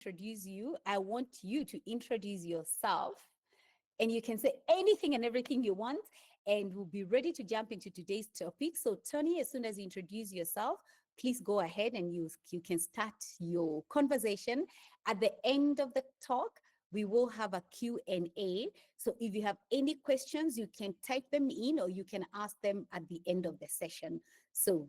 introduce you, I want you to introduce yourself, and you can say anything and everything you want, and we'll be ready to jump into today's topic. So, Tony, as soon as you introduce yourself, please go ahead and you can start your conversation. At the end of the talk, we will have a Q&A. So if you have any questions, you can type them in or you can ask them at the end of the session. So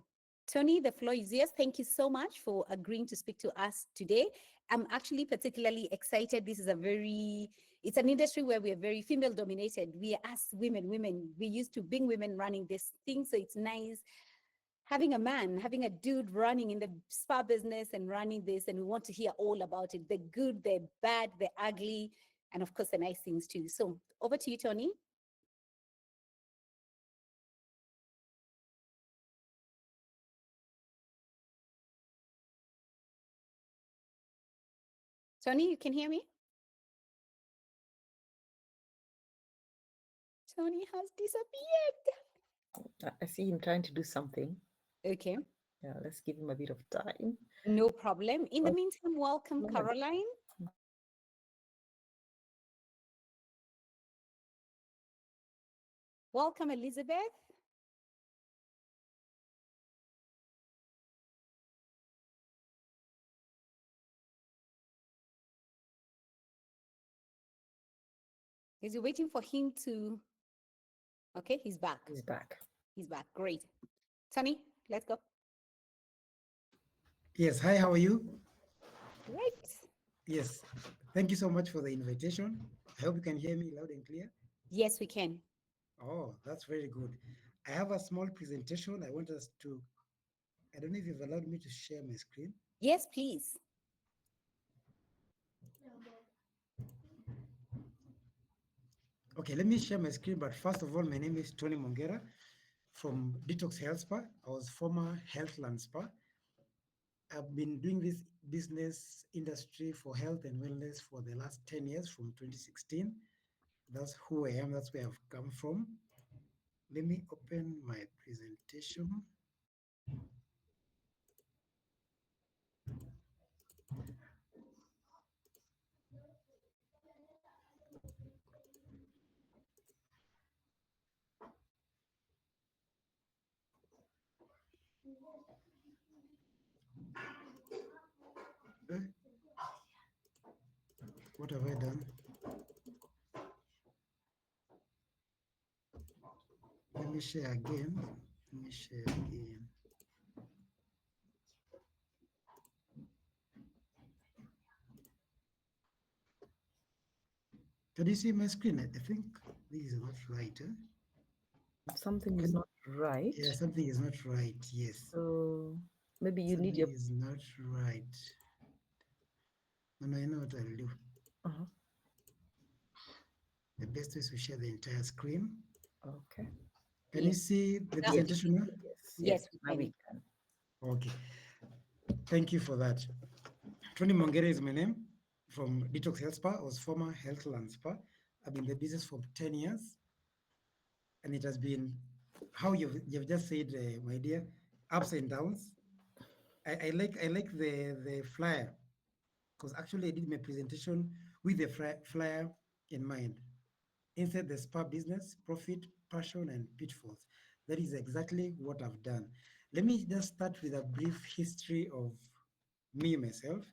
Tony, the floor is yours. Thank you so much for agreeing to speak to us today. I'm actually particularly excited. This is it's an industry where we are very female dominated. We are us women, we used to being women running this thing. So it's nice having a dude running in the spa business and running this, and we want to hear all about it, the good, the bad, the ugly, and of course the nice things too. So over to you, Tony. Tony, you can hear me? Tony has disappeared. I see him trying to do something. Okay. Yeah, let's give him a bit of time. No problem. In the meantime, welcome, Caroline. Welcome, Elizabeth. Is he waiting for him to? Okay, he's back. He's back. He's back. Great. Tony, let's go. Yes, hi, how are you? Great. Yes, thank you so much for the invitation. I hope you can hear me loud and clear. Yes, we can. Oh, that's very good. I have a small presentation. I want us to, I don't know if you've allowed me to share my screen. Yes, please. Okay, let me share my screen. But first of all, my name is Tony Mongera from Detox Health Spa. I was former Healthland Spa. I've been doing this business industry for health and wellness for the last 10 years from 2016. That's who I am. That's where I've come from. Let me open my presentation. What have I done? Let me share again. Let me share again. Can you see my screen? I think this is not right. Something is not right. Yeah, something is not right. Yes. So maybe you something need your. is not right. No, I know what I'll do. Uh-huh. The best is to share the entire screen. Okay. Can you see the Yes. presentation now? Yes, now we can. Okay. Thank you for that. Tony Mongere is my name from Detox Health Spa. I was former Healthland Spa. I've been in the business for 10 years. And it has been how you've just said, my dear, ups and downs. I like the flyer, because actually I did my presentation with the flyer in mind. Inside the spa business, profit, passion, and pitfalls. That is exactly what I've done. Let me just start with a brief history of me, myself.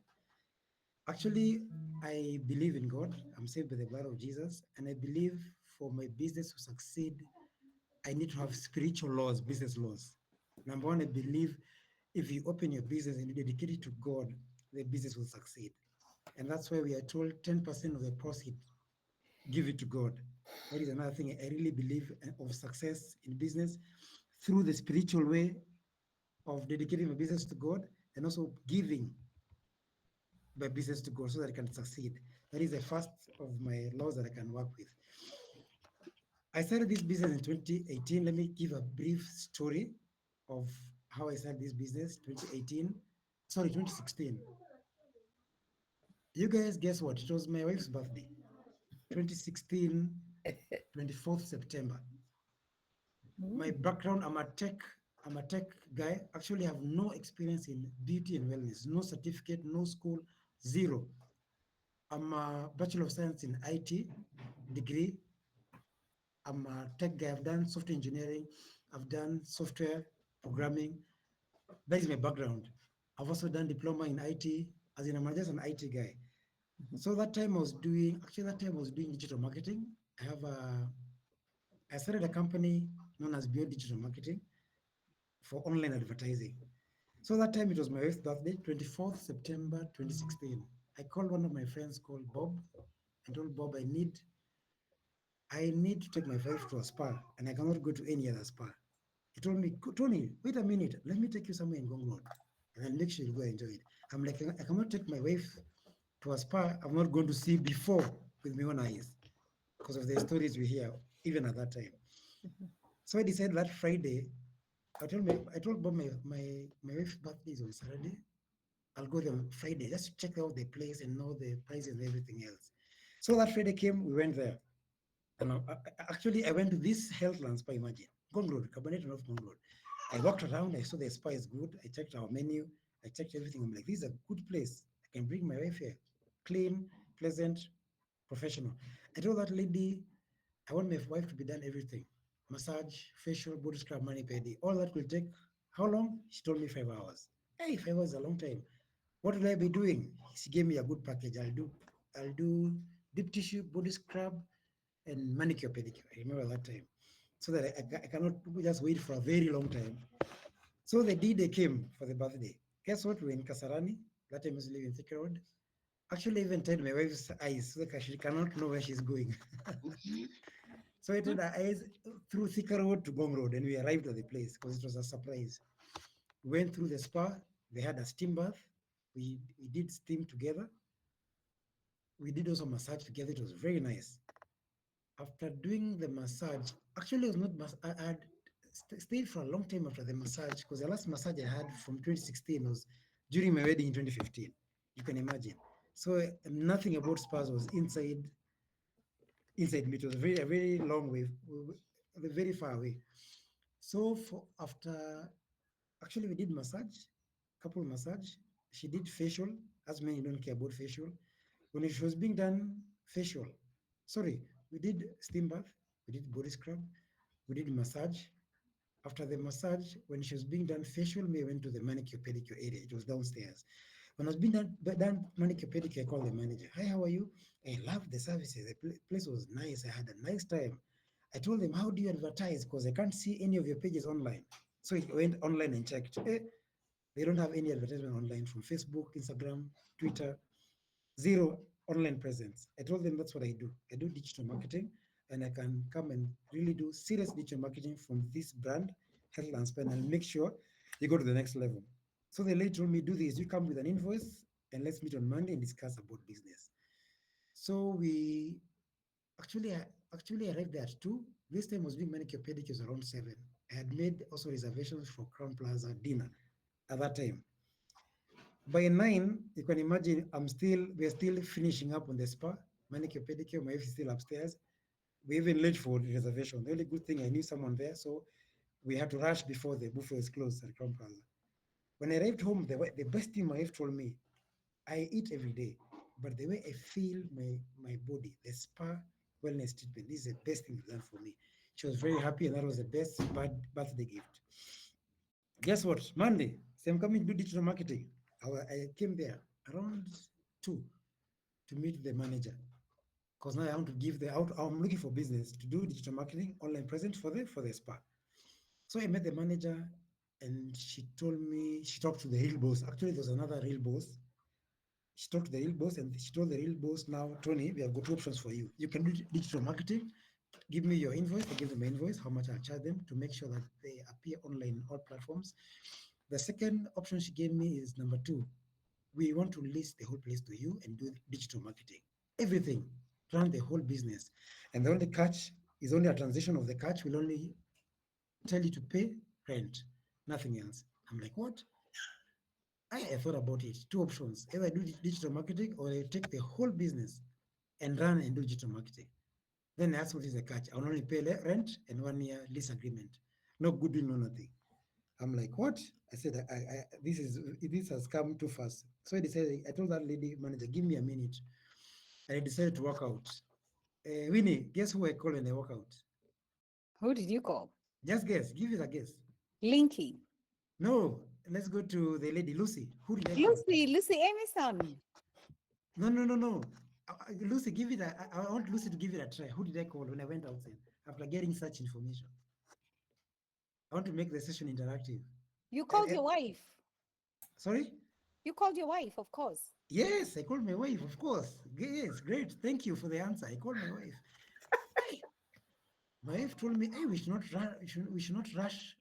Actually, I believe in God. I'm saved by the blood of Jesus. And I believe for my business to succeed, I need to have spiritual laws, business laws. Number one, I believe if you open your business and you dedicate it to God, the business will succeed. And that's why we are told 10% of the profit, give it to God. That is another thing I really believe of success in business, through the spiritual way of dedicating my business to God and also giving my business to God so that I can succeed. That is the first of my laws that I can work with. I started this business in 2018. Let me give a brief story of how I started this business. 2016. You guys, guess what? It was my wife's birthday. 2016, 24th September. My background, I'm a tech guy. Actually, I have no experience in beauty and wellness, no certificate, no school, zero. I'm a Bachelor of Science in IT degree. I'm a tech guy. I've done software engineering. I've done software programming. That is my background. I've also done diploma in IT, as in I'm just an IT guy. So that time I was doing digital marketing. I started a company known as Bio Digital Marketing for online advertising. So that time it was my wife's birthday, 24th September 2016. I called one of my friends called Bob and told Bob I need to take my wife to a spa and I cannot go to any other spa. He told me, Tony, wait a minute, let me take you somewhere in Gong Road and I'll make sure you go enjoy it. I'm like, I cannot take my wife to a spa I'm not going to see before with my own eyes because of the stories we hear, even at that time. So I decided that Friday, I told Bob my wife's birthday is on Saturday. I'll go there on Friday just to check out the place and know the prices and everything else. So that Friday came, we went there. And actually, I went to this Healthland Spa, imagine. Gong Road, Cabernet North Gong Road. I walked around, I saw the spa is good. I checked our menu, I checked everything. I'm like, this is a good place. I can bring my wife here. Clean, pleasant, professional. I told that lady, I want my wife to be done everything. Massage, facial, body scrub, mani pedi. All that will take how long? She told me 5 hours. Hey, 5 hours is a long time. What will I be doing? She gave me a good package. I'll do deep tissue, body scrub, and manicure pedicure. I remember that time. So that I cannot just wait for a very long time. So the day they came for the birthday. Guess what? We're in Kasarani. That time I was living in Thika Road. Actually, even tied my wife's eyes so that she cannot know where she's going. So I tied her eyes through Thika Road to Gong Road, and we arrived at the place because it was a surprise. We went through the spa. They had a steam bath. We did steam together. We did also massage together. It was very nice. After doing the massage, actually, it was not I had stayed for a long time after the massage because the last massage I had from 2016 was during my wedding in 2015. You can imagine. So nothing about spas was inside me. It was a very long way, very far away. So for after actually we did massage, couple massage. She did facial, as many don't care about facial. When it was being done facial, sorry, we did steam bath, we did body scrub, we did massage. After the massage, when she was being done facial, we went to the manicure pedicure area. It was downstairs. When I was being done manicure pedicure, I called the manager. Hi, how are you? I loved the services. The place was nice. I had a nice time. I told them, how do you advertise? Because I can't see any of your pages online. So I went online and checked. They don't have any advertisement online from Facebook, Instagram, Twitter, zero online presence. I told them that's what I do. I do digital marketing and I can come and really do serious digital marketing from this brand, Healthland Span, and make sure you go to the next level. So the lady told me, do this. You come with an invoice and let's meet on Monday and discuss about business. So we actually arrived there at 2. This time was doing manicure pedicures around 7. I had made also reservations for Crown Plaza dinner at that time. By 9, you can imagine we're still finishing up on the spa, manicure, pedicure, my wife is still upstairs. We even late for the reservation. The only good thing I knew someone there, so we had to rush before the buffet was closed at Crown Plaza. When I arrived home, the best thing my wife told me, I eat every day, but the way I feel my body, the spa wellness treatment, this is the best thing you've done for me. She was very happy, and that was the best birthday gift. Guess what? Monday, so I'm coming to do digital marketing. I came there around 2 to meet the manager because now I want to give the out. I'm looking for business to do digital marketing, online presence for the spa. So I met the manager, and she talked to the real boss. Actually, there was another real boss. She talked to the real boss, and she told the real boss, now, Tony, we have got 2 options for you. You can do digital marketing. Give me your invoice. I give them my invoice, how much I'll charge them to make sure that they appear online in all platforms. The second option she gave me is number 2. We want to list the whole place to you and do digital marketing. Everything, run the whole business. And the only catch is only a transition of the catch will only tell you to pay rent, nothing else. I'm like, what? I thought about it. 2 options. Either I do digital marketing or I take the whole business and run and do digital marketing. Then I asked what is the catch. I'll only pay rent and 1 year lease agreement. No goodwill, no nothing. I'm like, what? I said, this has come too fast. So I decided, I told that lady manager, give me a minute. and I decided to work out. Winnie, guess who I call when I work out? Who did you call? Just guess. Give it a guess. Linky. No, let's go to the lady Lucy. Who did I call? Lucy Emerson. No. Lucy, give it I want Lucy to give it a try. Who did I call when I went outside after getting such information? I want to make the session interactive. You called your wife. Sorry? You called your wife, of course. Yes, I called my wife, of course. Yes, great. Thank you for the answer. I called my wife. My wife told me, hey, we should not run, we should not rush,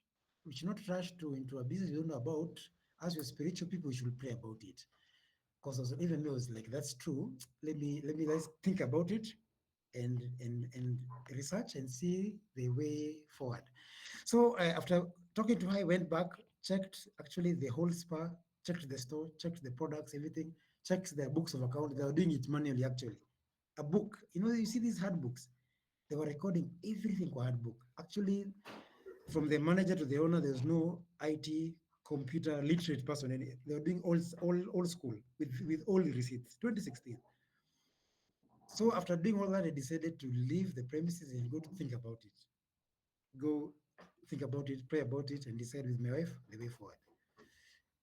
we should not rush to into a business we don't know about. As we're spiritual people, we should pray about it. Because even though it's like that's true, let's think about it and research and see the way forward. So after talking to her, I went back, checked actually the whole spa, checked the store, checked the products, everything, checked their books of account. They were doing it manually actually. A book, you see these hard books. They were recording everything for hard book. Actually, from the manager to the owner, there's no IT computer literate person. They were doing old school with all the receipts. 2016. So after doing all that, I decided to leave the premises and go to think about it. Go think about it, pray about it, and decide with my wife the way forward.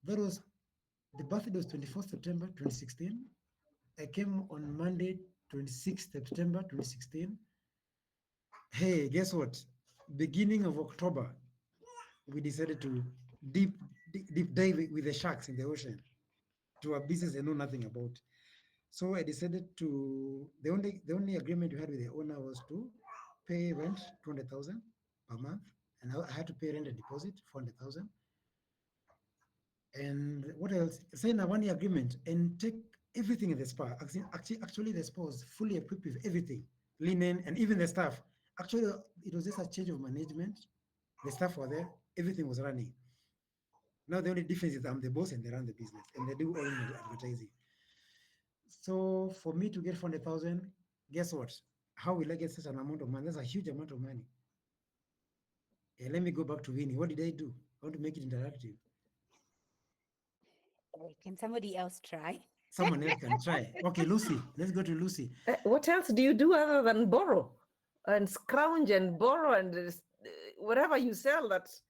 That was the birthday was 24th September 2016. I came on Monday, 26th September 2016. Hey, guess what? Beginning of October, we decided to deep dive with the sharks in the ocean to a business I know nothing about. So I decided to the only agreement we had with the owner was to pay rent 200,000 per month, and I had to pay rent and deposit 400,000. And what else? Sign a 1 year agreement and take everything in the spa. Actually, the spa was fully equipped with everything, linen, and even the staff. Actually, it was just a change of management. The staff were there, everything was running. Now the only difference is I'm the boss and they run the business and they do all the advertising. So for me to get 400,000, guess what? How will I get such an amount of money? That's a huge amount of money. Let me go back to Winnie. What did I do? I want to make it interactive. Can somebody else try? Someone else can try. Okay, Lucy. Let's go to Lucy. What else do you do other than borrow and scrounge and borrow and whatever you sell, that's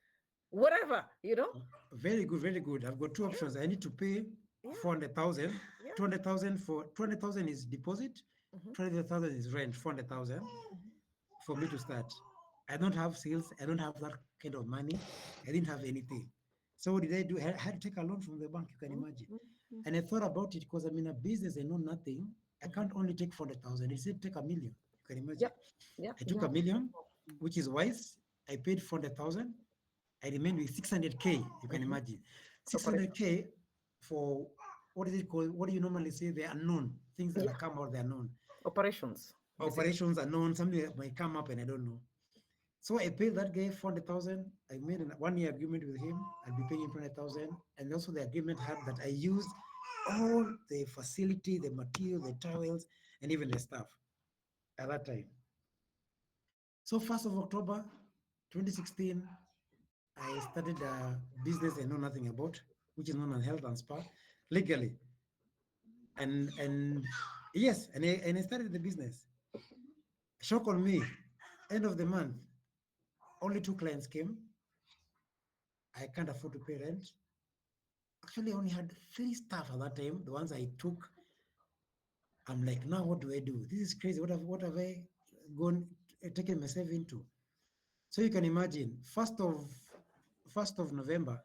whatever, Very good, very good. I've got two options. I need to pay 400,000. 200,000 is deposit. 20,000 is rent. 400,000 for me to start. I don't have sales. I don't have that kind of money. I didn't have anything. So what did I do? I had to take a loan from the bank. You can imagine. And I thought about it because I'm in a business. I know nothing. I can't only take 400,000. He said take $1 million. You can imagine. I took $1 million, which is wise. I paid 400,000. I remained with 600K. You can imagine. 600K for what is it called? What do you normally say? The unknown things that come out. The unknown operations are known. Something that might come up and I don't know. So I paid that guy 400,000. I made a 1 year agreement with him. I'll be paying him 200,000. And also the agreement had that I used all the facility, the material, the towels, and even the staff at that time. So 1st of October 2016, I started a business I know nothing about, which is known as health and spa, legally. And yes, and I started the business. Shock on me, end of the month, only 2 clients came. I can't afford to pay rent. Actually, I only had 3 staff at that time, the ones I took. I'm like, now what do I do? This is crazy. What have I taken myself into? So you can imagine, 1st of November,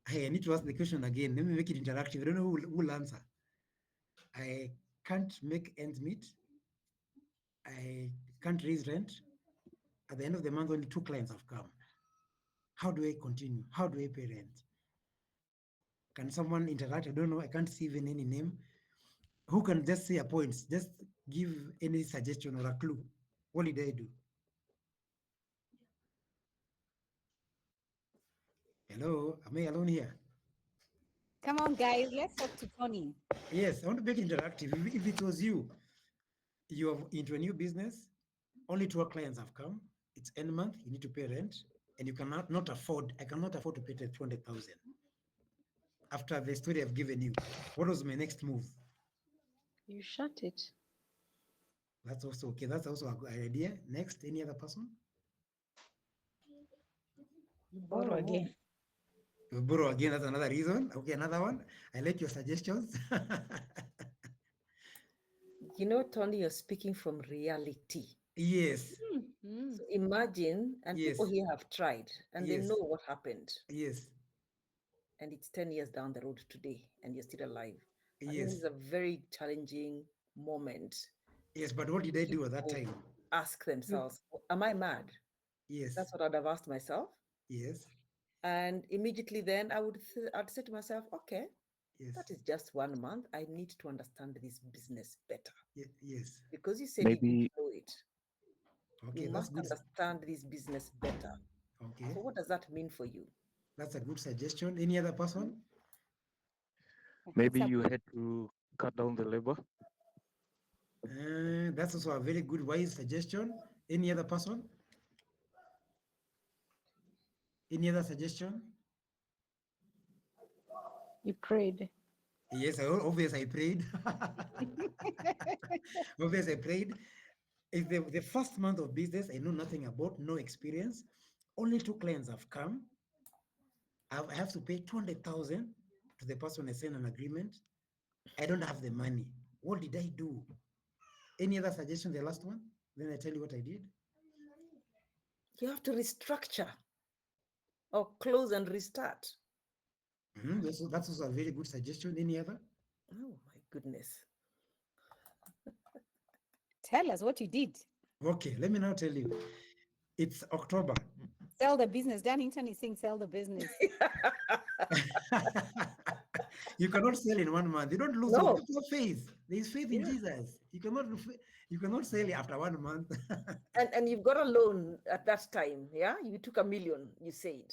hey, I need to ask the question again. Let me make it interactive. I don't know who will answer. I can't make ends meet. I can't raise rent. At the end of the month, only 2 clients have come. How do I continue? How do I pay rent? Can someone interact? I don't know. I can't see even any name. Who can just say a point? Just give any suggestion or a clue. What did I do? Hello, am I alone here? Come on, guys. Let's talk to Tony. Yes, I want to make it interactive. If it was you are into a new business, only 2 clients have come. It's end month, you need to pay rent, and you cannot not afford. I cannot afford to pay 200,000. After the story I've given you, what was my next move? You shut it. That's also okay. That's also a good idea. Next, any other person? You borrow again. You borrow again. That's another reason. Okay, another one. I like your suggestions. You know, Tony, you're speaking from reality. Yes. Mm. So imagine, and people Yes. here have tried, and they Yes. know what happened. Yes. And it's 10 years down the road today, and you're still alive. I think Yes. this is a very challenging moment. Yes. But what did I do at that People time? ask themselves, am I mad? Yes. That's what I'd have asked myself. Yes. And immediately then I'd say to myself, okay, Yes. that is just 1 month. I need to understand this business better. Yes. Because you said you could Maybe know it. Okay, You that's must good. understand this business better. Okay, So what does that mean for you? that's a good suggestion. Any other person? maybe you had to cut down the labor. That's also a very good, wise suggestion. Any other person? Any other suggestion? You prayed. Yes, obviously I prayed. Obviously I prayed. It's the first month of business. I know nothing about, no experience. Only 2 clients have come. I have to pay 200,000 to the person I signed an agreement. I don't have the money. What did I do? Any other suggestion? The last one? Then I tell you what I did. You have to restructure or close and restart. That's also a very good suggestion. Any other? Oh my goodness. Tell us what you did. Okay, let me now tell you. It's October. Sell the business. Darlington is saying sell the business. You cannot sell in 1 month. You don't lose No. hope. There's faith. There is faith in Yeah. Jesus. You cannot sell after 1 month. And you've got a loan at that time, yeah? You took $1 million, you said.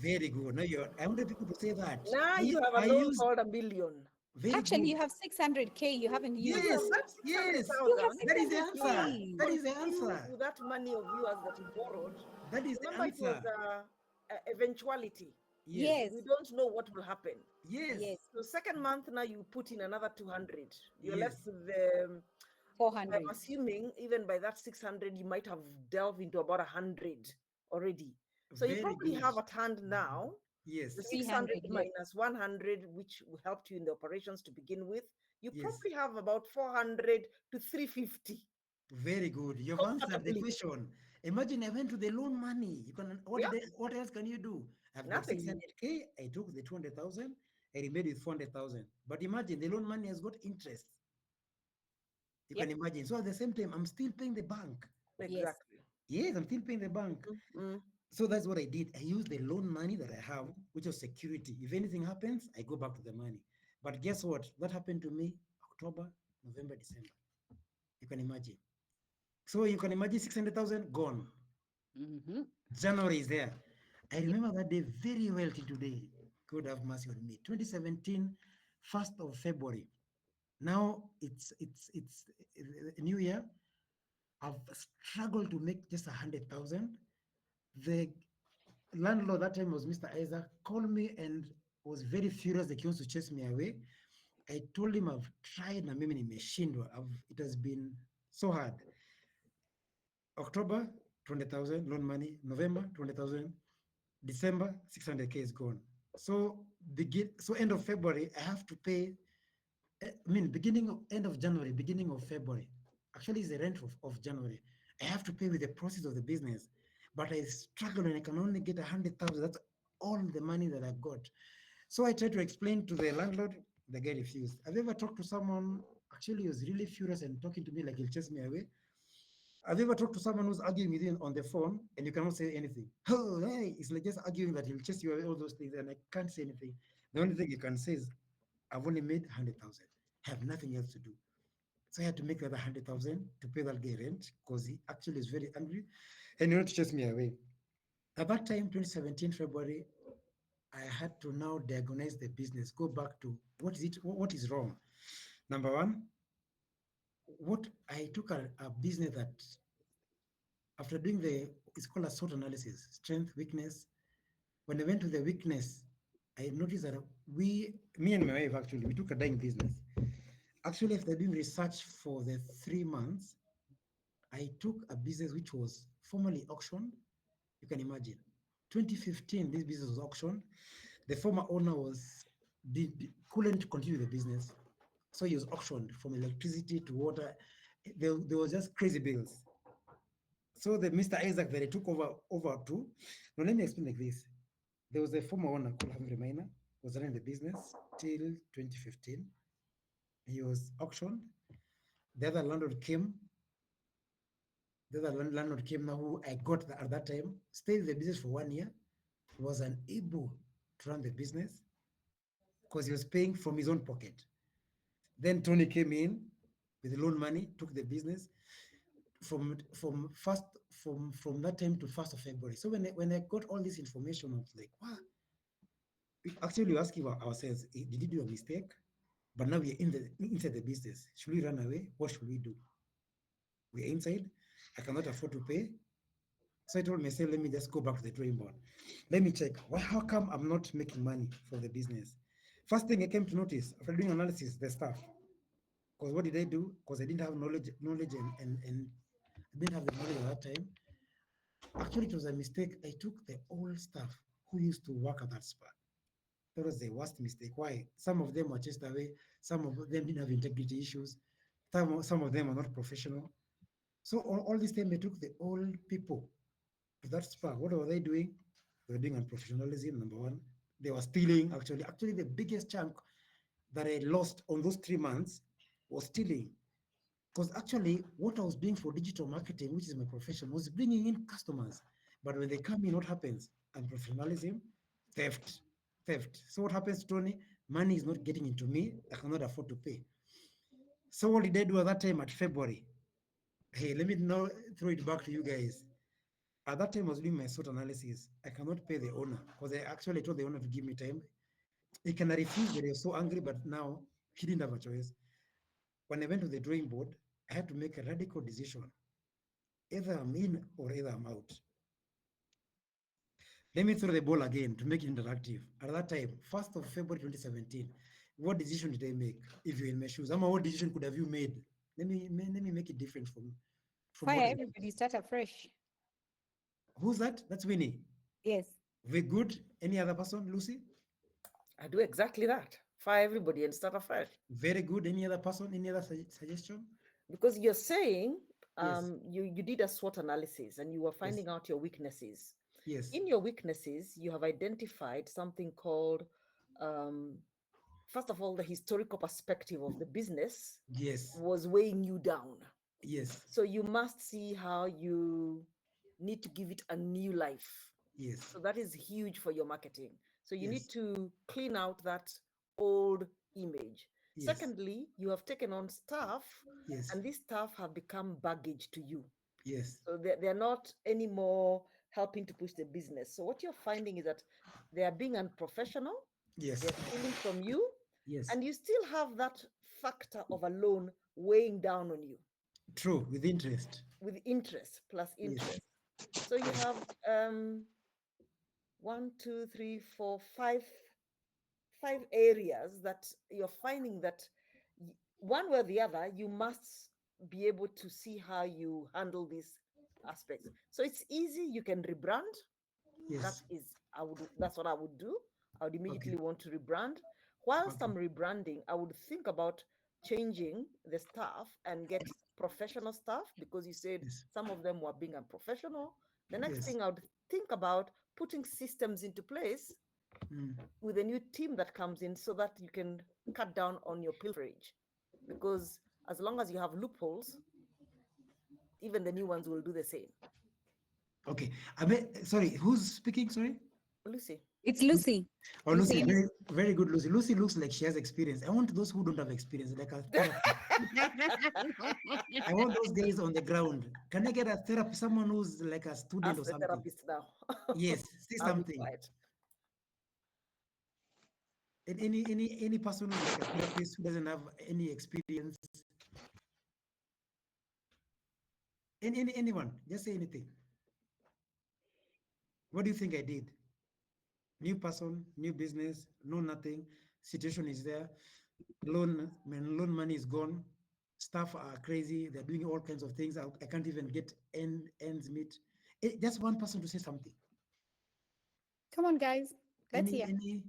Very good. No, I wanted people to say that. Now you have a I loan used called $1 million. very Actually, good. you have 600K. You haven't used. Yes, That's yes. 600,000. You have That is the 600K. answer. That is the Continue answer. with that money of yours that you borrowed. That is the Remember, it was answer. a eventuality. Yes. We don't know what will happen. Yes. Yes. So second month now you put in another 200. You're Yes. left with 400. I'm assuming even by that 600 you might have delved into about 100 already. So you Very probably good. have at hand now Yes. the 300 600 left. minus 100, which helped you in the operations to begin with. You Yes. probably have about 400 to 350. Very good. You've answered the Comfortably. question. Imagine I went to the loan money. You can what else can you do? I've got Nothing. 600K. I took the 200,000. I remained with 400,000. But imagine the loan money has got interest. You Yep. can imagine. So at the same time, I'm still paying the bank. Exactly. Yes, I'm still paying the bank. Mm. So that's what I did. I used the loan money that I have, which was security. If anything happens, I go back to the money. But guess what? That happened to me October, November, December. You can imagine. So you can imagine 600,000 gone. Mhm. January is there. I remember that day very well till today. God have mercy on me. 2017, 1st of February. Now it's a new year. I've struggled to make just 100,000. The landlord that time was Mr. Isaac, called me and was very furious that he wants to chase me away. I told him I've tried na mimi nimeshindwa. It has been so hard. October, 20,000 loan money. November, 20,000. December, 600K is gone. So end of February, I have to pay. End of January, beginning of February. Actually, it's the rent of January. I have to pay with the process of the business, but I struggle and I can only get 100,000. That's all the money that I've got. So I tried to explain to the landlord. The guy refused. Have you ever talked to someone? Actually, he was really furious and talking to me like he'll chase me away. Have you ever talked to someone who's arguing with you on the phone and you cannot say anything? Oh, hey, it's like just arguing that he'll chase you away, all those things, and I can't say anything. The only thing you can say is, I've only made 100,000. I have nothing else to do. So I had to make the other 100,000 to pay that guy rent because he actually is very angry and he wanted to chase me away. At that time, 2017, February, I had to now diagnose the business, go back to what is wrong. Number one, I took a business that after doing it's called a SWOT analysis, strength, weakness. When I went to the weakness, I noticed that me and my wife actually, we took a dyeing business. Actually, after doing research for the 3 months, I took a business which was formally auctioned. You can imagine. 2015, this business was auctioned. The former owner couldn't continue the business. So he was auctioned from electricity to water. There was just crazy bills. So the Mr. Isaac that I took over to. Now let me explain like this. There was a former owner called Humphrey Minor, was running the business till 2015. He was auctioned. The other landlord came. The other landlord came now who I got at that time, stayed in the business for 1 year, was unable to run the business because he was paying from his own pocket. Then Tony came in with loan money, took the business from that time to 1st of February. So when I got all this information, I was like, wow. Actually, we asking ourselves, did he do a mistake? But now we're inside the business. Should we run away? What should we do? We're inside. I cannot afford to pay. So I told myself, let me just go back to the drawing board. Let me check. How come I'm not making money for the business? First thing I came to notice after doing analysis, the staff. Because what did I do? Because I didn't have knowledge and I didn't have the knowledge at that time. Actually, it was a mistake. I took the old staff who used to work at that spa. That was the worst mistake. Why? Some of them were chased away. Some of them didn't have integrity issues. Some of them are not professional. So all this time, I took the old people to that spa. What were they doing? They were doing unprofessionalism, number one. They were stealing, actually. Actually, the biggest chunk that I lost on those 3 months was stealing. Because actually, what I was doing for digital marketing, which is my profession, was bringing in customers. But when they come in, what happens? Unprofessionalism, theft, theft. So what happens, Tony? Money is not getting into me. I cannot afford to pay. So what did I do at that time at February? Hey, let me now throw it back to you guys. At that time, I was doing my SWOT analysis. I cannot pay the owner because I actually told the owner to give me time. He can refuse, but he was so angry, but now he didn't have a choice. When I went to the drawing board, I had to make a radical decision. Either I'm in or either I'm out. Let me throw the ball again to make it interactive. At that time, 1st of February 2017, what decision did I make? If you're in my shoes, what decision could have you made? Let me make it different from what Fire I did. everybody, start afresh. Who's that? That's Winnie. Yes. Very good. Any other person, Lucy? I do exactly that. Fire everybody and start afresh. Very good. Any other person? Any other suggestion? Because you're saying Yes. you did a SWOT analysis and you were finding out your weaknesses. Yes. In your weaknesses, you have identified something called, first of all, the historical perspective of the business Yes. was weighing you down. Yes. So you must see how you need to give it a new life. Yes. So that is huge for your marketing. So you Yes. need to clean out that old image. Yes. Secondly, you have taken on staff, Yes. and these staff have become baggage to you. Yes. So they're not anymore helping to push the business. So what you're finding is that they are being unprofessional. Yes. They're stealing from you. Yes. And you still have that factor of a loan weighing down on you. True. With interest. With interest plus Yes. interest. So you have 1, 2, 3, 4, 5 areas that you're finding that one way or the other, you must be able to see how you handle these aspects. So it's easy. You can rebrand. Yes. That's what I would do. I would immediately Okay. want to rebrand. Whilst Okay. I'm rebranding, I would think about changing the staff and get professional staff, because you said Yes. some of them were being unprofessional. The next Yes. thing I would think about putting systems into place with a new team that comes in so that you can cut down on your pilferage. Because as long as you have loopholes, even the new ones will do the same. Okay. I mean, sorry, who's speaking? Sorry. Lucy. It's Lucy. Oh, Lucy, Lucy. very good, Lucy. Lucy looks like she has experience. I want those who don't have experience, like a therapist. I want those guys on the ground. Can I get a therapy? Someone who's like a student Ask or the something. therapist now. Yes, say I'll be something. quiet. And any person who's like a therapist who doesn't have any experience. Anyone, just say anything. What do you think I did? New person, new business, no nothing. Situation is there. loan money is gone. Staff are crazy. They're doing all kinds of things. I can't even get ends meet. Just one person to say something. Come on, guys. Let's hear. Any,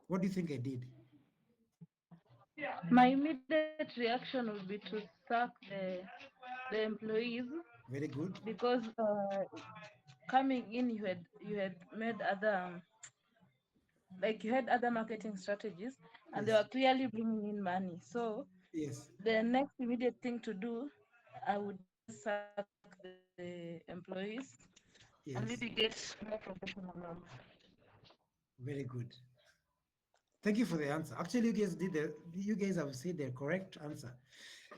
what do you think I did? My immediate reaction would be to sack the employees Very good. because coming in you had made other like you had other marketing strategies and they Yes. were clearly bringing in money. So Yes. the next immediate thing to do, I would just sack the employees and maybe Yes. get more professional ones. Very good. Thank you for the answer. Actually, you guys have said the correct answer.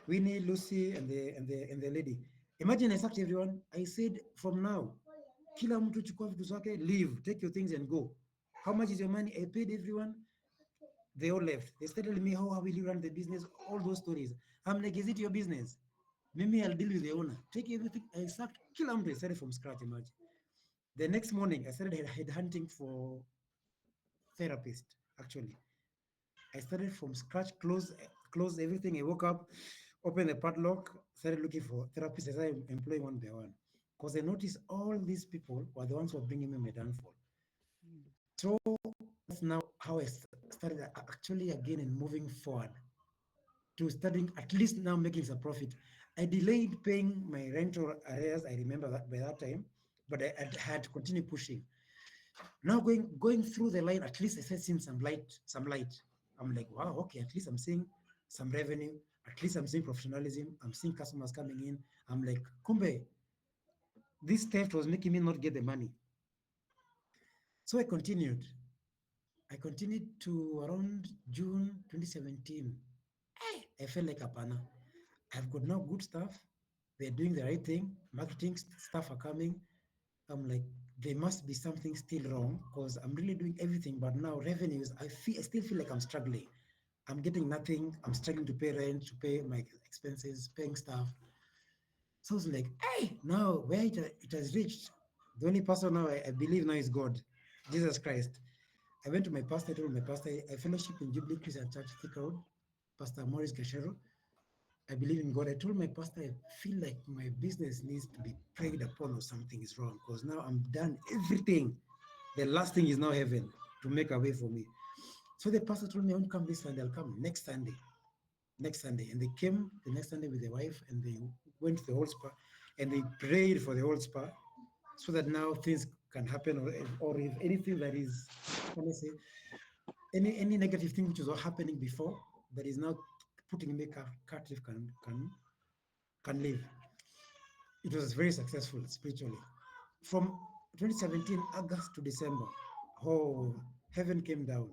Winnie, Lucy, and the lady. Imagine I sacked everyone. I said from now, kila mtu chukua vitu zake, leave, take your things and go. How much is your money? I paid everyone. They all left. They started telling me, how will you run the business? All those stories. I'm like, is it your business? Maybe I'll deal with the owner. Take everything. I sacked kila mtu. I started from scratch, imagine. The next morning, I started headhunting for therapist, actually. I started from scratch, close everything. I woke up, opened the padlock, started looking for therapists. I started employing one by one. Because I noticed all these people were the ones who were bringing me my downfall. So that's now how I started actually again and moving forward to starting at least now making some profit. I delayed paying my rental arrears. I remember that by that time, but I had to continue pushing. Now going through the line, at least I started seeing some light, some light. I'm like, wow, okay, at least I'm seeing some revenue. At least I'm seeing professionalism. I'm seeing customers coming in. I'm like, kumbe, this theft was making me not get the money. So I continued. I continued to around June 2017. I felt like Apana. I've got now good stuff. They're doing the right thing. Marketing stuff are coming. I'm like, there must be something still wrong because I'm really doing everything, but now revenues, I still feel like I'm struggling. I'm getting nothing. I'm struggling to pay rent, to pay my expenses, paying stuff. So I was like, hey, now where it has reached, the only person now I believe now is God, Jesus Christ. I went to my pastor, I told my pastor, I fellowship in Jubilee Christian Church, Thick Road, Pastor Maurice Kashero. I believe in God. I told my pastor, I feel like my business needs to be prayed upon or something is wrong because now I'm done everything. The last thing is now heaven to make a way for me. So the pastor told me, I won't come this Sunday, I'll come next Sunday. Next Sunday. And they came the next Sunday with their wife and they went to the whole spa and they prayed for the whole spa so that now things can happen or if anything that is, can I say, any negative thing which was happening before that is now putting me captive can live. It was very successful spiritually. From 2017 August to December, oh, heaven came down.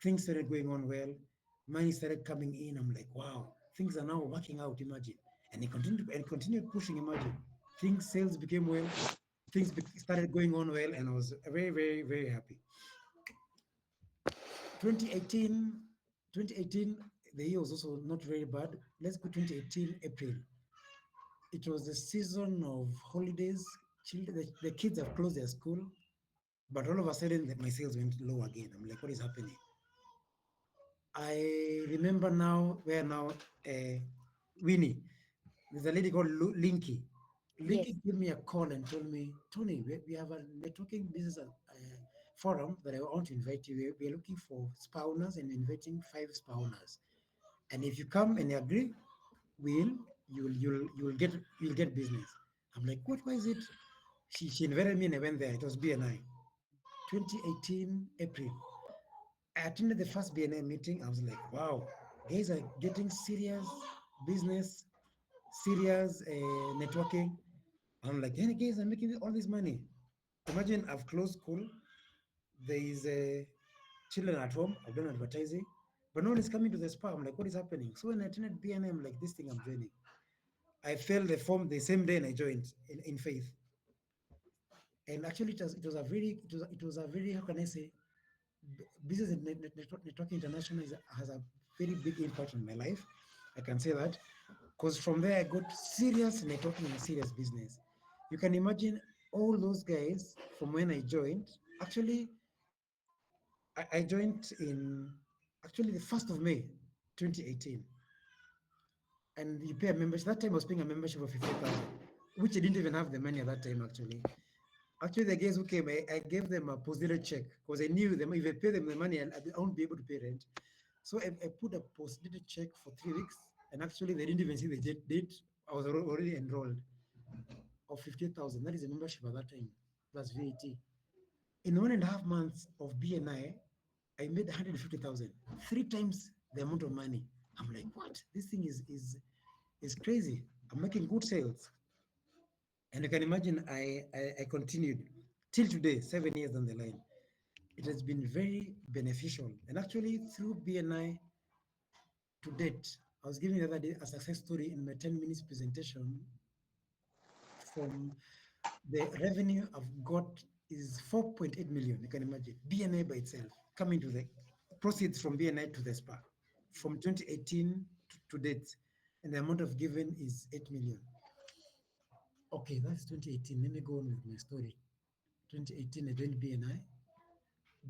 Things started going on well. Money started coming in. I'm like, wow, things are now working out. Imagine, and he continued pushing. Imagine, sales became well. Things started going on well, and I was very, very, very happy. 2018, 2018, the year was also not very bad. Let's go 2018 April. It was the season of holidays. Children, the kids have closed their school, but all of a sudden my sales went low again. I'm like, what is happening? I remember now where now Winnie. There's a lady called Linky. Yes. Linky gave me a call and told me, Tony, we have a networking business forum that I want to invite you. We are looking for spa owners and inviting 5 spa owners. And if you come and agree, will you'll get business. I'm like, what? Why is it? She invited me and I went there. It was BNI, 2018 April. I attended the first BNI meeting. I was like, wow, guys are getting serious business, serious networking. I'm like, hey guys, I'm making all this money. Imagine I've closed school. There is children at home. I've done advertising, but no one is coming to the spa. I'm like, what is happening? So when I attended BNI, I'm like, this thing I'm joining. I filled the form the same day and I joined in faith. And actually, it was a very, how can I say, business and networking international has a very big impact on my life. I can say that because from there I got serious networking and serious business. You can imagine all those guys from when I joined. Actually, I joined in actually the 1st of May, 2018. And you pay a membership. That time I was paying a membership of 50,000, which I didn't even have the money at that time actually. Actually, the guys who came, I gave them a post-dated check because I knew them. If I pay them the money, I won't be able to pay rent. So I put a post-dated check for 3 weeks, and actually they didn't even see the date. I was already enrolled of 50,000. That is a membership at that time plus VAT. In 1.5 months of BNI, I made 150,000, 3 times the amount of money. I'm like, what? This thing is crazy. I'm making good sales. And you can imagine I continued till today, 7 years down the line. It has been very beneficial. And actually through BNI to date, I was giving the other day a success story in my 10 minutes presentation. From the revenue I've got is 4.8 million. You can imagine BNI by itself coming to the proceeds from BNI to the SPA from 2018 to date. And the amount of given is 8 million. Okay, that's 2018. Let me go on with my story. 2018, I joined BNI.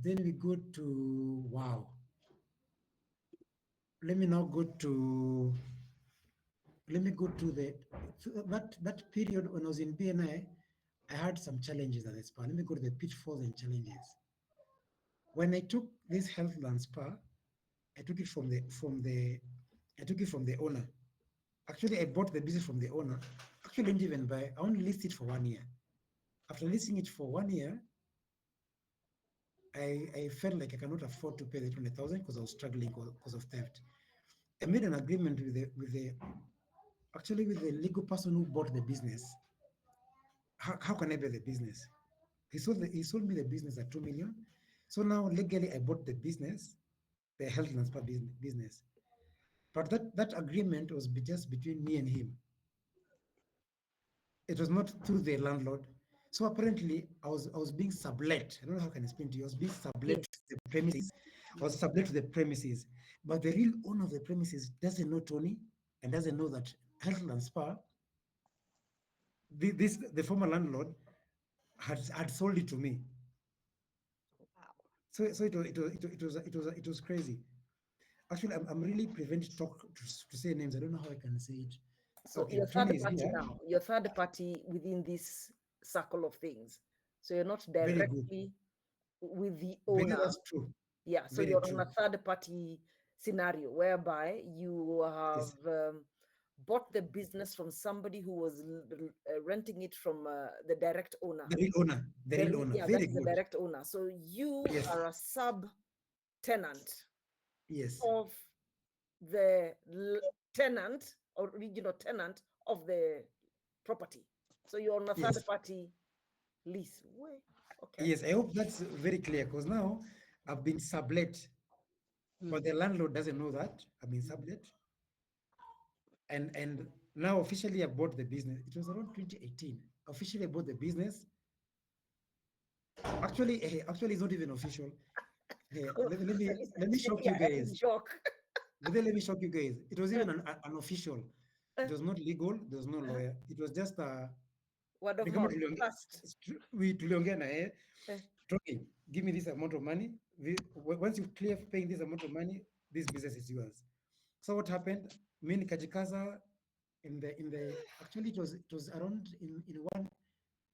Then we go to, wow. Let me now go to, let me go to that period when I was in BNI, I had some challenges at the SPA. Let me go to the pitfalls and challenges. When I took this health land SPA, I took it from the owner. Actually, I bought the business from the owner. Actually, I didn't even buy. I only listed it for 1 year. After listing it for 1 year, I felt like I cannot afford to pay the 20,000 because I was struggling because of theft. I made an agreement with the legal person who bought the business. How can I buy the business? He sold me the business at 2 million. So now legally I bought the business, the health and spa business. But that agreement was just between me and him. It was not through the landlord. So apparently I was being sublet. I don't know how I can explain to you. I was being sublet to the premises. I was sublet to the premises. But the real owner of the premises doesn't know Tony and doesn't know that health and spa, the former landlord had sold it to me. Wow. So it was crazy. Actually, I'm really prevented to say names. I don't know how I can say it. So Okay, you're Tony third is party here. now. You're third party within this circle of things. So you're not Very good. directly with the Very, owner. that's true. Yeah. So Very you're on true. a third party scenario whereby you have Yes. bought the business from somebody who was renting it from the direct owner. The real owner. The real owner. Yeah, Very that's the good. direct owner. So you Yes. are a sub tenant Yes. of the tenant or original tenant of the property. So you're on a Yes. third party lease. Okay. Yes. I hope that's very clear because now I've been sublet, but the landlord doesn't know that I've been sublet. And now officially I bought the business. It was around 2018. Officially I bought the business. Actually, it's not even official. Hey, let me shock Yeah, you in guys. shock. Let me shock you guys. It was even unofficial. It was not legal. There was no lawyer. It was just Word of ni kama mouth. Trust. tuliongea na yeye. Eh. Tony, give me this amount of money. Once you clear paying this amount of money, this business is yours. So what happened? Me nikajikaza actually it was around in one.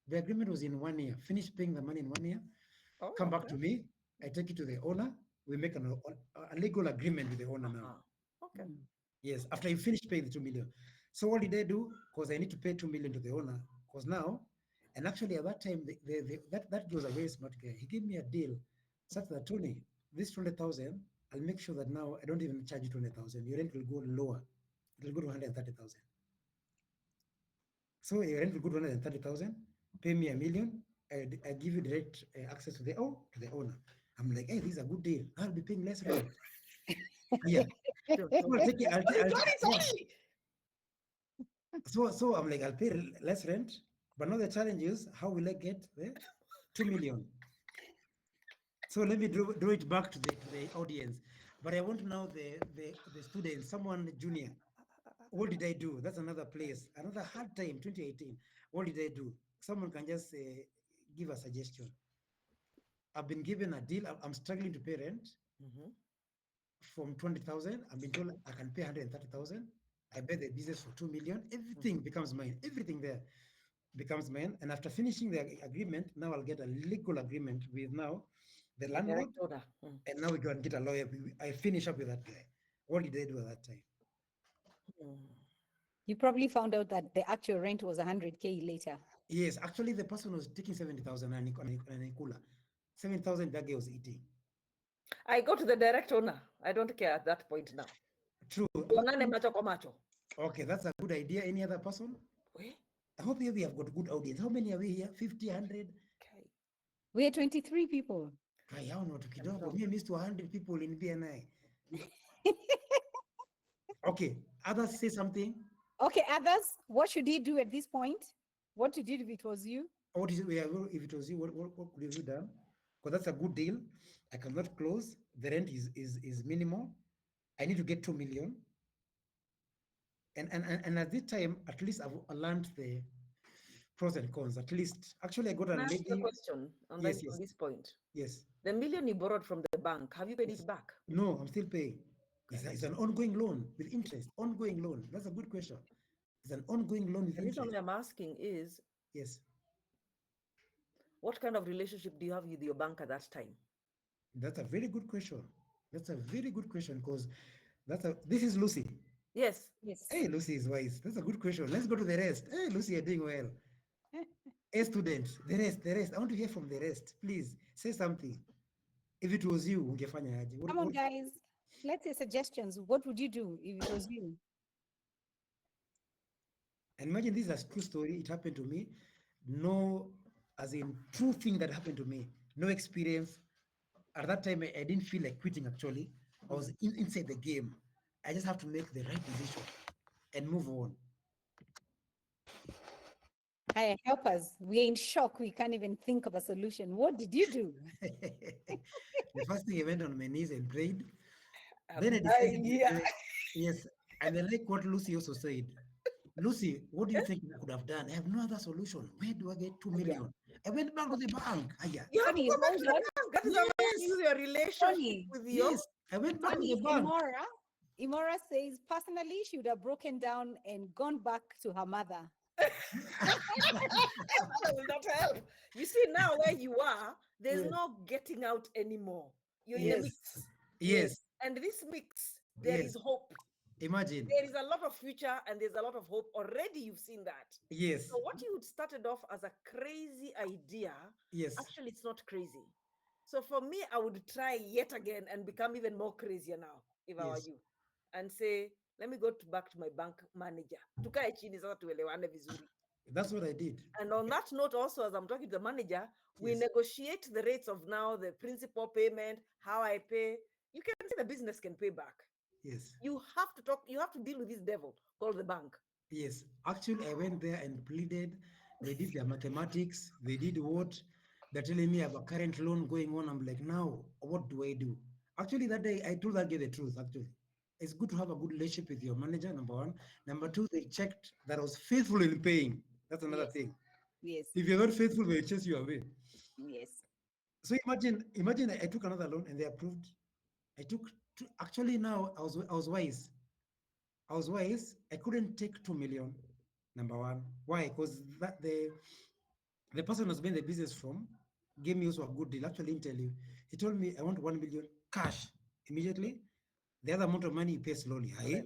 The agreement was in 1 year. Finish paying the money in 1 year. Oh, Come back okay. to me. I take it to the owner. We make a legal agreement with the owner now. Okay. Yes, after you finish paying the 2 million. So what did I do? Because I need to pay 2 million to the owner. Because now, and actually at that time, that was a very smart guy. He gave me a deal such that Tony, this 20,000, I'll make sure that now I don't even charge you 20,000. Your rent will go lower. It will go to 130,000. So your rent will go to 130,000. Pay me 1 million. I give you direct access to the owner. I'm like, hey, this is a good deal. I'll be paying less rent. Yeah. So I'll take it. So I'm like, I'll pay less rent, but now the challenge is how will I get the 2 million? So let me draw it back to the audience. But I want now the students, someone junior. What did I do? That's another place, another hard time, 2018. What did I do? Someone can just give a suggestion. I've been given a deal. I'm struggling to pay rent from 20,000. I've been told I can pay 130,000. I bet the business for 2 million. Everything becomes mine. Everything there becomes mine. And after finishing the agreement, now I'll get a legal agreement with now the landlord. Direct owner. And now we go and get a lawyer. I finish up with that guy. What did they do at that time? You probably found out that the actual rent was 100K later. Yes, actually, the person was taking 70,000 and a cooler. 7,000 that guy was eating. I go to the direct owner. I don't care at that point now. True. Tuonane macho kwa macho. Okay, that's a good idea. Any other person? We? I hope we have got good audience. How many are we here? 50, 100? Okay. We are 23 people. Kai, hao not kidogo. Me missed 100 people in BNI. Okay, others say something. Okay, others, what should he do at this point? What to do if it was you? What is it? If it was you, what could you have done? Because that's a good deal. I cannot close. The rent is minimal. I need to get 2 million. And at this time, at least I've learned the pros and cons. At least, actually, I got a Can I ask you a lady. question on, Yes, on yes. this point? Yes. The million you borrowed from the bank, have you paid it back? No, I'm still paying. It's an ongoing loan with interest. Ongoing loan. That's a good question. It's an ongoing loan with The reason interest. I'm asking is, Yes. what kind of relationship do you have with your bank at that time? That's a very good question. That's a very good question because this is Lucy. Yes. Yes. Hey, Lucy is wise. That's a good question. Let's go to the rest. Hey, Lucy, you're doing well. Hey, student, the rest. I want to hear from the rest. Please say something. If it was you, ungefanya aje? Come on, guys. Let's hear suggestions. What would you do if it was you? And imagine this is a true story. It happened to me. No, as in true thing that happened to me. No experience. At that time, I didn't feel like quitting actually. I was inside the game. I just have to make the right decision and move on. Hi, help us. We're in shock. We can't even think of a solution. What did you do? The first thing I went on my knees and prayed. Then I decided, yes, and I like what Lucy also said. Lucy, what do you think I could have done? I have no other solution. Where do I get 2 million? I went back to the bank. You have to Tony, go back to hold the on. bank. That is how you use your relationship Tony, with your Yes, I went back to Tony, the bank. Imora says personally she would have broken down and gone back to her mother. That will not help. You see, now where you are, there's Yes. no getting out anymore. You're in Yes. the mix. Yes. And this mix, there is Yes. hope. Imagine. There is a lot of future and there's a lot of hope. Already you've seen that. Yes. So what you started off as a crazy idea, Yes. actually it's not crazy. So for me, I would try yet again and become even more crazier now, if I were Yes. you. And say, let me go back to my bank manager. Tukae chini sasa tuelewane vizuri. That's what I did. And on that note, also, as I'm talking to the manager, we Yes. negotiate the rates of now, the principal payment, how I pay. You can see the business can pay back. Yes. You have to talk, you have to deal with this devil called the bank. Yes. Actually, I went there and pleaded. They did their mathematics. They did what? They're telling me I have a current loan going on. I'm like, now, what do I do? Actually, that day, I told that guy the truth, actually. It's good to have a good relationship with your manager, number one. Number two, they checked that I was faithful in paying. That's another Yes. thing. Yes. If you're not faithful, they chase you away. Yes. So imagine I took another loan and they approved. I took actually now I was wise. I was wise. I couldn't take 2 million. Number one. Why? Because that the person who's been the business from gave me also a good deal. Actually, didn't tell you. He told me I want 1 million cash immediately. The other amount of money you pay slowly. Yeah.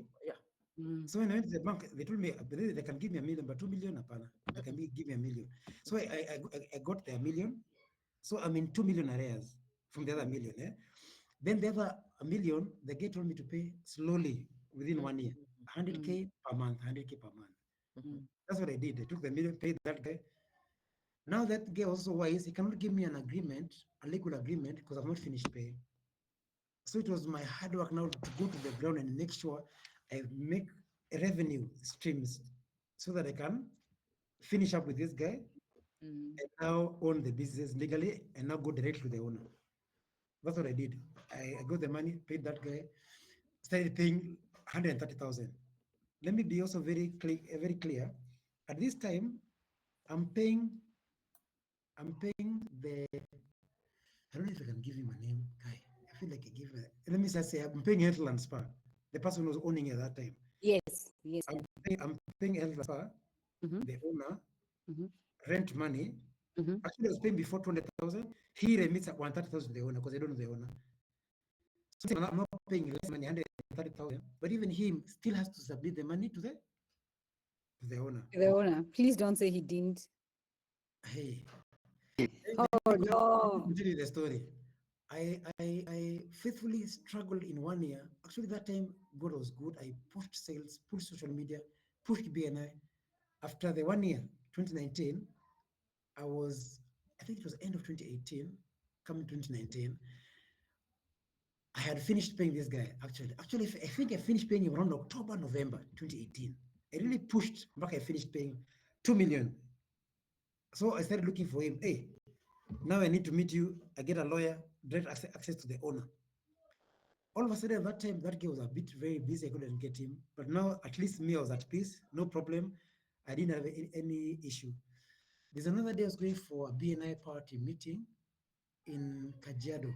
So when I went to the bank, they told me they can give me 1 million, but 2 million, apana. They can give me 1 million. So I got the 1 million. So I'm in 2 million arrears from the other million. Then the other 1 million, the guy told me to pay slowly within 1 year. 100K per month, 100K per month. That's what I did. I took the million, paid that guy. Now that guy was so wise, he cannot give me an agreement, a legal agreement, because I've not finished paying. So it was my hard work now to go to the ground and make sure I make revenue streams so that I can finish up with this guy and now own the business legally and now go direct to the owner. That's what I did. I got the money, paid that guy, started paying 130,000. Let me be also very clear. At this time, I'm paying the I don't know if I can give him a name, guy. I feel like I give let me just say I'm paying Heartland Spa, the person who was owning it at that time. Yes, yes. I'm paying Heartland Spa, Mm-hmm, the owner, mm-hmm, rent money. mm-hmm. Actually, I was paying before 200,000. He remits at 130,000 the owner because I don't know the owner. So I'm not paying less money, 130,000. But even him still has to submit the money to the owner. The owner. Please don't say he didn't. Hey, Oh let me no. tell you the story. I faithfully struggled in 1 year. Actually, that time God was good. I pushed sales, pushed social media, pushed BNI. After the 1 year, 2019, I think it was end of 2018, coming 2019. I had finished paying this guy. Actually, I think I finished paying him around October, November 2018. I really pushed back. I finished paying 2 million. So I started looking for him. Hey, now I need to meet you. I get a lawyer, direct access to the owner. All of a sudden, at that time, that guy was a bit very busy. I couldn't get him. But now, at least me, I was at peace. No problem. I didn't have any issue. There's another day I was going for a BNI party meeting in Kajiado.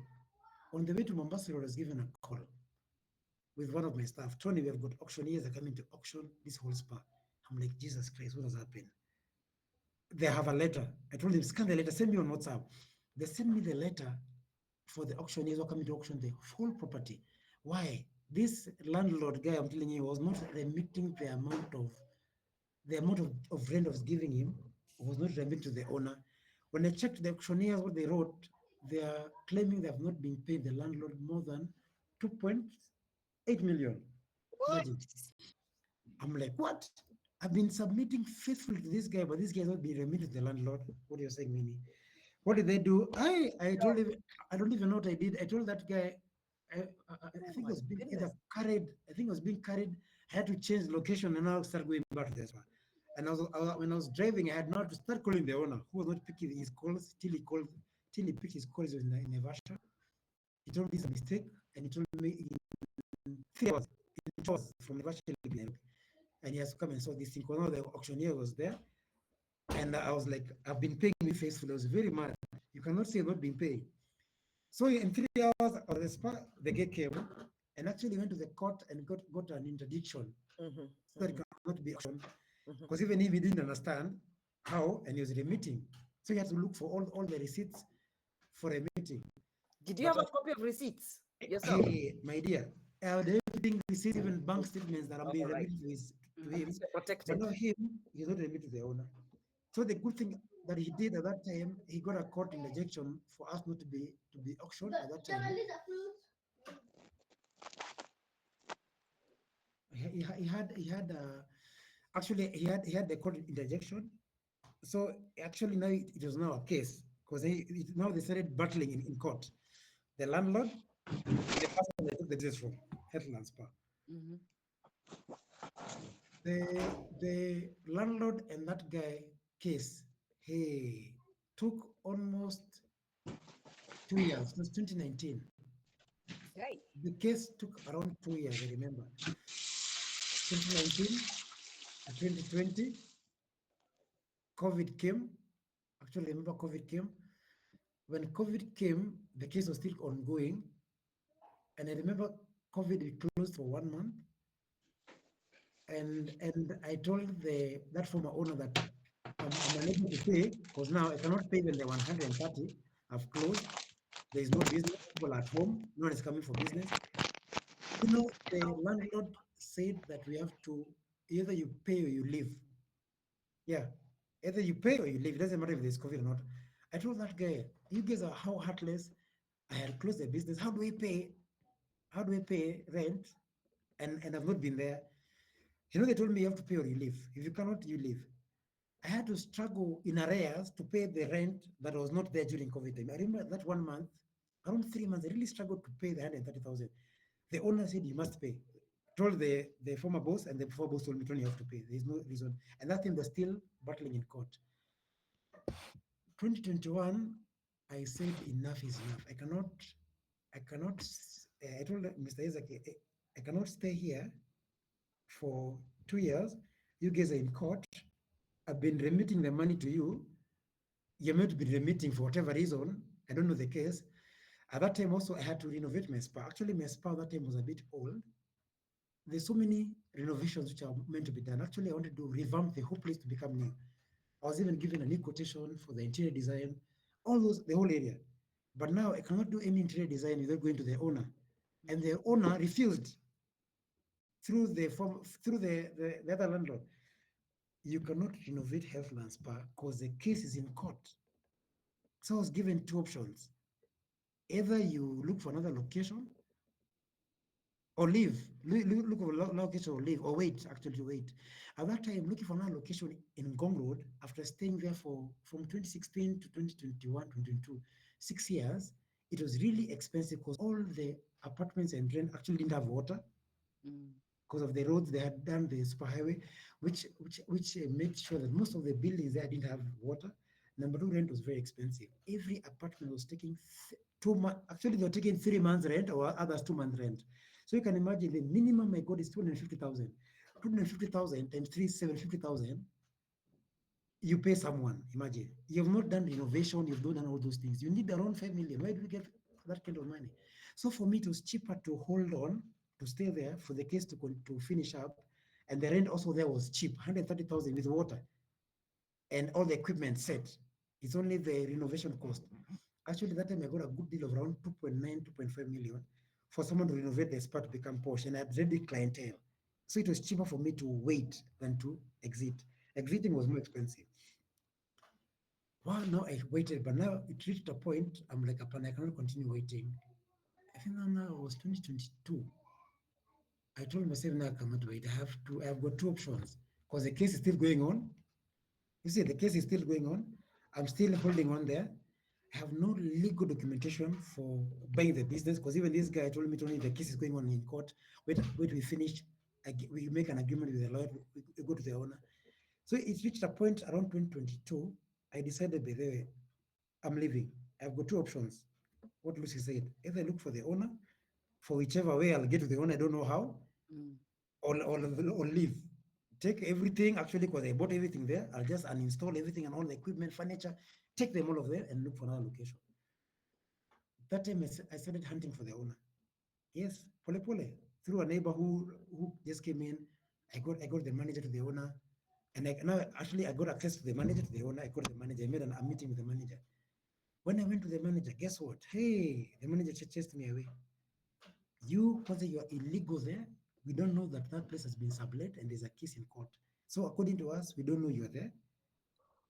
On the way to Mombasa, I was given a call with one of my staff. Tony, we have got auctioneers that are coming to auction this whole spa. I'm like, Jesus Christ, what has happened? They have a letter. I told them, scan the letter, send me on WhatsApp. They sent me the letter for the auctioneers who are coming to auction the whole property. Why? This landlord guy, I'm telling you, was not remitting the amount of rent I was giving him, was not remitted to the owner. When I checked the auctioneers, what they wrote, they are claiming they have not been paid the landlord more than 2.8 million. What? Imagine. I'm like, what? I've been submitting faithfully to this guy, but this guy has not been remitted to the landlord. What are you saying, Mini? What did they do? I told him, I don't even know what I did. I told that guy, I think Oh it my was being goodness. either carried. I think it was being carried. I had to change location and now start going back to this one. And when I was driving, I had now to start calling the owner, who was not picking his calls till he picked his calls in Nevada. He told me it's a mistake, and he told me in 3 hours, it was from Nevada, and he has to come and solve this thing. Because now the auctioneer was there, and I was like, I've been paying me faithfully. I was very mad. You cannot say I've not been paying. So in 3 hours of the spa, the guy came and actually went to the court and got an interdiction. Mm-hmm. So that it cannot be auctioned. Mm-hmm. Because even if he didn't understand how, and he was remitting, so he had to look for all the receipts for a meeting. Did you But have a copy of receipts yourself? hey, my dear, everything receipts, even bank statements that are being All right. remitted to him. So But protected. now he's not remitted to the owner. So the good thing that he did at that time, he got a court interjection for us not to be auctioned at that time. He had the court interjection. So actually now it was now a case because now they started battling in court. The landlord, the person that took the business from Heartland Spa. Mm-hmm. The landlord and that guy case, he took almost 2 years. It was 2019. Right. The case took around 2 years, I remember. 2019 and 2020, COVID came. Actually, I remember COVID came. When COVID came, the case was still ongoing. And I remember COVID closed for 1 month. And I told that former owner that I'm unable to pay because now I cannot pay when the 130 have closed. There is no business. People are at home. No one is coming for business. The landlord said that we have to either you pay or you leave. Yeah, either you pay or you leave. It doesn't matter if there's COVID or not. I told that guy, you guys are how heartless. I had closed the business. How do we pay? How do we pay rent? And I've not been there. They told me you have to pay or you leave. If you cannot, you leave. I had to struggle in arrears to pay the rent that was not there during COVID time. I remember that 1 month, around 3 months, I really struggled to pay the 130,000. The owner said you must pay. Told the former boss, and the former boss told me, Tony, you have to pay. There's no reason. And that time they're still battling in court. 2021, I said enough is enough. I cannot, I told Mr. Isaac, I cannot stay here for 2 years. You guys are in court. I've been remitting the money to you. You're meant to be remitting for whatever reason. I don't know the case. At that time also, I had to renovate my spa. Actually, my spa that time was a bit old. There's so many renovations which are meant to be done. Actually, I wanted to revamp the whole place to become new. I was even given a new quotation for the interior design, all those, the whole area. But now I cannot do any interior design without going to the owner. And the owner refused through the other landlord. You cannot renovate Healthland Spa because the case is in court. So I was given two options. Either you look for another location or leave. Look for a location or leave, or wait, actually wait. At that time, looking for another location in Gong Road, after staying there for from 2016 to 2021, 2022, 6 years, it was really expensive because all the apartments and rent actually didn't have water Mm. because of the roads they had done the superhighway, which made sure that most of the buildings there didn't have water. Number two, rent was very expensive. Every apartment was taking 2 months. Actually, they were taking 3 months rent, or others 2 months rent. So you can imagine the minimum I got is 250,000. 250,000 times 3, 750,000. You pay someone. Imagine you have not done renovation, you've not done all those things. You need around 5 million. Where do you get that kind of money? So for me, it was cheaper to hold on, to stay there for the case to finish up, and the rent also there was cheap, 130,000 with water and all the equipment set. It's only the renovation cost. Actually, that time I got a good deal of around 2.9, 2.5 million for someone to renovate the spa to become posh, and I had ready clientele. So it was cheaper for me to wait than to exit. Exiting was more expensive. Wow, now I waited, but now it reached a point, I'm like, upon I cannot continue waiting. I think now it was 2022. I told myself now I cannot wait. I've got two options because the case is still going on. You see, the case is still going on. I'm still holding on there. I have no legal documentation for buying the business because even this guy told me, Tony, the case is going on in court. Wait, we finish. We make an agreement with the lawyer. We go to the owner. So it reached a point around 2022. I decided, by the way, I'm leaving. I've got two options. What Lucy said: either look for the owner, for whichever way I'll get to the owner, I don't know how, Mm. or leave. Take everything, actually, because I bought everything there. I'll just uninstall everything and all the equipment, furniture, take them all of there and look for another location. That time I started hunting for the owner. Yes, pole pole, through a neighbor who just came in. I got the manager to the owner. And now actually I got access to the manager, to the owner. I got the manager. I made a meeting with the manager. When I went to the manager, guess what? Hey, the manager chased me away. You, because you are illegal there, we don't know that that place has been sublet and there's a case in court. So according to us, we don't know you're there,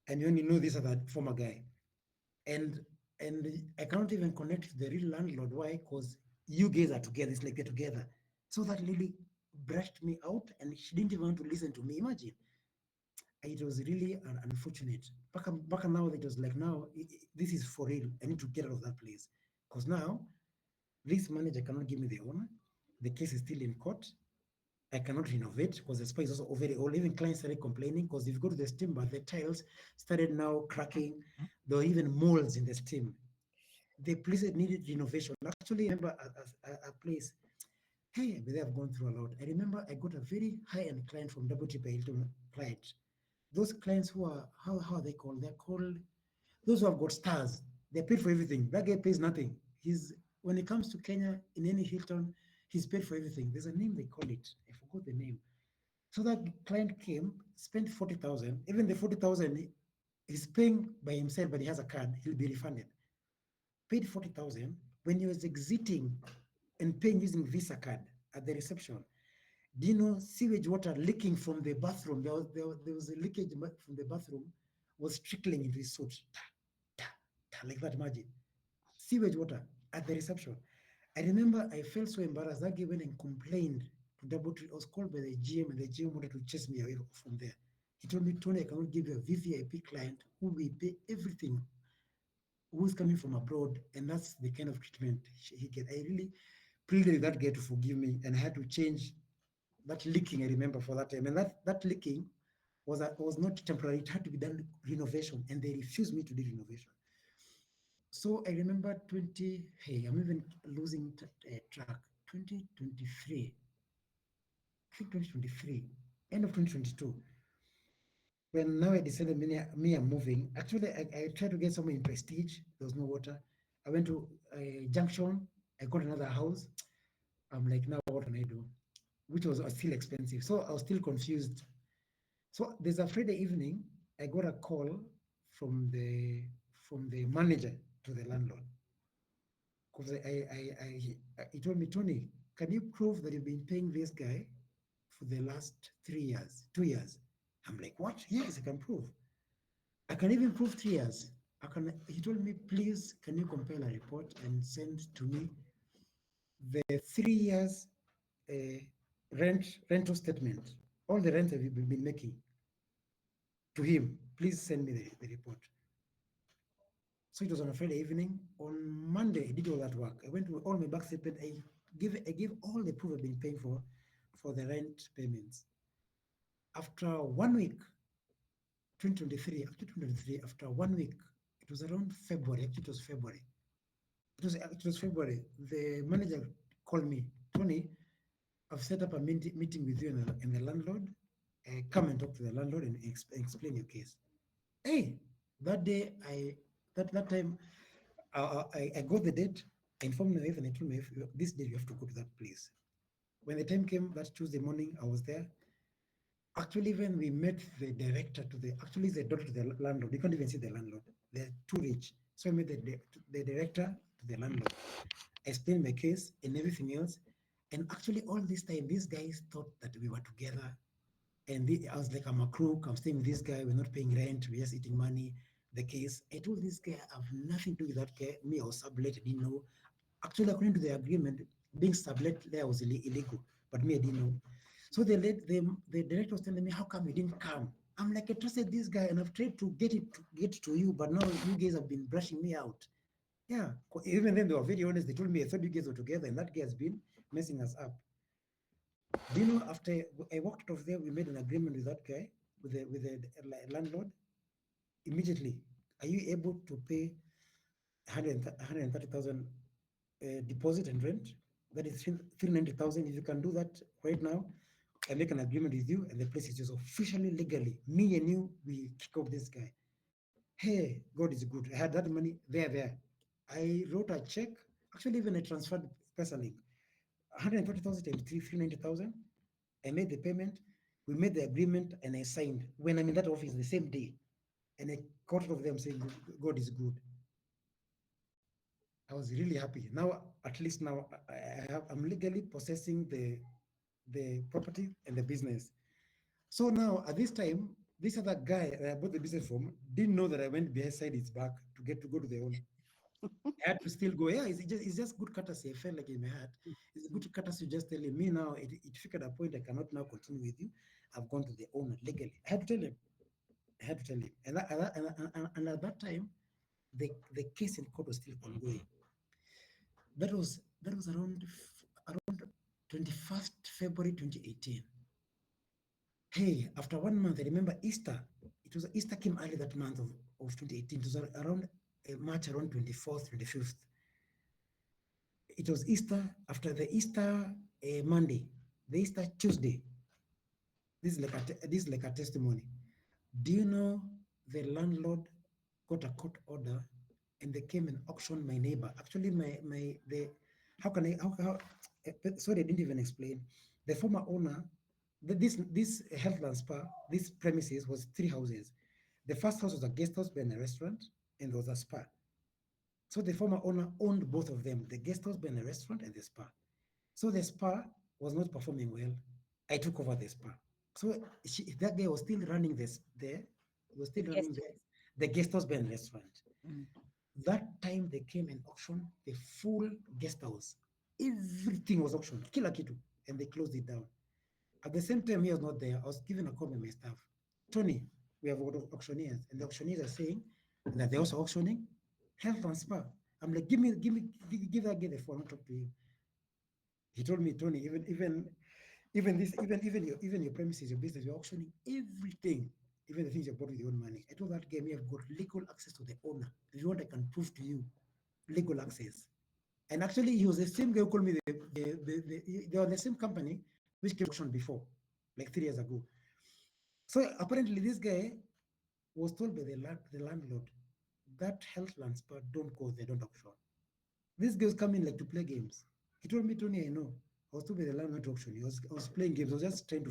and you only know this other former guy. And and I cannot even connect to the real landlord. Why? Because you guys are together. It's like they're together. So that lady brushed me out, and she didn't even want to listen to me. Imagine. It was really unfortunate. Back now, it was like, now this is for real. I need to get out of that place because now this manager cannot give me the owner. The case is still in court. I cannot renovate because the spa is also very old. Even clients started complaining because if you go to the steam bath, the tiles started now cracking. There were even molds in the steam. The place needed renovation. Actually, I remember a place. Hey, but they have gone through a lot. I remember I got a very high-end client from WTP Hilton client. Those clients who are, how are they called? They're called those who have got stars. They're paid for everything. That guy pays nothing. He's When it comes to Kenya in any Hilton, he's paid for everything. There's a name they call it. I forgot the name. So that client came, spent 40,000. Even the 40,000, he's paying by himself, but he has a card. He'll be refunded. Paid 40,000. When he was exiting and paying using Visa card at the reception, do you know sewage water leaking from the bathroom? There was a leakage from the bathroom, was trickling into his suit. Like that, imagine. Sewage water at the reception. I remember I felt so embarrassed. That guy went and complained to Double Tree. I was called by the GM, and the GM wanted to chase me away from there. He told me, Tony, I cannot give you a VVIP client who will pay everything, who is coming from abroad, and that's the kind of treatment he get. I really pleaded with that guy to forgive me, and I had to change that leaking. I remember for that time, and that leaking was not temporary. It had to be done renovation, and they refused me to do renovation. So I remember hey, I'm even losing track. 2023, I think 2023, end of 2022. When now I decided, I'm moving. Actually, I tried to get somewhere in Prestige. There was no water. I went to a junction. I got another house. I'm like, now what can I do? Which was still expensive. So I was still confused. So there's a Friday evening, I got a call from the manager to the landlord. Because he told me, Tony, can you prove that you've been paying this guy for the last 3 years, 2 years? I'm like, what? Yes, I can prove. I can even prove 3 years. He told me, please, can you compile a report and send to me the 3 years uh, rental statement, all the rent that we've been making to him. Please send me the report. So it was on a Friday evening. On Monday, I did all that work. I went to all my bank statement. I gave all the proof I've been paying for the rent payments. After 1 week, 2023, after 2023, after 1 week, it was around February. Actually, it was February. It was February. The manager called me, Tony, I've set up a meeting with you and the landlord. Come and talk to the landlord and explain your case. Hey, that day, that time, I got the date. I informed my wife and I told my wife, this day you have to go to that place. When the time came, that Tuesday morning, I was there. Actually, when we met the director actually the daughter to the landlord, you can't even see the landlord. They're too rich. So I met the director to the landlord. I explained my case and everything else. And actually, all this time, these guys thought that we were together. And I was like, I'm a crook. I'm staying with this guy. We're not paying rent. We're just eating money. The case. I told this guy, I have nothing to do with that guy. Me, I was sublet. I didn't know. Actually, according to the agreement, being sublet there was illegal. But me, I didn't know. So the director was telling me, how come you didn't come? I'm like, I trusted this guy and I've tried to get to you, but now you guys have been brushing me out. Yeah. Even then they were very honest. They told me I thought you guys were together and that guy has been messing us up. Do you know, after I walked out of there, we made an agreement with that guy, with the landlord. Immediately, are you able to pay 130,000 deposit and rent? That is 390,000. If you can do that right now, I make an agreement with you, and the place is just officially, legally. Me and you, we kick off this guy. Hey, God is good. I had that money there. I wrote a check. Actually, even I transferred personally 130,000 times 390,000. I made the payment, we made the agreement, and I signed. When I'm in that office the same day, and I got of them saying, God is good. I was really happy. Now, at least now, I'm legally possessing the property and the business. So now, at this time, this other guy that I bought the business from didn't know that I went behind his back to go to the owner. I had to still go. Yeah, it's just good courtesy. I felt like in my heart, it's good courtesy just telling me now. It figured a point I cannot now continue with you. I've gone to the owner legally. I had to tell him. And at that time, the case in court was still ongoing. That was around 21st February 2018. Hey, after 1 month, I remember Easter. Easter came early that month of 2018. It was around March, around 24th, 25th. It was Easter. After the Easter Monday, the Easter Tuesday. This is like a testimony. Do you know the landlord got a court order and they came and auctioned my neighbor? Actually, how can I sorry, I didn't even explain. The former owner, this Healthland Spa, this premises was 3 houses. The first house was a guest house and a restaurant, and there was a spa. So the former owner owned both of them, the guest house and a restaurant and the spa. So the spa was not performing well. I took over the spa. So that guy was still running the guest house and restaurant. Mm. That time they came and auctioned the full guest house. Everything was auctioned, kila kitu, and they closed it down. At the same time, he was not there. I was given a call by my staff. Tony, we have auctioneers, and the auctioneers are saying that they're also auctioning health and spa. I'm like, give that guy the phone, I'll talk to him. He told me, Tony, even your premises, your business, you're auctioning everything, even the things you bought with your own money. I told that guy, I've got legal access to the owner. If you want, I can prove to you legal access. And actually, he was the same guy who called me. They were the same company which came auction before, like 3 years ago. So apparently, this guy was told by the landlord that Healthland Spa don't go there, don't auction. These girls come in like to play games. He told me, Tony, I know. I was told by the landlord auction. I was playing games. I was just trying to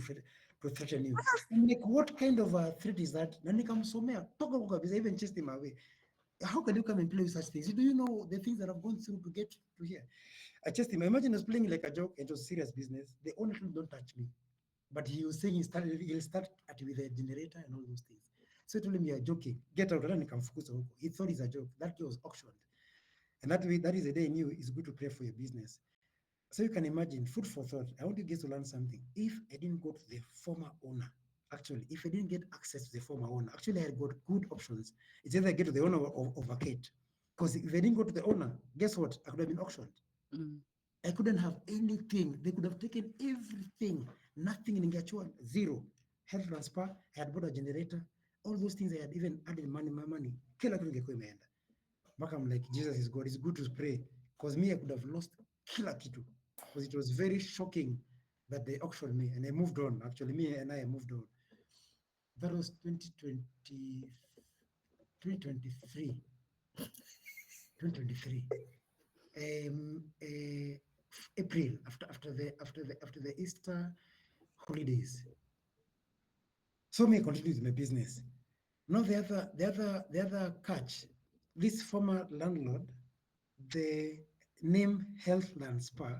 threaten you. I'm like, what kind of a threat is that? Nani kamsomea. Toka huko kabisa. I even chased him away. How can you come and play with such things? Do you know the things that I've gone through to get to here? I chased him. I imagine I was playing like a joke. It was serious business. The owner told him, don't touch me. But he was saying he'll start with a generator and all those things. So I told him, you're joking. Get out. He thought it's a joke. That day was auctioned. And that way, that is the day I knew it's good to pray for your business. So you can imagine, food for thought. I want you guys to learn something. If I didn't go to the former owner, actually, if I didn't get access to the former owner, actually I had got good options. It's either I get to the owner or vacate. Because if I didn't go to the owner, guess what? I could have been auctioned. Mm. I couldn't have anything. They could have taken everything. Nothing in Ngachua, zero. Health transfer, I had bought a generator. All those things I had even added my money. Kila kitu ingekuwa imeenda. Mpaka I'm like, Jesus is God. It's good to pray. Because me, I could have lost kila kitu. Because it was very shocking that they auctioned me. And I moved on. Actually, me and I moved on. That was 2020, 2023. 2023. April, after the Easter holidays. So me continue with my business. Now the other catch, this former landlord, the name Healthland Spa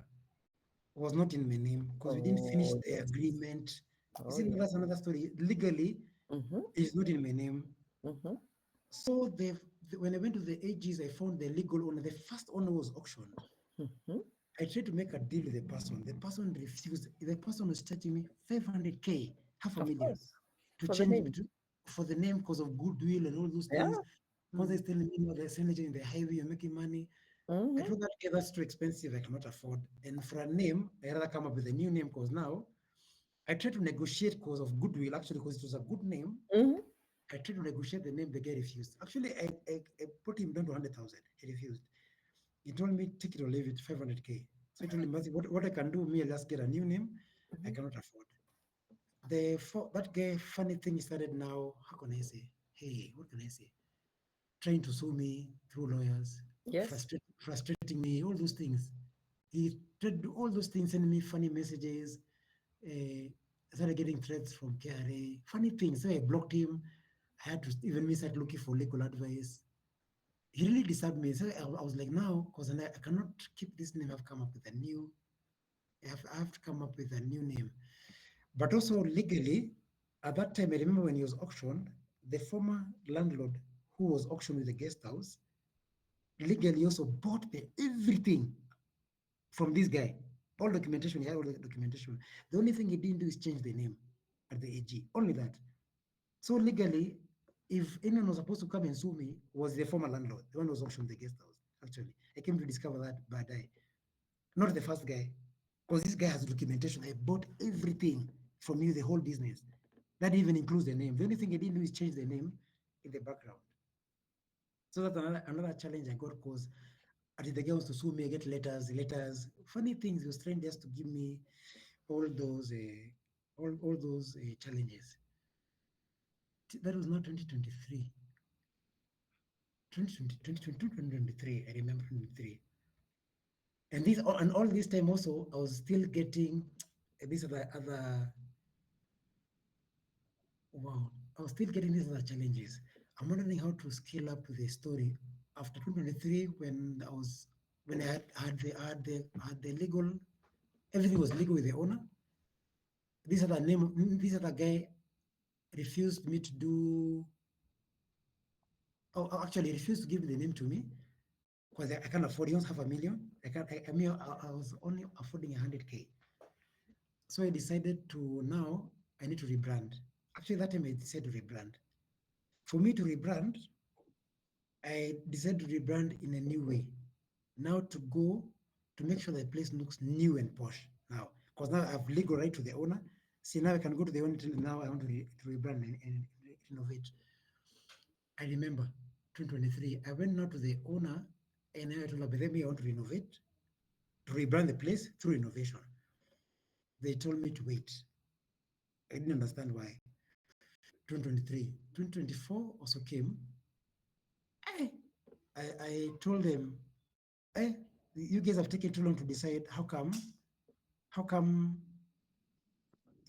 was not in my name because we didn't finish Oh, the yes. agreement. Oh, You see, yes. that's another story. Legally, Mm-hmm. it's not in my name. Mm-hmm. So when I went to the AGs, I found the legal owner. The first owner was auctioned. Mm-hmm. I tried to make a deal with the person. The person refused. The person was charging me 500K, half a Of million, course. to For the change name. for the name because of goodwill and all those Yeah. things. Once Mm. he's telling me, no, there's energy in the highway, you're making money. I Mm-hmm. told that, okay, that's too expensive. I cannot afford. And for a name, I rather come up with a new name because now I tried to negotiate because of goodwill, actually, because it was a good name. Mm-hmm. I tried to negotiate the name, the guy refused. Actually, I put him down to 100,000. He refused. He told me, take it or leave it, 500K. So I told him, what I can do, me, I'll just get a new name. I Mm-hmm. cannot afford. That guy, funny thing, he started now, how can I say? Hey, what can I say? Trying to sue me through lawyers, Yes. frustrating me, all those things. He tried to do all those things, sending me funny messages. I started getting threats from KRA, funny things. So I blocked him. I had to even me start looking for legal advice. He really disturbed me. So I was like, now, because I cannot keep this name. I've come up with a new. I have to come up with a new name. But also legally, at that time, I remember when he was auctioned, the former landlord who was auctioned with the guest house legally also bought everything from this guy. All documentation, he had all the documentation. The only thing he didn't do is change the name at the AG. Only that. So legally, if anyone was supposed to come and sue me, was the former landlord, the one who was auctioned the guest house. Actually, I came to discover that bad eye. Not the first guy, because this guy has documentation. I bought everything from you, the whole business. That even includes the name. The only thing I didn't do is change the name in the background. So that's another challenge I got because the guy wants to sue me, I get letters, funny things. He was trying just to give me all those all those challenges. That was not 2023. 2023, I remember 23. And all this time also, I was still getting these other wow, I was still getting these other challenges. I'm wondering how to scale up the story after 2023 when I had the legal, everything was legal with the owner. This other guy refused me to do. Oh, actually, refused to give the name to me because I can't afford. He wants half a million. I can't. I was only affording 100K. So I decided to now I need to rebrand. Actually, that time I decided to rebrand. For me to rebrand, I decided to rebrand in a new way. Now to make sure the place looks new and posh now. Because now I have legal right to the owner. See, now I can go to the owner and tell him now I want to rebrand and renovate. I remember 2023, I went now to the owner and I told her, I want to renovate, to rebrand the place through renovation. They told me to wait. I didn't understand why. 2023, 2024 also came. I told them, You guys have taken too long to decide. How come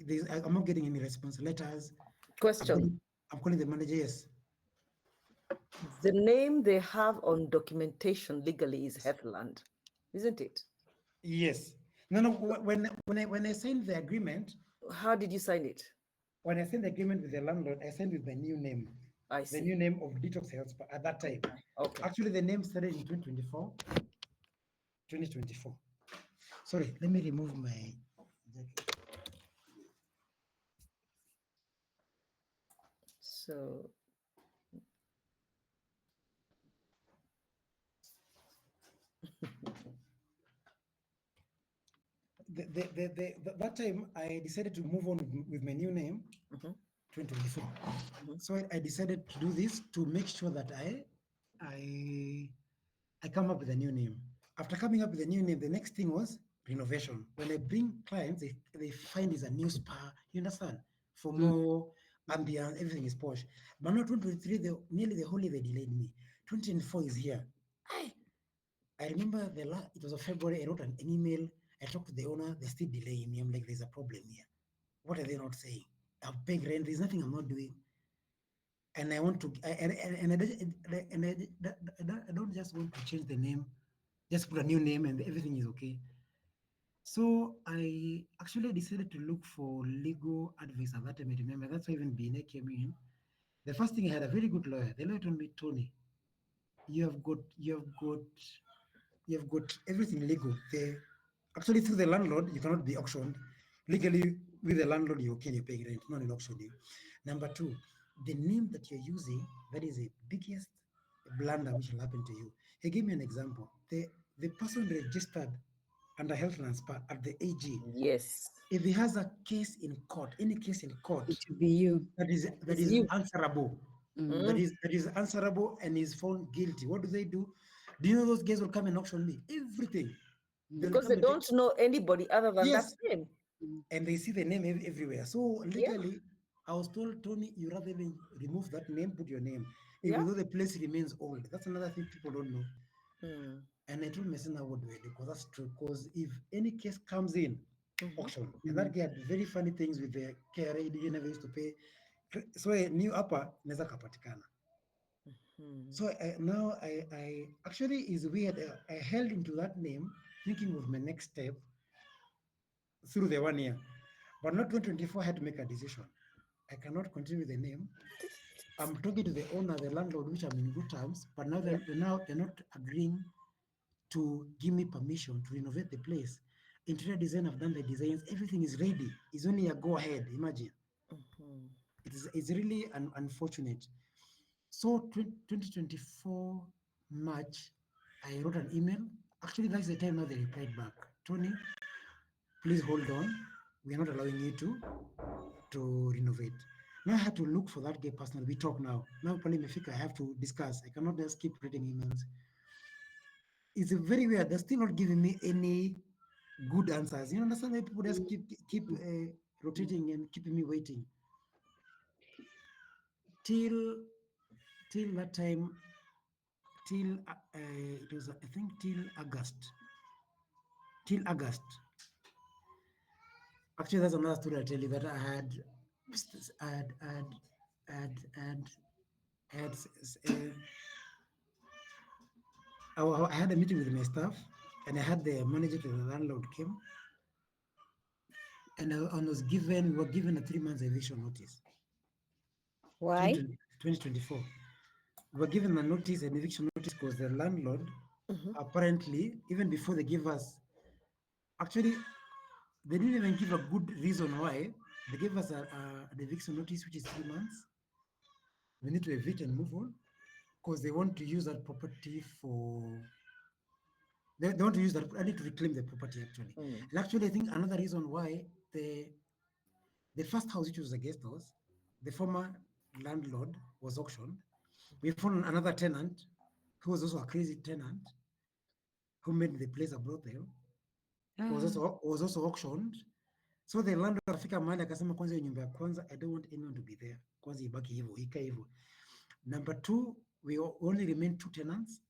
I'm not getting any response letters? Question. I'm calling the manager. Yes. The name they have on documentation legally is Heathland, isn't it? Yes. No. When I signed the agreement, How did you sign it? when I signed the agreement with the landlord, I signed with my new name. I The see. new name of Detox Health at that time. Okay. Actually, the name started in 2024. 2024. Sorry, let me remove my jacket. So That time I decided to move on with my new name, 2024. So I decided to do this to make sure that I come up with a new name. After coming up with a new name, the next thing was renovation. When I bring clients, they find it's a new spa, you understand? For more ambience, everything is posh. But not 2023, nearly the whole year they delayed me. 2024 is here. I remember it was a February, I wrote an email, I talked to the owner, they're still delaying me. I'm like, there's a problem here. What are they not saying? I've paid rent, there's nothing I'm not doing. And I want to, I don't just want to change the name, just put a new name and everything is okay. So I actually decided to look for legal advice at that time. I remember that's why even BNA came in. The first thing I had a very good lawyer. The lawyer told me, Tony, you have got everything legal. Actually through the landlord, you cannot be auctioned. Legally with the landlord, you're okay, you're paying rent, not in auctioning. Number two, the name that you're using, that is the biggest blunder which will happen to you. He gave me an example. The person registered under Health and Spa at the AG, yes, if he has a case in court, any case in court It will be you. that it's is you. answerable, Mm. that is answerable and is found guilty, what do? Do you know those guys will come and auction me everything? They'll Because come they and take, don't know anybody other than that yes, name. and they see the name everywhere. So Yeah. legally, I was told, Tony, you rather than remove that name, put your name, Yeah. even though the place remains old. That's another thing people don't know. Hmm. And I told my son, what do I do? Because that's true. Because if any case comes in, auction, and that guy had very funny things with the KRA, you never used to pay. So I knew upper, neza kapatikana. So now I actually is weird. I held into that name, thinking of my next step through the 1 year, but not 2024. I had to make a decision. I cannot continue with the name. I'm talking to the owner, the landlord, which I'm in good terms, but now they're not agreeing to give me permission to renovate the place. Interior design, I've done the designs, everything is ready. It's only a go ahead. Imagine. It's really unfortunate. So 2024 March, I wrote an email. Actually, that's the time now they replied back. Tony, please hold on. We are not allowing you to renovate. Now I had to look for that guy personally. We talk now. Now Palimefika, I have to discuss. I cannot just keep reading emails. It's very weird. They're still not giving me any good answers. You understand that people just keep rotating and keeping me waiting. Till that time, till it was I think till August. Till August. Actually, that's another story I tell you that I had I had a meeting with my staff, and I had the manager to the landlord came, and I was given, we were given a 3 months eviction notice. Why? 2024. We were given a notice, an eviction notice, because the landlord apparently, even before they give us, actually, they didn't even give a good reason why. They gave us an eviction notice, which is 3 months. We need to evict and move on, because they want to use that property for. They want to use that. I need to reclaim the property actually. And actually, I think another reason why the first house, which was a guest house, the former landlord was auctioned. We found another tenant who was also a crazy tenant who made the place a brothel. Was also auctioned. So the landlord afika mahali akasema, kwanza hiyo nyumba ya kwanza, I don't want anyone to be there. Kwanza ibaki hivyo, ikae hivyo. Number two, we only remain 2 tenants,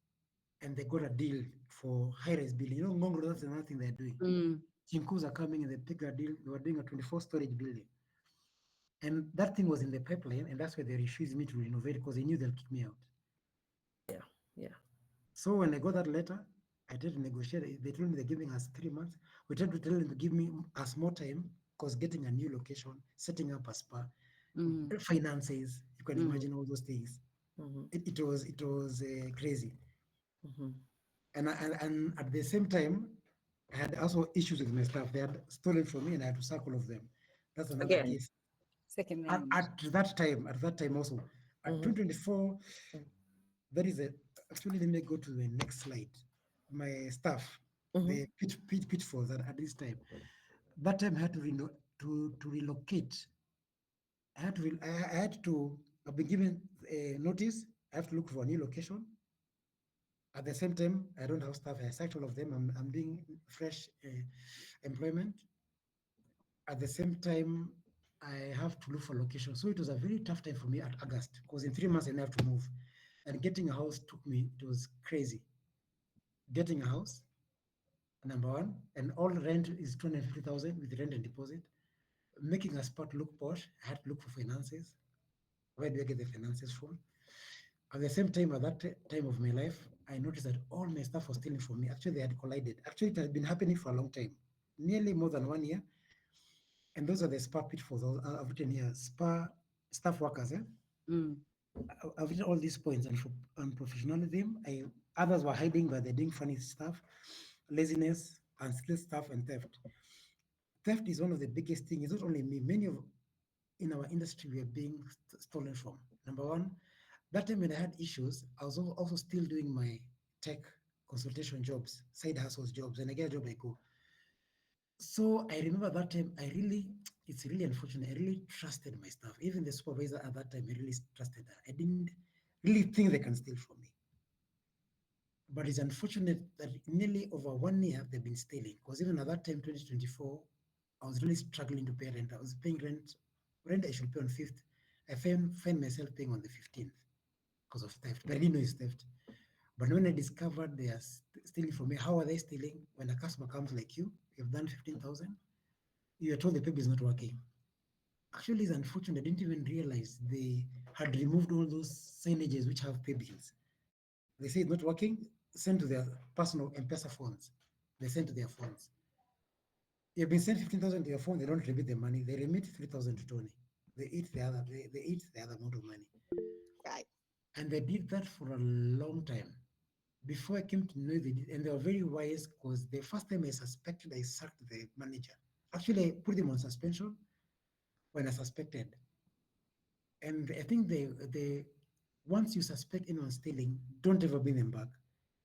and they got a deal for high-rise building. You know, Ngongro, that's another thing they're doing. Chinkus are coming and they pick a deal. They were doing a 24-storage building. And that thing was in the pipeline, and that's why they refused me to renovate because they knew they'll kick me out. Yeah. So when I got that letter, I tried to negotiate. They told me they're giving us 3 months. We tried to tell them to give me us more time because getting a new location, setting up a spa, finances, you can imagine all those things. It was crazy. And at the same time, I had also issues with my staff. They had stolen from me, and I had to sack all of them. That's another Again. case. Second At, round. at that time also, at 2024, that is a. Actually, let me go to the next slide. My staff, the pitfalls at this time. That time I had to relocate. I had to. I've been given a notice. I have to look for a new location. At the same time, I don't have staff. I sacked all of them. I'm doing fresh employment. At the same time, I have to look for location. So it was a very tough time for me at August because in 3 months I have to move. And getting a house took me, it was crazy. Getting a house, number one, and all rent is 250,000 with rent and deposit. Making a spot look posh, I had to look for finances. Where do I get the finances from? At the same time, at that time of my life, I noticed that all my stuff was stealing from me. Actually, they had collided. Actually, it had been happening for a long time, nearly more than 1 year. And those are the spa pitfalls. I've written here, spa staff workers. I've written all these points and for unprofessionalism. Others were hiding, but they're doing funny stuff, laziness, unskilled stuff, and theft. Theft is one of the biggest things. It's not only me. Many of in our industry we are being stolen from. Number one, that time when I had issues, I was also still doing my tech consultation jobs, side hustles jobs, and I get a job I go. So I remember that time it's really unfortunate. I really trusted my staff. Even the supervisor at that time, I really trusted her. I didn't really think they can steal from me. But it's unfortunate that nearly over 1 year they've been stealing. Because even at that time, 2024, I was really struggling to pay rent. I was paying rent I should pay on 5th. I find myself paying on the 15th because of theft. But I didn't know it's theft. But when I discovered they are stealing from me, how are they stealing? When a customer comes like you've done 15,000, you are told the paper is not working. Actually, it's unfortunate. I didn't even realize they had removed all those signages which have pay bills. They say it's not working, send to their personal M-Pesa phones. They send to their phones. You've been sent 15,000 to your phone, they don't remit the money. They remit 3,000 to Tony. They eat the other amount of money. Right. And they did that for a long time. Before I came to know they did, and they were very wise because the first time I suspected, I sacked the manager. Actually, I put them on suspension when I suspected. And I think they once you suspect anyone stealing, don't ever bring them back.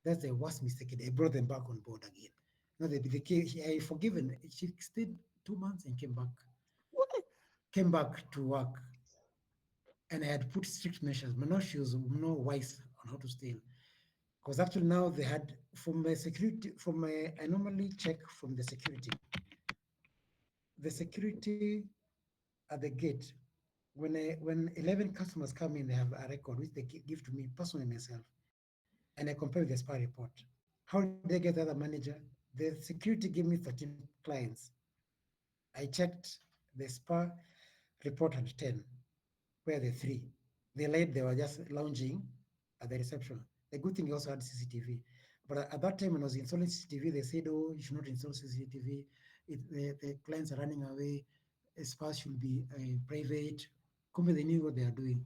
That's the worst mistake. I brought them back on board again. No, I forgiven. She stayed 2 months and came back. What? Came back to work. And I had put strict measures, but now she was more wise on how to steal. Because actually now they had from my security, I normally check from the security. The security at the gate, when 11 customers come in, they have a record which they give to me personally myself, and I compare with the SPA report. How did they get the other manager? The security gave me 13 clients. I checked the SPA report had 10, where the 3. They lied, they were just lounging at the reception. The good thing, you also had CCTV. But at that time when I was installing CCTV, they said, oh, you should not install CCTV. The clients are running away. SPA should be private. They knew what they are doing.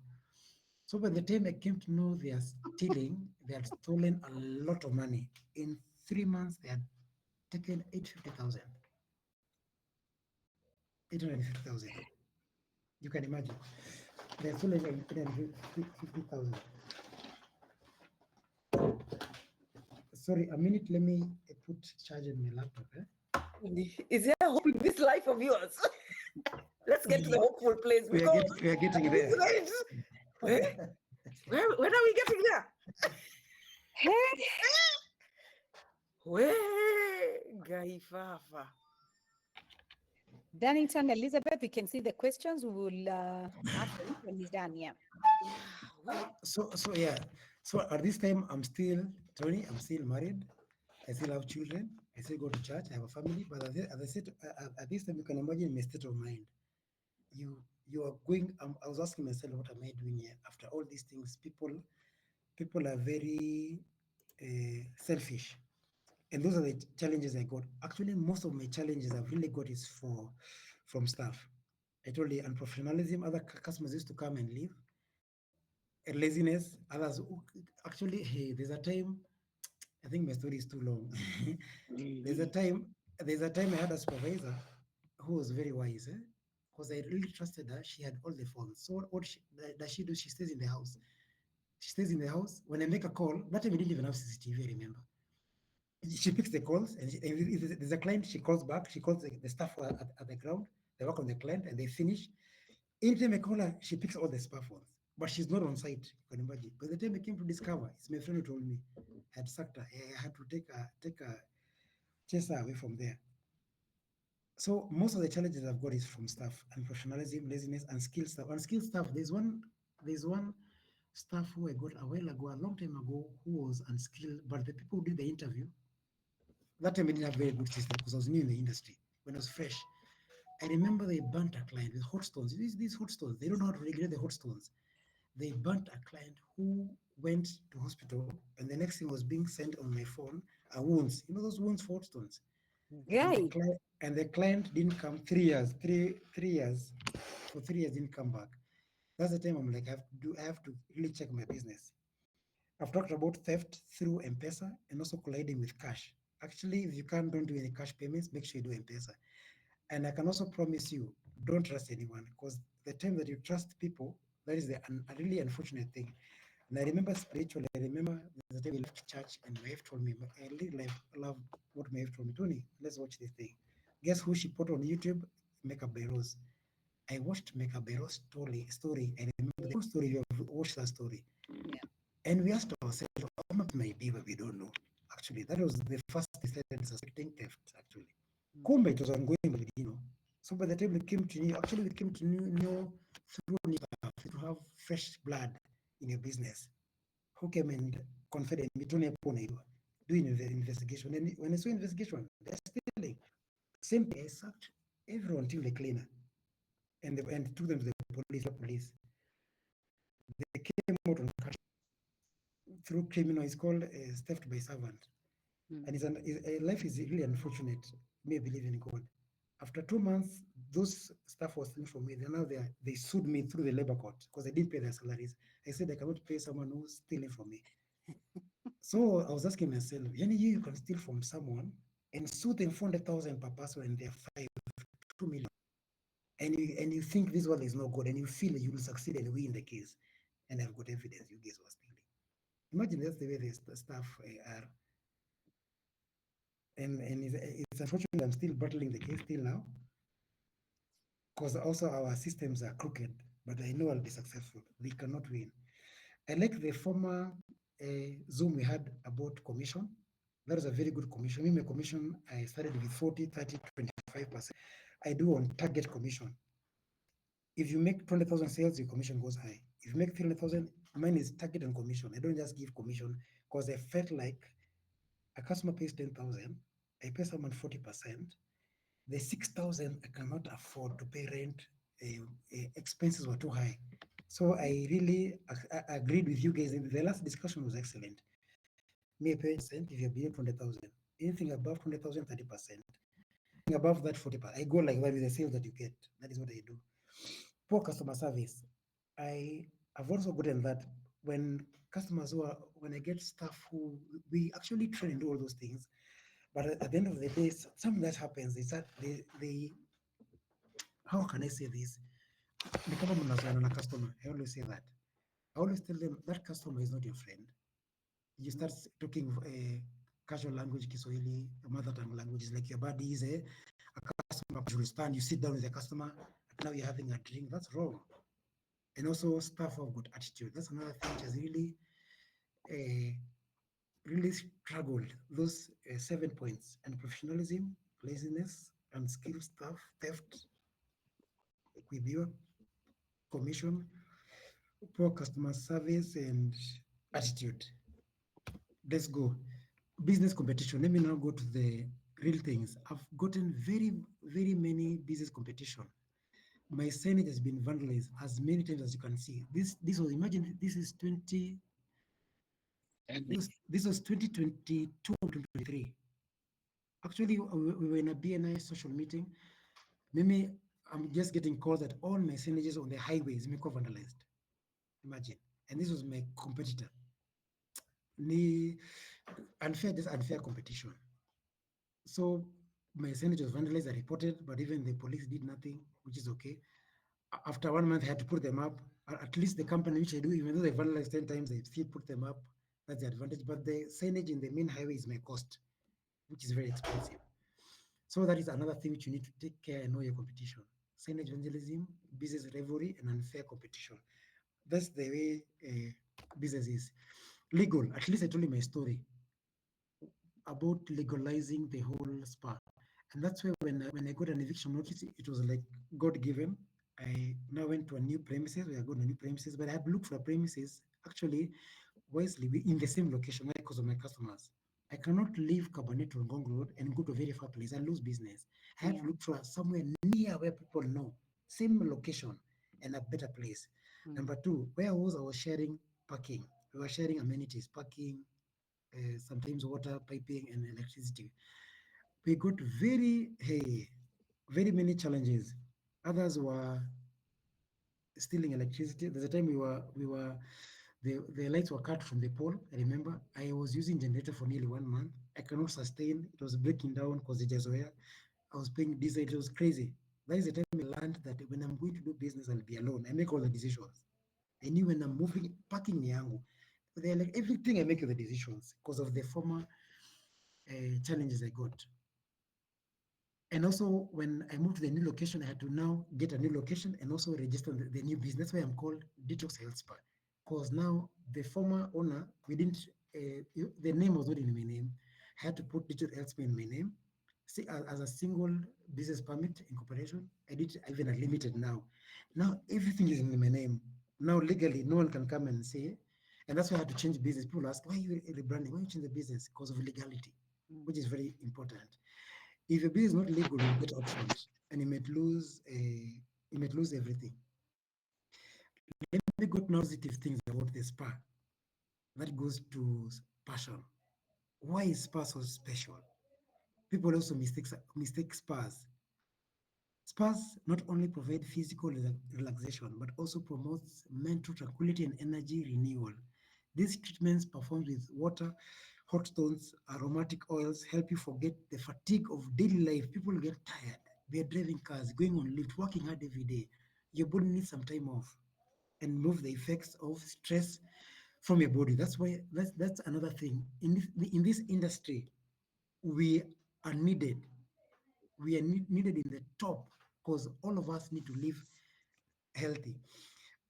So by the time I came to know they are stealing, they had stolen a lot of money. In 3 months, they had taken 850,000. 850,000. You can imagine. They had stolen 850,000. Sorry, a minute. Let me put charge in my laptop. Is there hope in this life of yours? Let's get to the hopeful place. We are getting there. When are we getting there? Where, Gaifafa? Dunnington, Elizabeth, we can see the questions. We will answer it when he's done. Yeah. So yeah. So at this time, I'm still Tony. I'm still married. I still have children. I still go to church. I have a family. But as I said, at this time, you can imagine my state of mind. You are going. I was asking myself, what am I doing here? After all these things, people are very selfish, and those are the challenges I got. Actually, most of my challenges I've really got is from staff. I told you, unprofessionalism. Other customers used to come and leave. Laziness. Others actually, hey, there's a time. I think my story is too long. there's a time. There's a time I had a supervisor who was very wise. Because I really trusted her. She had all the phones. So what does she do? She stays in the house. She stays in the house. When I make a call, that time we didn't even have CCTV. I remember. She picks the calls, and if there's a client, she calls back. She calls the staff at the ground. They work on the client, and they finish. Anytime I call her, she picks all the spare phones, but she's not on site. You can imagine. By the time I came to discover, it's my friend who told me I had sacked her. I had to chase her away from there. So most of the challenges I've got is from staff and professionalism, laziness, and skill staff. And skill staff, there's one staff who I got a while ago, a long time ago, who was unskilled, but the people who did the interview, that time I didn't have very good system because I was new in the industry when I was fresh. I remember they burnt a client with hot stones. These hot stones, they don't know how to regulate the hot stones. They burnt a client who went to hospital, and the next thing was being sent on my phone, wounds. You know those wounds for hot stones? And the Guy. client didn't come 3 years, 3 years, for 3 years didn't come back. That's the time I'm like, I have to really check my business. I've talked about theft through M-Pesa and also colliding with cash. Actually, if you don't do any cash payments, make sure you do M-Pesa. And I can also promise you, don't trust anyone, because the time that you trust people, that is a really unfortunate thing. And I remember spiritually, I remember the day we left church and my wife told me, I really love what my wife told me, Tony, let's watch this thing. Guess who she put on YouTube? Makeup by Rose. I watched Makeup by Rose story. I remember the whole story, you have watched that story. Yeah. And we asked ourselves, how much might be, but we don't know. Actually, that was the first we started suspecting theft, actually. Kumbe, it was ongoing, but we didn't know. So by the time we came to New, actually we came to New through New to have fresh blood in your business. Who came and confided me, Tony Aponaiwa, doing the investigation. And when I saw investigation, they're stealing. Same day, I sacked everyone till the cleaner. And took them to the police. They came out on cash through criminal. It's called theft by servant. And life is really unfortunate. May believe in God. After 2 months, those staff was stealing from me. They sued me through the labor court because I didn't pay their salaries. I said I cannot pay someone who's stealing from me. So I was asking myself, you can steal from someone and sue them 400,000 per person, and they're 2 million. And you think this one is not good, and you feel you will succeed and win the case. And I've got evidence you guys were stealing. Imagine that's the way the staff are. And it's unfortunate I'm still battling the case till now, because also our systems are crooked, but I know I'll be successful. They cannot win. I like the former Zoom we had about commission. That was a very good commission. In my commission, I started with 40, 30, 25%. I do on target commission. If you make 20,000 sales, your commission goes high. If you make 300,000, mine is target and commission. I don't just give commission because I felt like a customer pays 10,000, I pay someone 40%. The 6,000 I cannot afford to pay rent. Expenses were too high. So I really agreed with you guys. The last discussion was excellent. Me pay percent if you're below 20,000. Anything above 20,000, 30%. Anything above that, 40%. I go like that with the sales that you get. That is what I do. Poor customer service. I've also gotten that when when I get staff who we actually train and do all those things, but at the end of the day, something that happens is that they how can I say this? Ni kama mnazoeana na customer. I always say that. I always tell them that customer is not your friend. You start talking casual language, Kiswahili, mother tongue language, like your buddy is a customer. You stand, you sit down with the customer, now you're having a drink. That's wrong. And also staff have good attitude. That's another thing which has really struggled. Those 7 points: and professionalism, laziness, unskilled staff, theft, with your commission, poor customer service, and attitude. Let's go. Business competition. Let me now go to the real things. I've gotten very many business competition. My signage has been vandalized as many times as you can see. This was, imagine, this is 20, this was 2022 or 2023. Actually, we were in a BNI social meeting. Maybe I'm just getting calls that all my signages on the highways may vandalized. Imagine. And this was my competitor. This unfair competition. So my signature was vandalized. I reported, but even the police did nothing, which is okay. After 1 month, I had to put them up. At least the company which I do, even though they vandalized 10 times, I still put them up. That's the advantage. But the signage in the main highway is my cost, which is very expensive. So that is another thing which you need to take care and know your competition. Signage vandalism, business rivalry, and unfair competition. That's the way business is. Legal, at least I told you my story about legalizing the whole spa. And that's why when I got an eviction notice, it was like God given. I now went to a new premises. We are going to new premises, but I had looked for premises actually wisely in the same location because of my customers. I cannot leave Cabernet or Ngong Road and go to a very far place. I lose business. I have to look for somewhere near where people know, same location and a better place. Number two, where I was sharing parking. We were sharing amenities, parking, sometimes water, piping, and electricity. We got very many challenges. Others were stealing electricity. There's a time the lights were cut from the pole. I remember I was using generator for nearly 1 month. I cannot sustain. It was breaking down because it was where I was paying diesel. It was crazy. That is the time I learned that when I'm going to do business, I'll be alone. I make all the decisions. I knew when I'm moving, parking niangu. They're like everything I make the decisions because of the former challenges I got. And also, when I moved to the new location, I had to now get a new location and also register the new business. That's why I'm called Detox Health Spa. Because now the former owner, we didn't, the name was not in my name. I had to put Detox Health Spa in my name. See, as a single business permit incorporation, I did even a limited now. Now everything is in my name. Now legally, no one can come and say, and that's why I had to change business. People ask, why are you rebranding? Why you change the business? Because of legality, which is very important. If a business is not legal, you get options, and you might lose everything. Let me go to positive things about the spa. That goes to passion. Why is spa so special? People also mistake spas. Spas not only provide physical relaxation, but also promotes mental tranquility and energy renewal. These treatments performed with water, hot stones, aromatic oils help you forget the fatigue of daily life. People get tired. They're driving cars, going on lift, working hard every day. Your body needs some time off and remove the effects of stress from your body. That's why that's another thing. In this industry, we are needed. We are needed in the top because all of us need to live healthy.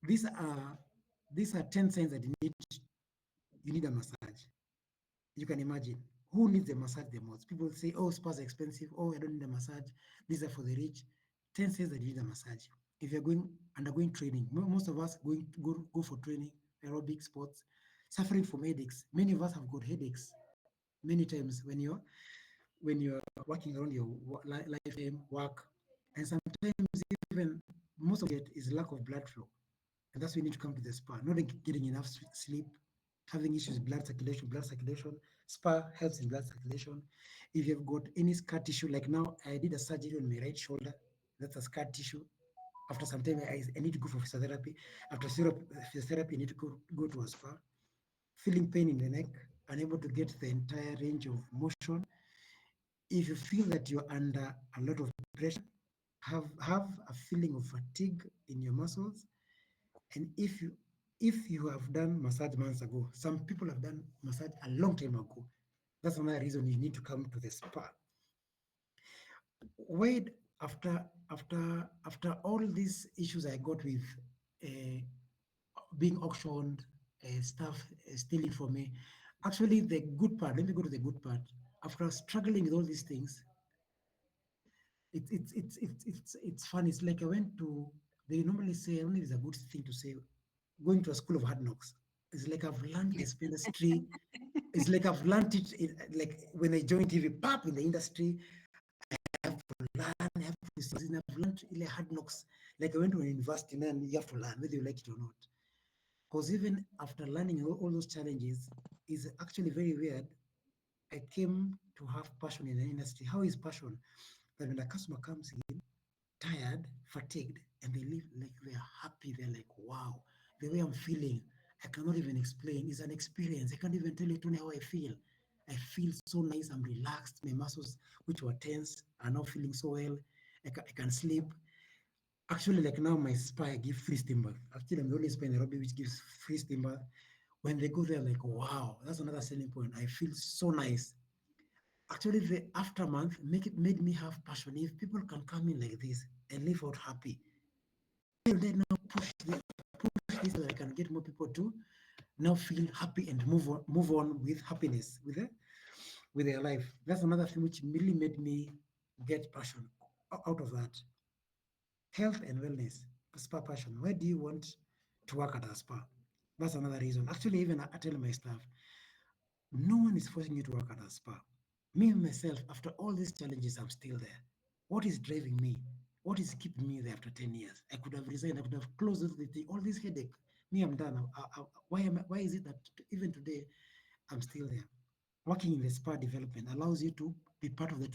These are these are 10 signs that you need a massage. You can imagine who needs a massage the most. People say, oh, spas are expensive. Oh, I don't need a massage. These are for the rich. 10 says that you need a massage. If you're undergoing training, most of us go for training, aerobic sports, suffering from headaches. Many of us have got headaches many times when you're working around your lifetime work, and sometimes even most of it is lack of blood flow. And that's why you need to come to the spa, not getting enough sleep, having issues with blood circulation. Spa helps in blood circulation. If you've got any scar tissue, like now, I did a surgery on my right shoulder. That's a scar tissue. After some time, I need to go for physiotherapy. After physiotherapy, I need to go to a spa. Feeling pain in the neck, unable to get the entire range of motion. If you feel that you're under a lot of pressure, have a feeling of fatigue in your muscles, and if you have done massage months ago, some people have done massage a long time ago. That's another reason you need to come to the spa. Wait, after all these issues I got with uh, being auctioned, stuff stealing from me, actually the good part. Let me go to the good part. After struggling with all these things, It's fun. It's like I went to. They normally say, I don't know if it's a good thing to say, going to a school of hard knocks. It's like I've learned this industry. It's like I've learned it. Like when I joined TV, pop in the industry, I have to learn. I have to see. I've learned like hard knocks. Like I went to a university, and you have to learn whether you like it or not. Because even after learning all those challenges, is actually very weird. I came to have passion in the industry. How is passion? That when a customer comes in, tired, fatigued, and they leave like they're happy, they're like, wow, the way I'm feeling, I cannot even explain. It's an experience. I can't even tell you, Tony, how I feel. I feel so nice. I'm relaxed. My muscles, which were tense, are now feeling so well. I can sleep. Actually, like now, my spa, I give free steam bath. Actually, I'm the only spa in Nairobi which gives free steam bath. When they go there, like, wow, that's another selling point. I feel so nice. Actually, the aftermath made me have passion. If people can come in like this and live out happy, they now push this so that I can get more people to now feel happy and move on with happiness with their life. That's another thing which really made me get passion out of that. Health and wellness, spa passion. Why do you want to work at a spa? That's another reason. Actually, even I tell my staff, no one is forcing you to work at a spa. Me myself, after all these challenges, I'm still there. What is driving me? What is keeping me there after 10 years? I could have resigned. I could have closed all this headache. Me, I'm done. Why is it that even today I'm still there? Working in the spa development allows you to be part of the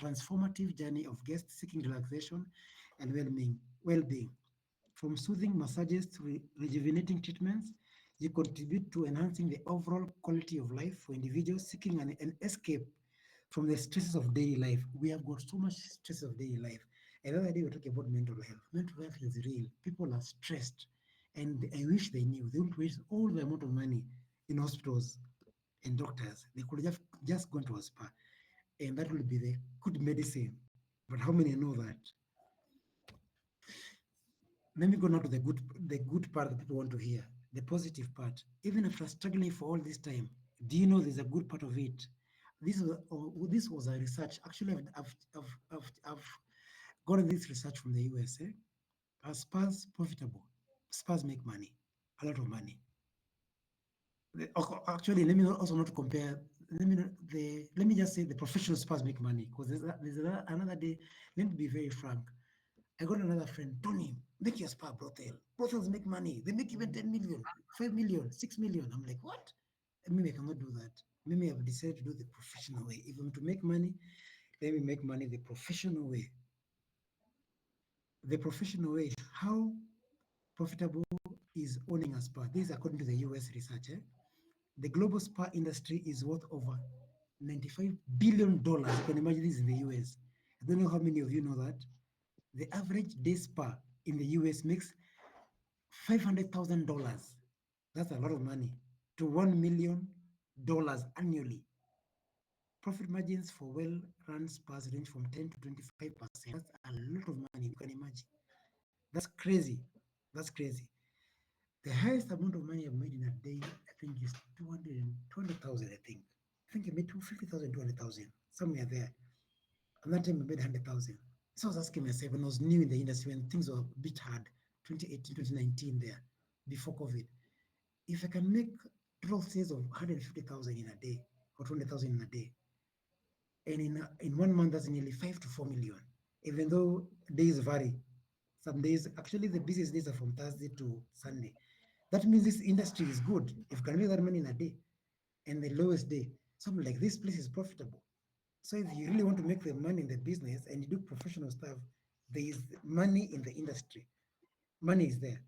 transformative journey of guests seeking relaxation and well-being. From soothing massages to rejuvenating treatments, you contribute to enhancing the overall quality of life for individuals seeking an escape from the stresses of daily life. We have got so much stress of daily life. And the other day we were talking about mental health. Mental health is real. People are stressed. And I wish they knew. They would waste all the amount of money in hospitals and doctors. They could have just gone to a spa. And that would be the good medicine. But how many know that? Let me go now to the good part that people want to hear, the positive part. Even after struggling for all this time, do you know there's a good part of it? This was a research. Actually, I've gotten this research from the USA. Are spas profitable? Spas make money, a lot of money. Actually, let me also not compare. Let me just say the professional spas make money because there's another day. Let me be very frank. I got another friend, Tony, make your spa brothel. Brothels make money. They make even 10 million, 5 million, 6 million. I'm like, what? Maybe I cannot do that. Maybe I've decided to do the professional way. If I'm to make money, let me make money the professional way. The professional way is how profitable is owning a spa. This is according to the US research. The global spa industry is worth over $95 billion. You can imagine this in the US. I don't know how many of you know that. The average day spa in the US makes $500,000. That's a lot of money to $1 million annually. Profit margins for well-run spas range from 10 to 25%. That's a lot of money. You can imagine. That's crazy. That's crazy. The highest amount of money I've made in a day, I think, is 200,000. I think I made 250,000, 200,000, somewhere there. And that time I made 100,000. So I was asking myself when I was new in the industry, when things were a bit hard, 2018, 2019 there, before COVID, if I can make total sales of 150,000 in a day or 20,000 in a day, and in 1 month that's nearly 5 to 4 million, even though days vary. Some days, actually the busiest days are from Thursday to Sunday. That means this industry is good. If you can make that money in a day, and the lowest day, something like this place is profitable. So if you really want to make the money in the business and you do professional stuff, there is money in the industry. Money is there.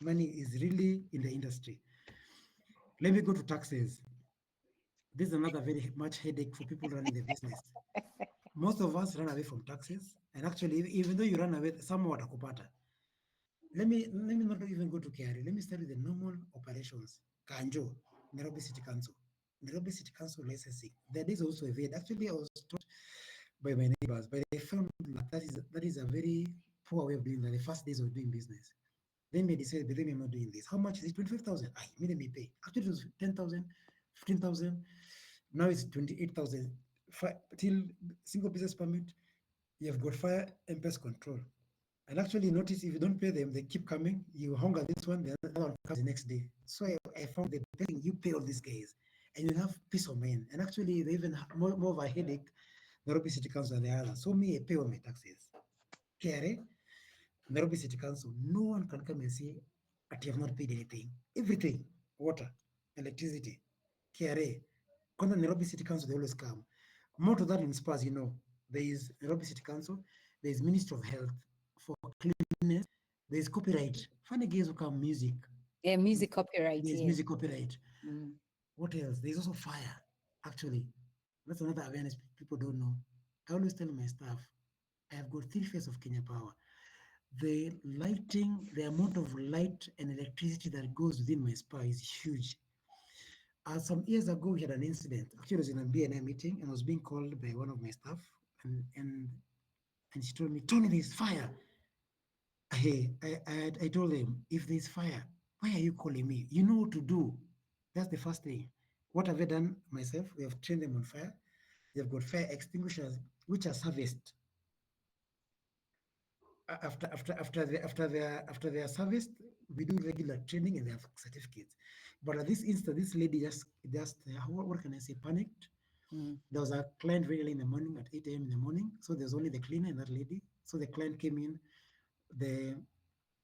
Money is really in the industry. Let me go to taxes. This is another very much headache for people running the business. Most of us run away from taxes, and actually, even though you run away, some watakupata. Let me not even go to KRA. Let me start with the normal operations. Kanjo, Nairobi City Council. Nairobi City Council licensing. That is also evade. Actually, I was taught by my neighbors, but I found that is a very poor way of doing that. The first days of doing business. Then they decided, but then I'm not doing this. How much is it? 25,000. I made me pay. Actually, it was 10,000, 15,000. Now it's 28,000. Till single business permit, You've got fire and pest control. And actually, notice if you don't pay them, they keep coming. You hunger this one, the other one comes the next day. So I found the best thing, you pay all these guys and you have peace of mind. And actually, they even have more of a headache, Nairobi City Council than the other. So me, I pay all my taxes. KRA, Nairobi City Council, no one can come and say that you have not paid anything. Everything, water, electricity, KRA, Kwanza Nairobi City Council, they always come. More to that in Spurs, there is Nairobi City Council, there is Ministry of Health for cleanliness, there is copyright. Funny guys who come music, Yeah, music copyright. there is Yeah. music copyright. Mm. What else? There is also fire, actually. That's another awareness people don't know. I always tell my staff, I have got 3 phases of Kenya Power. The lighting, the amount of light and electricity that goes within my spa is huge. Some years ago, we had an incident. Actually, I was in a BNI meeting and I was being called by one of my staff, and she told me, Tony, there's fire. Hey, I told them, if there's fire, why are you calling me? You know what to do. That's the first thing. What have I done myself? We have trained them on fire. They've got fire extinguishers, which are serviced. After they are serviced, we do regular training and they have certificates. But at this instant, this lady just what can I say, panicked. Mm. There was a client very early in the morning at 8 a.m. in the morning. So there's only the cleaner and that lady. So the client came in. The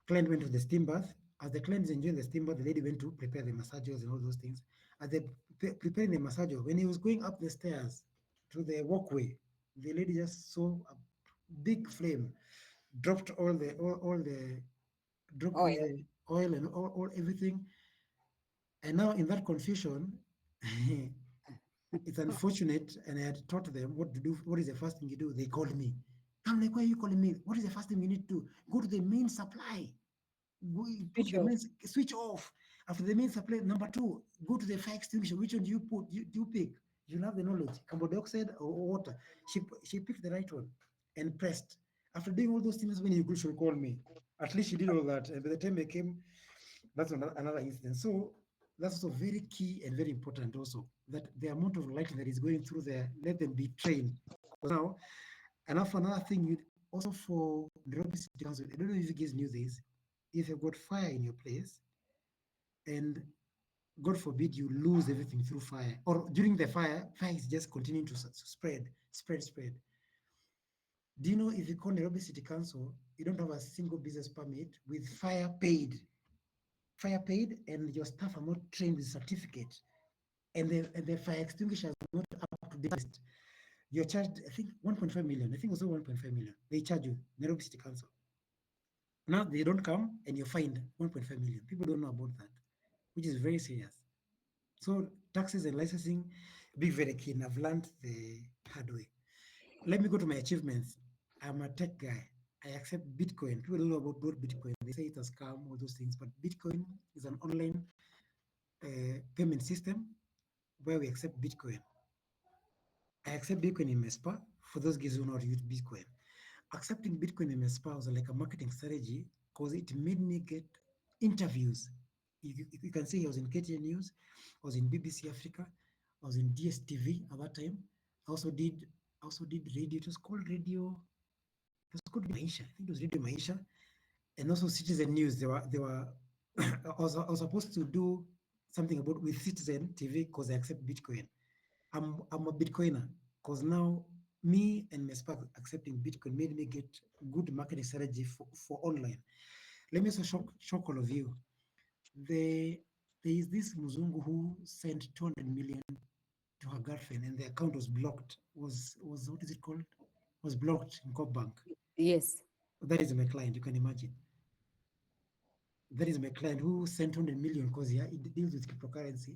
client went to the steam bath. As the client is enjoying the steam bath, the lady went to prepare the massages and all those things. As they preparing the massage, when he was going up the stairs to the walkway, the lady just saw a big flame, dropped dropped all Oil. the oil and all everything. And now in that confusion, it's unfortunate, and I had taught them what to do. What is the first thing you do? They called me. I'm like, why are you calling me? What is the first thing you need to do? Go to the main supply. Put Switch the off. main switch off. After the main supply, number two, go to the fire extinguisher. Which one do you put? Do you pick? You'll have the knowledge. Carbon dioxide or water. She picked the right one and pressed. After doing all those things, when you could, she'll call me. At least she did all that. And by the time I came, that's another incident. So that's also very key and very important also, that the amount of light that is going through there, let them be trained. Because now, another thing, you also for Nairobi City Council, I don't know if you guys knew this, if you've got fire in your place and God forbid you lose everything through fire, or during the fire is just continuing to spread. Do you know if you call Nairobi City Council, you don't have a single business permit with fire paid, and your staff are not trained with certificate, and the fire extinguisher is not up to date. You're charged, I think, 1.5 million. I think it was 1.5 million. They charge you, Nairobi City Council. Now they don't come and you're fined 1.5 million. People don't know about that, which is very serious. So taxes and licensing, be very keen. I've learned the hard way. Let me go to my achievements. I'm a tech guy. I accept Bitcoin. People don't know about Bitcoin. They say it's a scam, all those things. But Bitcoin is an online payment system where we accept Bitcoin. I accept Bitcoin in Mespa. For those guys who know how to use Bitcoin, accepting Bitcoin in Mespa was like a marketing strategy because it made me get interviews. You can see I was in KTN News, I was in BBC Africa, I was in DSTV at that time. I also did radio. It was called Radio. It was called Maisha. I think it was Radio Maisha, and also Citizen News. They were. I was supposed to do something about with Citizen TV because I accept Bitcoin. I'm a Bitcoiner because now me and my spark accepting Bitcoin made me get good marketing strategy for online. Let me also shock all of you. There is this Muzungu who sent 200 million to her girlfriend and the account was blocked. Was what is it called? Was blocked in Coop Bank. Yes. That is my client. You can imagine. That is my client who sent 200 million because he deals with cryptocurrency.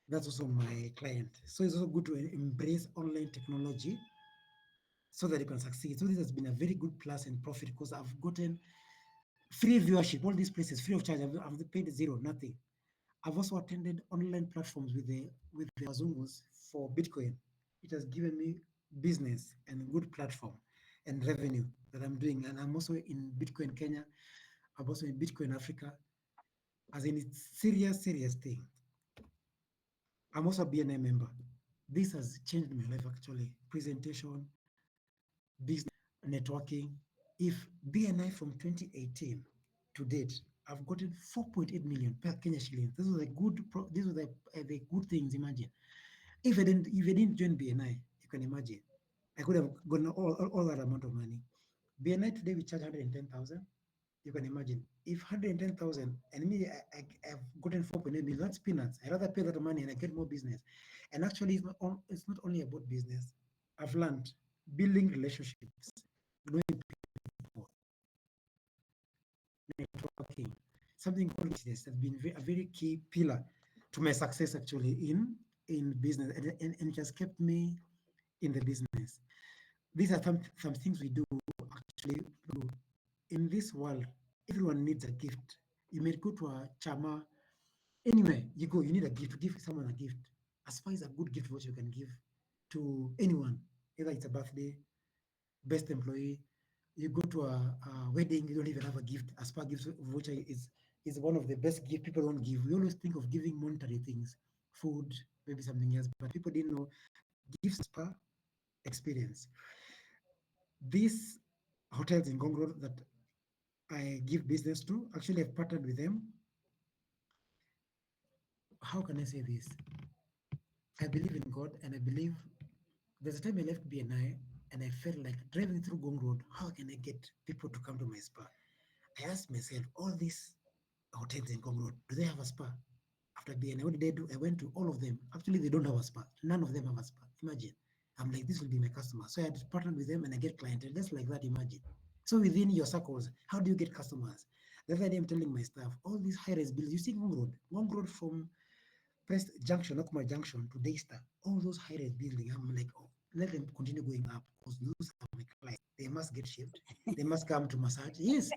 That's also my client. So it's also good to embrace online technology so that you can succeed. So this has been a very good plus and profit because I've gotten free viewership, all these places free of charge. I've paid zero, nothing. I've also attended online platforms with the Wazungus for Bitcoin. It has given me business and good platform and revenue that I'm doing. And I'm also in Bitcoin Kenya. I'm also in Bitcoin Africa. As in, it's serious thing. I'm also a BNI member. This has changed my life actually. Presentation, business. networking. If BNI from 2018 to date, I've gotten 4.8 million per Kenya shillings. These were the good. These were the good things. Imagine if I didn't join BNI, you can imagine I could have gotten all that amount of money. BNI today we charge 110,000. You can imagine if 110,000 and me I've gotten 4.8 million. That's peanuts. I rather pay that money and I get more business. And actually, it's not only about business. I've learned building relationships, knowing people, networking. Something called business has been a very key pillar to my success actually in business, and it has kept me in the business. These are some things we do actually do in this world. Everyone needs a gift. You may go to a chama, anywhere you go, you need a gift to give someone a gift. As far as a good gift, what you can give to anyone, either it's a birthday, best employee, you go to a wedding, you don't even have a gift. As far gift voucher is one of the best gift people don't give. We always think of giving monetary things, food, maybe something else, but people didn't know gifts per experience. These hotels in Gongro that I give business to, actually I've partnered with them. How can I say this? I believe in God, and I believe there's a time I left BNI and I felt like driving through Gong Road, how can I get people to come to my spa? I asked myself, all these hotels in Gong Road, do they have a spa? After BNI, what did I do? I went to all of them. Actually, they don't have a spa. None of them have a spa. Imagine. I'm like, this will be my customer. So I had partnered with them and I get clientele. Just like that, imagine. So within your circles, how do you get customers? The other day I'm telling my staff, all these high-rise buildings, you see Gong Road from Press Junction, Okuma Junction to Daystar, all those high-rise buildings, I'm like, oh, let them continue going up because those are my clients. They must get shaped. They must come to massage. Yes,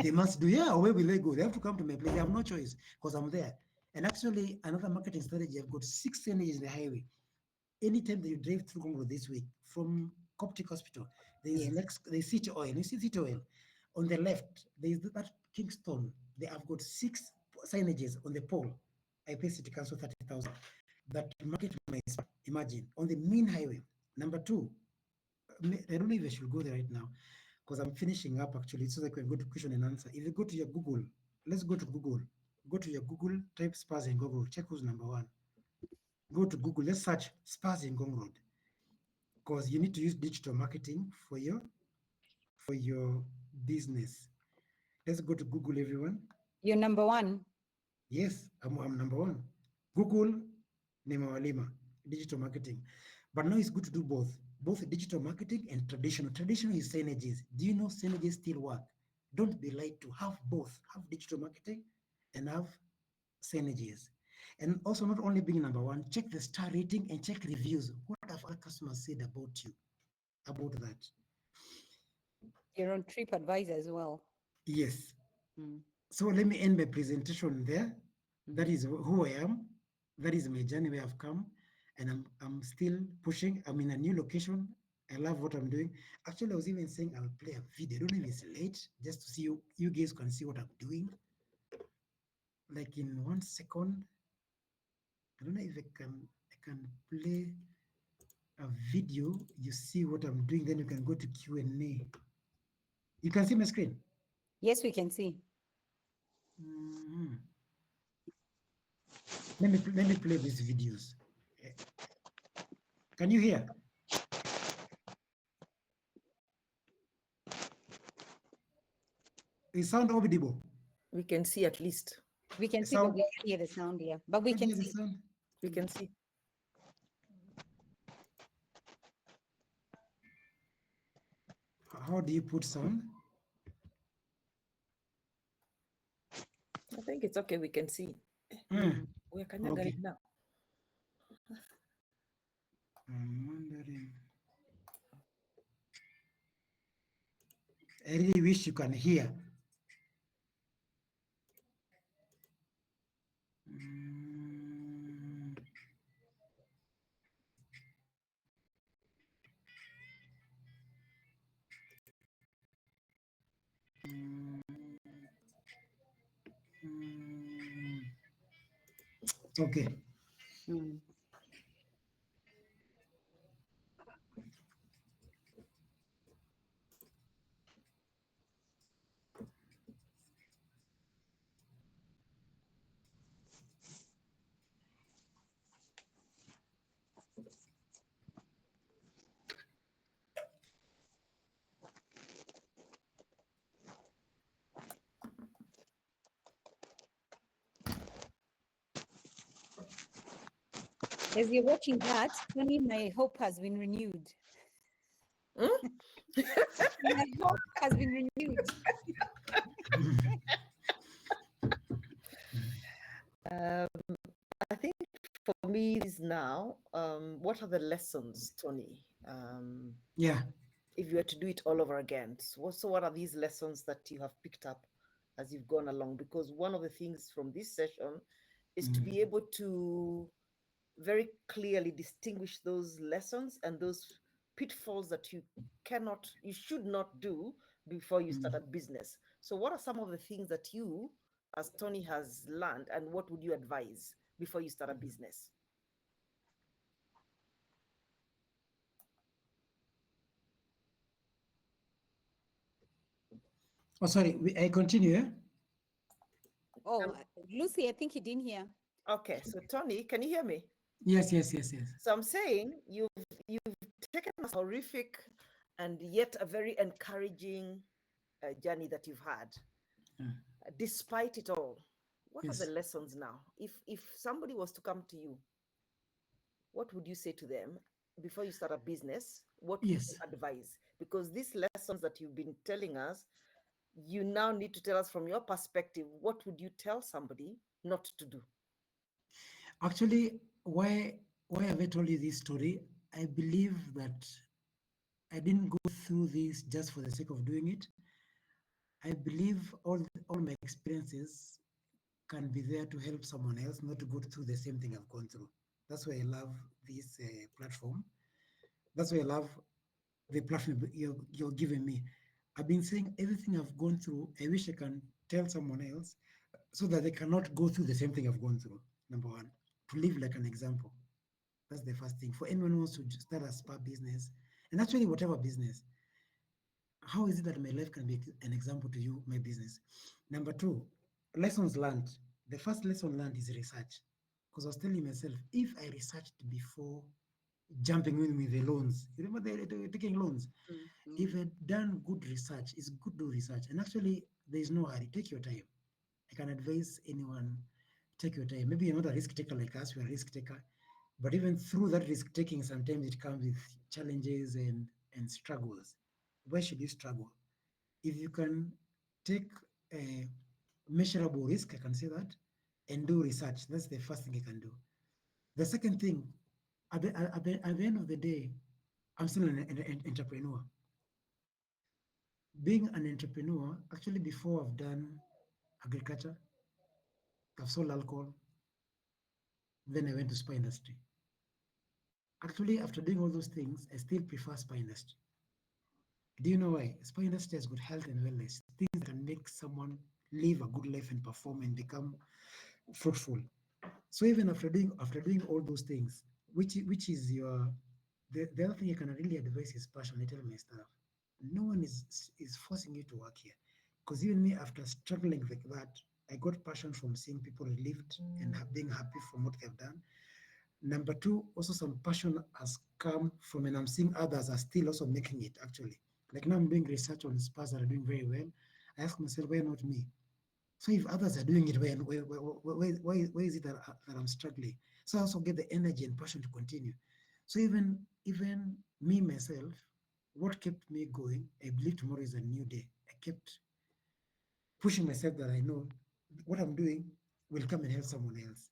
they must do. Yeah, where will they go? They have to come to my place. They have no choice because I'm there. And actually, another marketing strategy, I've got 6 synergies in the highway. Anytime that you drive through Congo this week from Coptic Hospital, Yes. there's City Oil. You see City Oil on the left. There's that Kingston. They have got 6 signages on the pole. I pay City Council 30,000. That market my spot. Imagine on the main highway. Number 2, I don't know if I should go there right now because I'm finishing up actually, so that I can go to question and answer. If you go to your Google, let's go to Google. Go to your Google, type spas in Google, check who's number 1. Go to Google, let's search spas in Gong Road because you need to use digital marketing for your business. Let's go to Google, everyone. You're number 1. Yes, I'm number 1. Google Nimawalima, digital marketing. But now it's good to do both digital marketing and traditional. Traditional is synergies. Do you know synergies still work? Don't be lied to. Have both. Have digital marketing and have synergies. And also, not only being number 1, check the star rating and check reviews. What have our customers said about you, about that? You're on TripAdvisor as well. Yes. Mm. So let me end my presentation there. That is who I am. That is my journey where I've come, and I'm still pushing. I'm in a new location. I love what I'm doing. Actually, I was even saying I'll play a video. I don't know if it's late, just to see you guys can see what I'm doing. Like in 1 second. I don't know if I can play a video. You see what I'm doing, then you can go to Q&A. You can see my screen. Yes, we can see. Mhm. Let me play these videos. Can you hear? Is sound audible? We can see at least. We can see, Sound- but we can't hear the sound here. But we Can can you hear the see. sound? We can see. How do you put sound? I think it's okay. We can see. Mm. We're Kanyaga Okay. right now. I'm wondering. I really wish you can hear. Mm. Mm. Okay. Mm. As you're watching that, Tony, my hope has been renewed. Hmm? My hope has been renewed. I think for me is now, what are the lessons, Tony? Yeah. If you were to do it all over again, so what are these lessons that you have picked up as you've gone along? Because one of the things from this session is to be able to very clearly distinguish those lessons and those pitfalls that you should not do before you start a business. So what are some of the things that you, as Tony, has learned, and what would you advise before you start a business? Oh, sorry. I continue. Eh? Oh, Lucy, I think you didn't hear. Okay, so Tony, can you hear me? Yes, yes, yes, yes. So I'm saying you've taken a horrific and yet a very encouraging journey that you've had. Despite it all, what are Yes. the lessons now? If somebody was to come to you, what would you say to them before you start a business? What would Yes. you advise? Because these lessons that you've been telling us, you now need to tell us from your perspective, what would you tell somebody not to do? Actually, why have I told you this story? I believe that I didn't go through this just for the sake of doing it. I believe all my experiences can be there to help someone else, not to go through the same thing I've gone through. That's why I love this platform. That's why I love the platform you're giving me. I've been saying everything I've gone through, I wish I can tell someone else so that they cannot go through the same thing I've gone through. Number one, to live like an example. That's the first thing. For anyone who wants to start a spa business, and actually whatever business, how is it that my life can be an example to you, my business? Number two, lessons learned. The first lesson learned is research. Because I was telling myself, if I researched before jumping in with the loans, you remember they taking loans? If I'd done good research, it's good to do research. And actually, there is no hurry. Take your time. I can advise anyone, take your time. Maybe you're not a risk taker like us, we're a risk taker. But even through that risk taking, sometimes it comes with challenges and struggles. Why should you struggle? If you can take a measurable risk, I can say that, and do research, that's the first thing I can do. The second thing, at the end of the day, I'm still an entrepreneur. Being an entrepreneur, actually, before I've done agriculture, I've sold alcohol, then I went to spa industry. Actually, after doing all those things, I still prefer spa industry. Do you know why? Spa industry has good health and wellness, things that can make someone live a good life and perform and become fruitful. So even after doing all those things, which is your the other thing you can really advise is passion. I tell my staff, no one is forcing you to work here, because even me, after struggling like that, I got passion from seeing people relieved and being happy from what they've done. Number two, also some passion has come from, and I'm seeing others are still also making it actually. Like now I'm doing research on spas that are doing very well. I ask myself, why not me? So if others are doing it, why is it that I'm struggling? So I also get the energy and passion to continue. So even me myself, what kept me going, I believe tomorrow is a new day. I kept pushing myself that I know what I'm doing will come and help someone else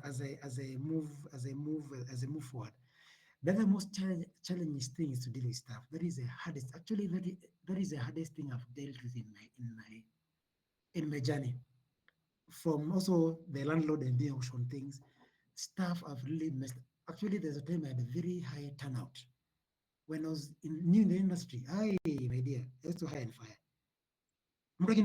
as I move forward. The other most challenging thing is to deal with staff. That is the hardest. Actually, that is the hardest thing I've dealt with in my journey. From also the landlord and being on things, staff have really messed. Actually, there's a time I had a very high turnout when I was new in the industry. Hi, my dear, I used to hire and fire. I'm like,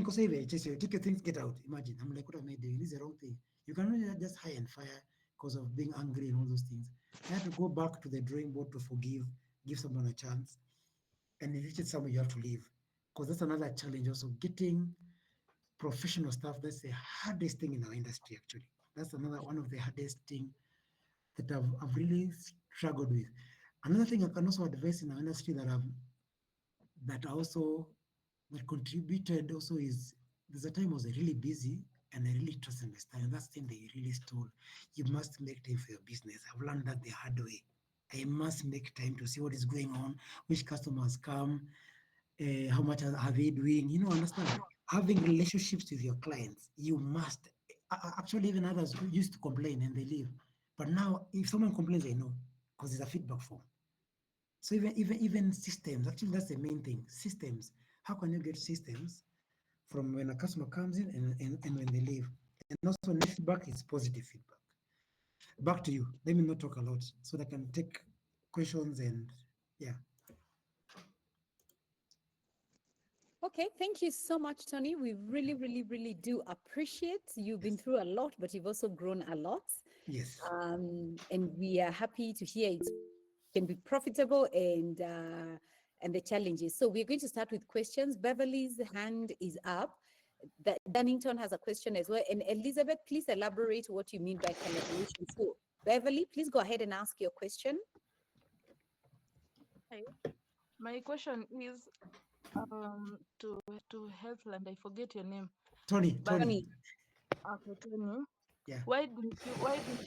take your things, get out. Imagine, I'm like, what am I doing? This is the wrong thing. You cannot just hire and fire because of being angry and all those things. I had to go back to the drawing board to forgive, give someone a chance, and if it's someone you have to leave, because that's another challenge. Also, getting professional staff, that's the hardest thing in our industry. Actually, that's another one of the hardest thing that I've really struggled with. Another thing I can also advise in our industry that also that contributed also is, there's a time I was really busy and I really trust and understand. And that's the thing they really stole. You must make time for your business. I've learned that the hard way. I must make time to see what is going on, which customers come, how much are they doing. Understand? Having relationships with your clients, you must. Actually, even others who used to complain and they leave. But now, if someone complains, they know because it's a feedback form. So even systems, actually, that's the main thing. Systems. How can you get systems from when a customer comes in and when they leave? And also, next feedback is positive feedback. Back to you. Let me not talk a lot so that I can take questions and yeah. Okay, thank you so much, Tony. We really, really, really do appreciate you've been through a lot, but you've also grown a lot. Yes. And we are happy to hear it can be profitable and the challenges. So we're going to start with questions. Beverly's hand is up. Dunnington has a question as well. And Elizabeth, please elaborate what you mean by collaboration. So Beverly, please go ahead and ask your question. Hi. My question is to Healthland. I forget your name, Tony, but Tony. okay, Tony. Yeah. Why did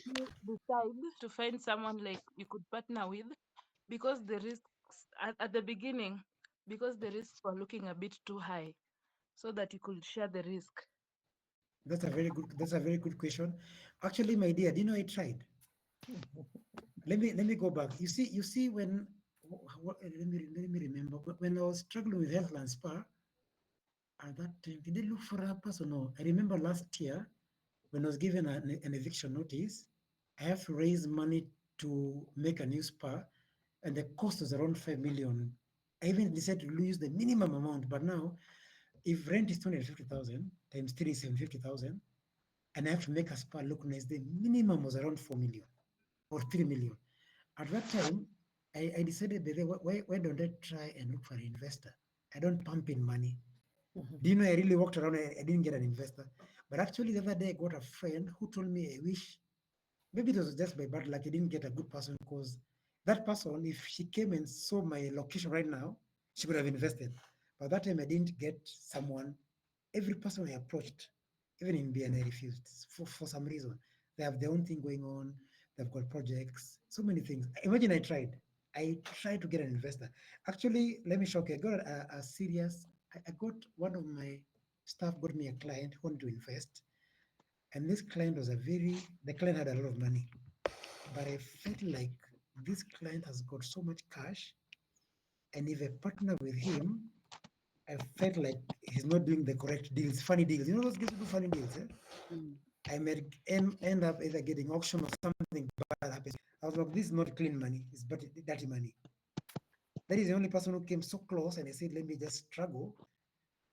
you decide to find someone like you could partner with? Because the risks at the beginning, because the risks were looking a bit too high, so that you could share the risk. That's a very good question. Actually, my dear, do you know I tried? Let me go back. You see when let me remember when I was struggling with Healthland Spa at that time, did they look for a person? No. I remember last year when I was given an eviction notice, I have to raise money to make a new spa, and the cost was around 5 million. I even decided to use the minimum amount, but now if rent is 250,000 times 3 is 750,000, and I have to make a spa look nice, the minimum was around 4 million or 3 million. At that time, I decided, "Bebe, why don't I try and look for an investor? I don't pump in money." Do you know I really walked around, I didn't get an investor. But actually, the other day, I got a friend who told me, I wish maybe it was just by bad luck, I didn't get a good person because that person, if she came and saw my location right now, she would have invested. But that time, I didn't get someone. Every person I approached, even in BN, I refused for some reason. They have their own thing going on. They've got projects, so many things. Imagine I tried. I tried to get an investor. Actually, let me shock you. I got a serious. I got one of my staff got me a client who wanted to invest, and this client was the client had a lot of money, but I felt like this client has got so much cash, and if I partner with him, I felt like he's not doing the correct deals, funny deals. You know those guys who do funny deals, eh? Mm. I may end up either getting auction or something bad happens. I was like, this is not clean money, it's dirty money. That is the only person who came so close, and I said, let me just struggle.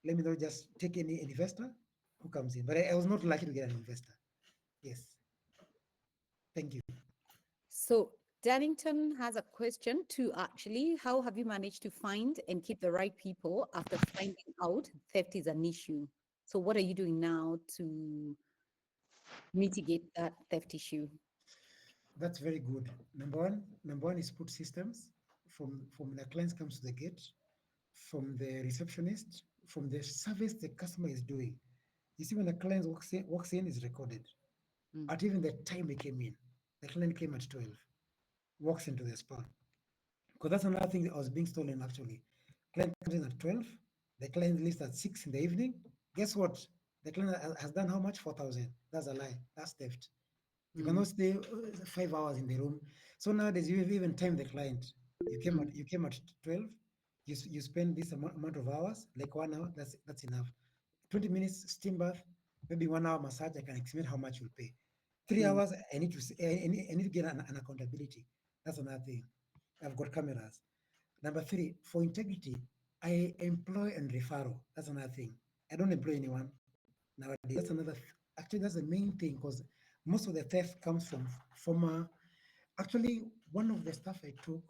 Let me not just take any investor who comes in. But I was not lucky to get an investor. Yes. Thank you. So Dunnington has a question too, actually. How have you managed to find and keep the right people after finding out theft is an issue? So what are you doing now to mitigate that theft issue? That's very good. Number one is put systems from the client comes to the gate, from the receptionist, from the service the customer is doing. You see, when the client walks in is recorded. Mm. At even the time they came in, the client came at 12, walks into the spa. Because that's another thing that was being stolen actually. Client comes in at 12, the client leaves at 6 in the evening. Guess what? The client has done how much? 4,000. That's a lie. That's theft. You Mm. cannot stay 5 hours in the room. So nowadays you even time the client. You came at 12. You spend this amount of hours, like 1 hour. That's enough. 20 minutes steam bath, maybe 1 hour massage. I can estimate how much you'll pay. Three Mm. hours. I need to get an accountability. That's another thing. I've got cameras. Number three, for integrity, I employ and referral. That's another thing. I don't employ anyone nowadays. Actually, that's the main thing because most of the theft comes from former. Actually, one of the stuff I took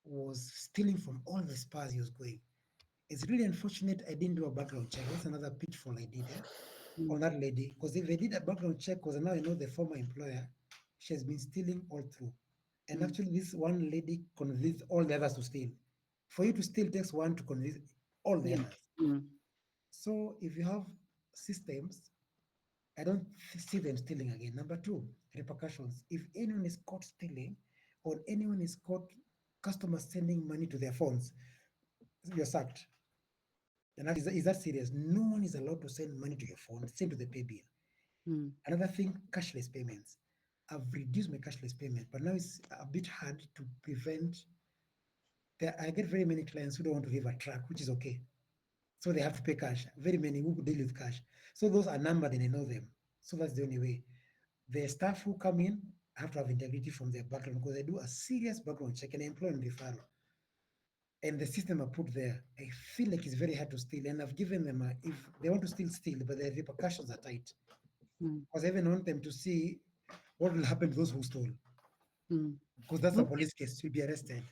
was stealing from all the spas he was going. It's really unfortunate I didn't do a background check. That's another pitfall I did on Mm. that lady. Because if I did a background check, because now I know the former employer, she has been stealing all through. And Mm. actually, this one lady convinced all the others to steal. For you to steal takes one to convince all the Yeah. others. Mm. So if you have systems, I don't see them stealing again. Number two, repercussions. If anyone is caught stealing or anyone is caught customers sending money to their phones, you're sacked. And is that serious? No one is allowed to send money to your phone, send to the pay bill. Mm. Another thing, cashless payments. I've reduced my cashless payment, but now it's a bit hard to prevent. I get very many clients who don't want to leave a truck, which is okay. So they have to pay cash. Very many who deal with cash. So those are numbered and I know them. So that's the only way. The staff who come in have to have integrity from their background because they do a serious background check and employment referral. And the system I put there, I feel like it's very hard to steal. And I've given them, if they want to steal, but the repercussions are tight. Mm. Because I even want them to see what will happen to those who stole. Mm. Because that's a police case, you'll be arrested.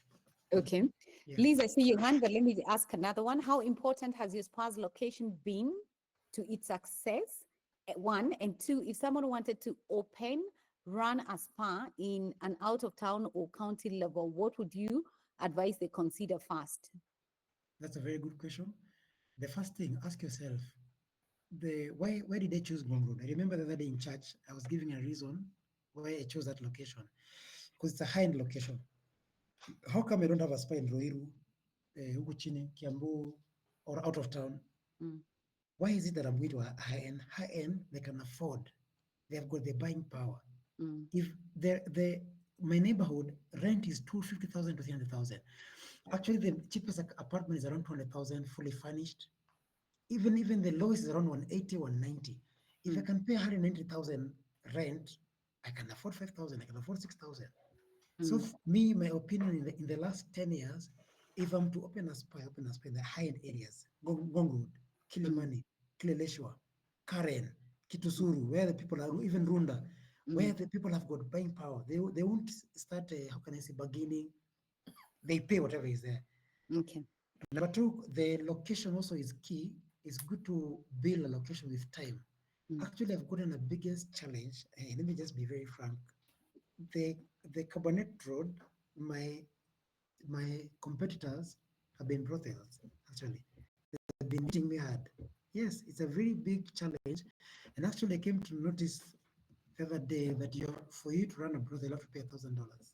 Okay. Yeah. Liz, I see your hand, but let me ask another one. How important has your spa's location been to its success? One, and two, if someone wanted to run a spa in an out of town or county level, what would you advise they consider first? That's a very good question. The first thing, ask yourself, why did I choose Gong Road? I remember the other day in church, I was giving a reason why I chose that location. Because it's a high-end location. How come I don't have a spa in Ruiru, huku chini, Kiambu, or out of town? Mm. Why is it that I'm going to a high-end? High-end, they can afford. They have got the buying power. Mm. If my neighborhood rent is 250,000 to 300,000. Actually, the cheapest apartment is around 200,000, fully furnished. Even the lowest is around 180, 190. If I Mm. can pay 190,000 rent, I can afford 5,000. I can afford 6,000. So Mm. me, my opinion in the last 10 years, if I'm to open a spa in the high-end areas, Gong Road, Kilimani, Kileleshwa, Karen, Kitusuru, where the people are, even Runda, where Mm. the people have got buying power. They won't start, how can I say, bargaining. They pay whatever is there. Okay. Number two, the location also is key. It's good to build a location with time. Mm. Actually, I've gotten a biggest challenge. Let me just be very frank. The the Cabernet Road, my competitors have been brothels, actually. They've been hitting me hard. Yes, it's a very big challenge. And actually, I came to notice the other day that for you to run a brothel, you have to pay $1,000.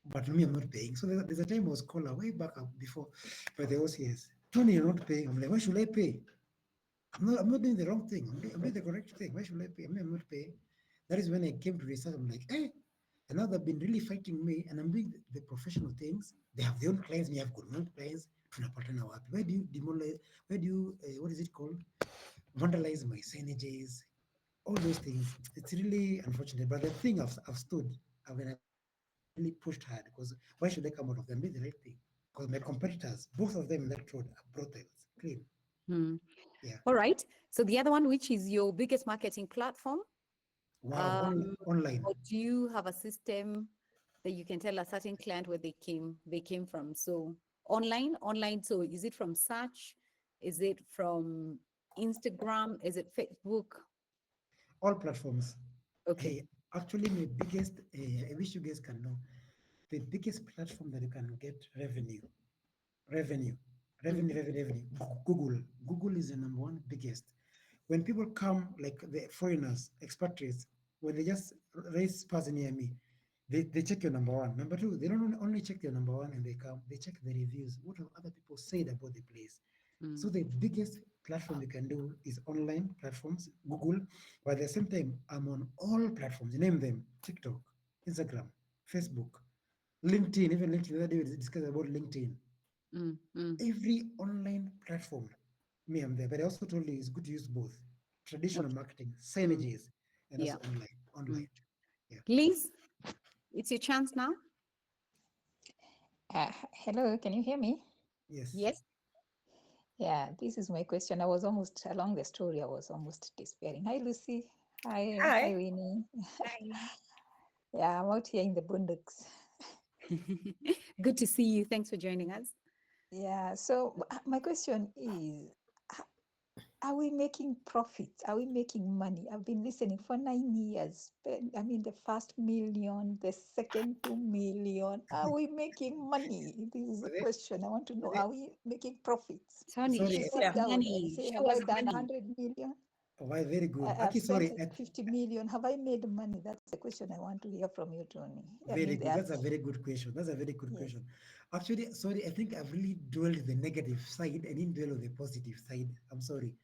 But me, I'm not paying. So there's a time I was called way back up before by the OCS. Tony, you're not paying. I'm like, why should I pay? I'm not doing the wrong thing. I'm doing the correct thing. Why should I pay? I'm not paying. That is when I came to research. I'm like, hey, and now they've been really fighting me, and I'm doing the professional things. They have their own clients, me have good own clients. Tunapatana wapi? Why do you demolish? Why do you what is it called? Vandalize my signages, all those things. It's really unfortunate. But the thing I've stood, I've really pushed hard because why should I come out of them? Doing the right thing. Because my competitors, both of them in that road are brothels, clean. Mm. Yeah. All right. So the other one, which is your biggest marketing platform, Wow. Online. or do you have a system that you can tell a certain client where they came from? So online. So is it from search? Is it from Instagram? Is it Facebook? All platforms. Okay. Hey, actually, my biggest, I wish you guys can know, the biggest platform that you can get revenue, revenue, revenue, revenue, revenue. Google. Google is the number one biggest. When people come, like the foreigners, expatriates, when they just raise person near me, they check your number one. Number two, they don't only check your number one and they come, they check the reviews. What have other people said about the place? So Mm. the biggest platform you can do is online platforms, Google, but at the same time, I'm on all platforms. Name them: TikTok, Instagram, Facebook, LinkedIn. Even LinkedIn, the other day we discussed about LinkedIn. Mm. Mm. Every online platform, me, I'm there. But I also told you it's good to use both traditional Okay. marketing, Mm. signages, and Yeah. also online. Mm. Online. Yeah. Liz, it's your chance now. Hello, can you hear me? Yes. Yes. Yeah, this is my question. I was almost along the story, I was almost despairing. Hi, Lucy. Hi, Hi. Winnie. Yeah, I'm out here in the boondocks. Good to see you. Thanks for joining us. Yeah, so my question is, are we making profits? Are we making money? I've been listening for 9 years. I mean, the first million, the second 2 million. Are we making money? This is the But question. I want to know, they- are we making profits? Tony, Sorry, show I us sit Yeah. down and money. say, Show have us I done money. 100 million? Why? Very good. I've Actually, sorry. spent 50 million. Have I made money? That's the question I want to hear from you, Tony. Very good. That's a that's- very good question. That's a very good Yes. question. Actually, sorry, I think I've really dwelled the negative side and didn't dwell on the positive side. I'm sorry.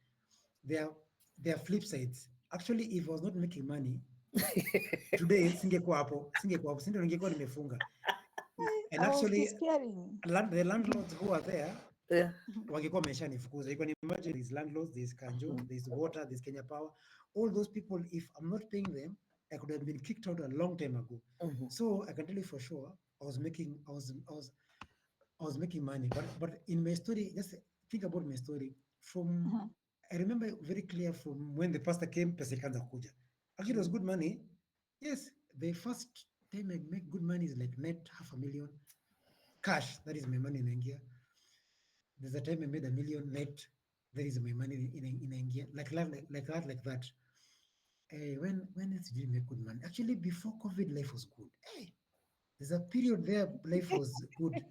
There are flip sides. Actually, if I was not making money today, singekuwa hapo, sindio ningekuwa nimefunga. And I was actually, despairing. the landlords who are there, Yeah. wangekuwa wameshanifukuza. You can imagine there's landlords, there's Kanjo, there's water, there's Kenya Power. All those people, if I'm not paying them, I could have been kicked out a long time ago. So I can tell you for sure, I was making money. But in my story, just think about my story. From I remember very clear from when the pastor came, pesa ikaanza kuja. Actually, it was good money. Yes, the first time I make good money is like net $500,000 cash. That is my money in India. There's a time I made $1 million net. That is my money in India. Like that. When else did you make good money? Actually, before COVID, life was good. Hey, there's a period there, life was good.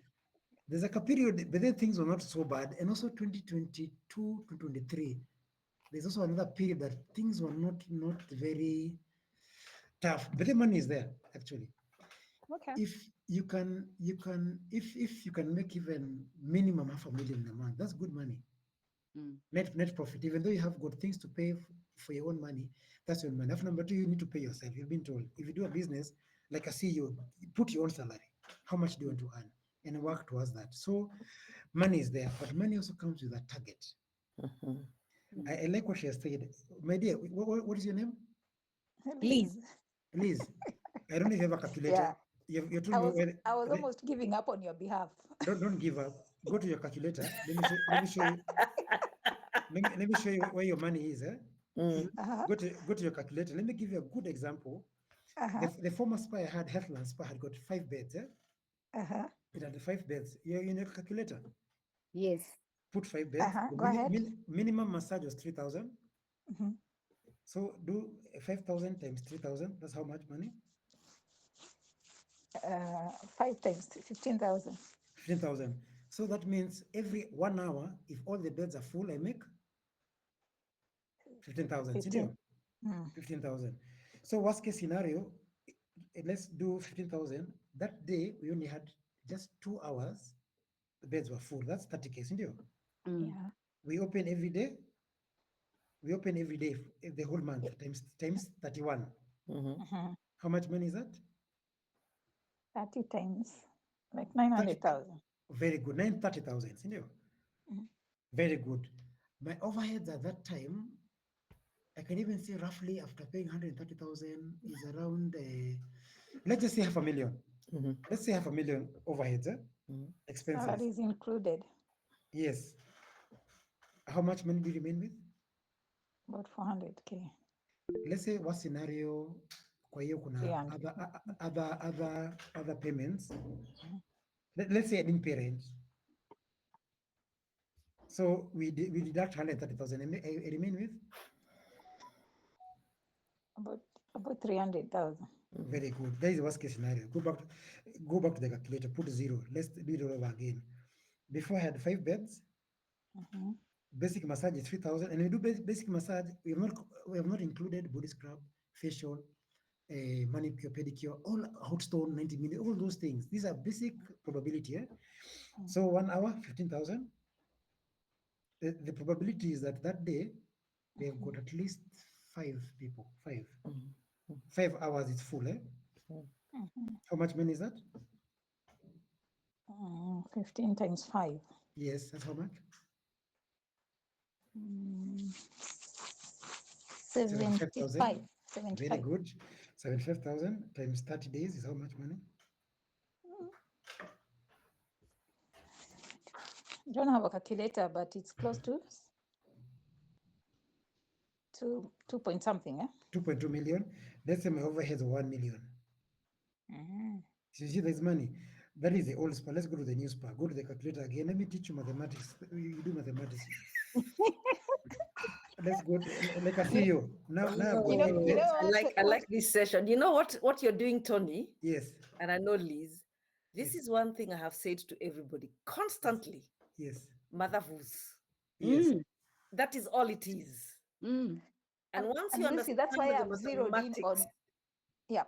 There's like a period, but then things were not so bad. And also 2022 to 23, there's also another period that things were not very tough. But the money is there, actually. Okay. If you can make even minimum $500,000 a month, that's good money. Net profit, even though you have got things to pay for your own money, that's your money. Number two, you need to pay yourself. You've been told, if you do a business like a CEO, you put your own salary. How much do you want to earn? And work towards that. So money is there, but money also comes with a target. I like what she has said. My dear, what is your name? Please. Liz. I don't know if you have a calculator. Yeah. You told me I was almost giving up on your behalf. Don't give up. Go to your calculator. Let me show you. Let me show you where your money is. Go to your calculator. Let me give you a good example. The former spa I had, Heartland Spa, had got 5 beds. It had 5 beds. You're in your calculator. Yes. Put 5 beds. Go ahead. Minimum massage was 3,000. So do 5,000 times 3,000. That's how much money? 5 times 15,000. 15,000. So that means every 1 hour, if all the beds are full, I make 15,000. 15,000. So worst case scenario, let's do 15,000. That day, we only had just 2 hours. The beds were full. That's 30K, isn't it? Yeah. We open every day. We open every day, the whole month, times 31. How much money is that? 30 times, like 900,000. Very good. 930,000, isn't it? Very good. My overheads at that time, I can even say roughly after paying 130,000 is around, let's just say $500,000. Let's say $500,000 overheads, expenses. Salary is included. Yes. How much money do you remain with? About 400K. Let's say what scenario, kwa hiyo kuna 300. other payments. Let's say I didn't pay rent. So we deduct 130,000 and I remain with? About 300,000. Very good. That is the worst case scenario. Go back to the calculator, put 0. Let's do it all over again. Before I had 5 beds. Basic massage is 3,000, and we do basic massage. We have not included body scrub, facial, manicure, pedicure, all hot stone, 90 minutes, all those things. These are basic probability. So 1 hour, 15,000. The probability is that day they have got at least 5 people. 5 hours is full. How much money is that? 15 times 5. Yes, that's how much? 75. Very good. 75,000 times 30 days is how much money? I don't have a calculator, but it's close to 2 point something. 2.2 million. Let's say my overheads are 1 million. So you see, there's money. That is the old spa. Let's go to the new spa. Go to the calculator again. Let me teach you mathematics. You do mathematics. Let's go to, like a CEO. Now I like this session. You know what you're doing, Tony? Yes. And I know Liz. This is one thing I have said to everybody constantly. Yes. Motherhood. Yes. That is all it is. And once And you Lucy, understand that's why the I've zeroed in on, mathematics, yeah,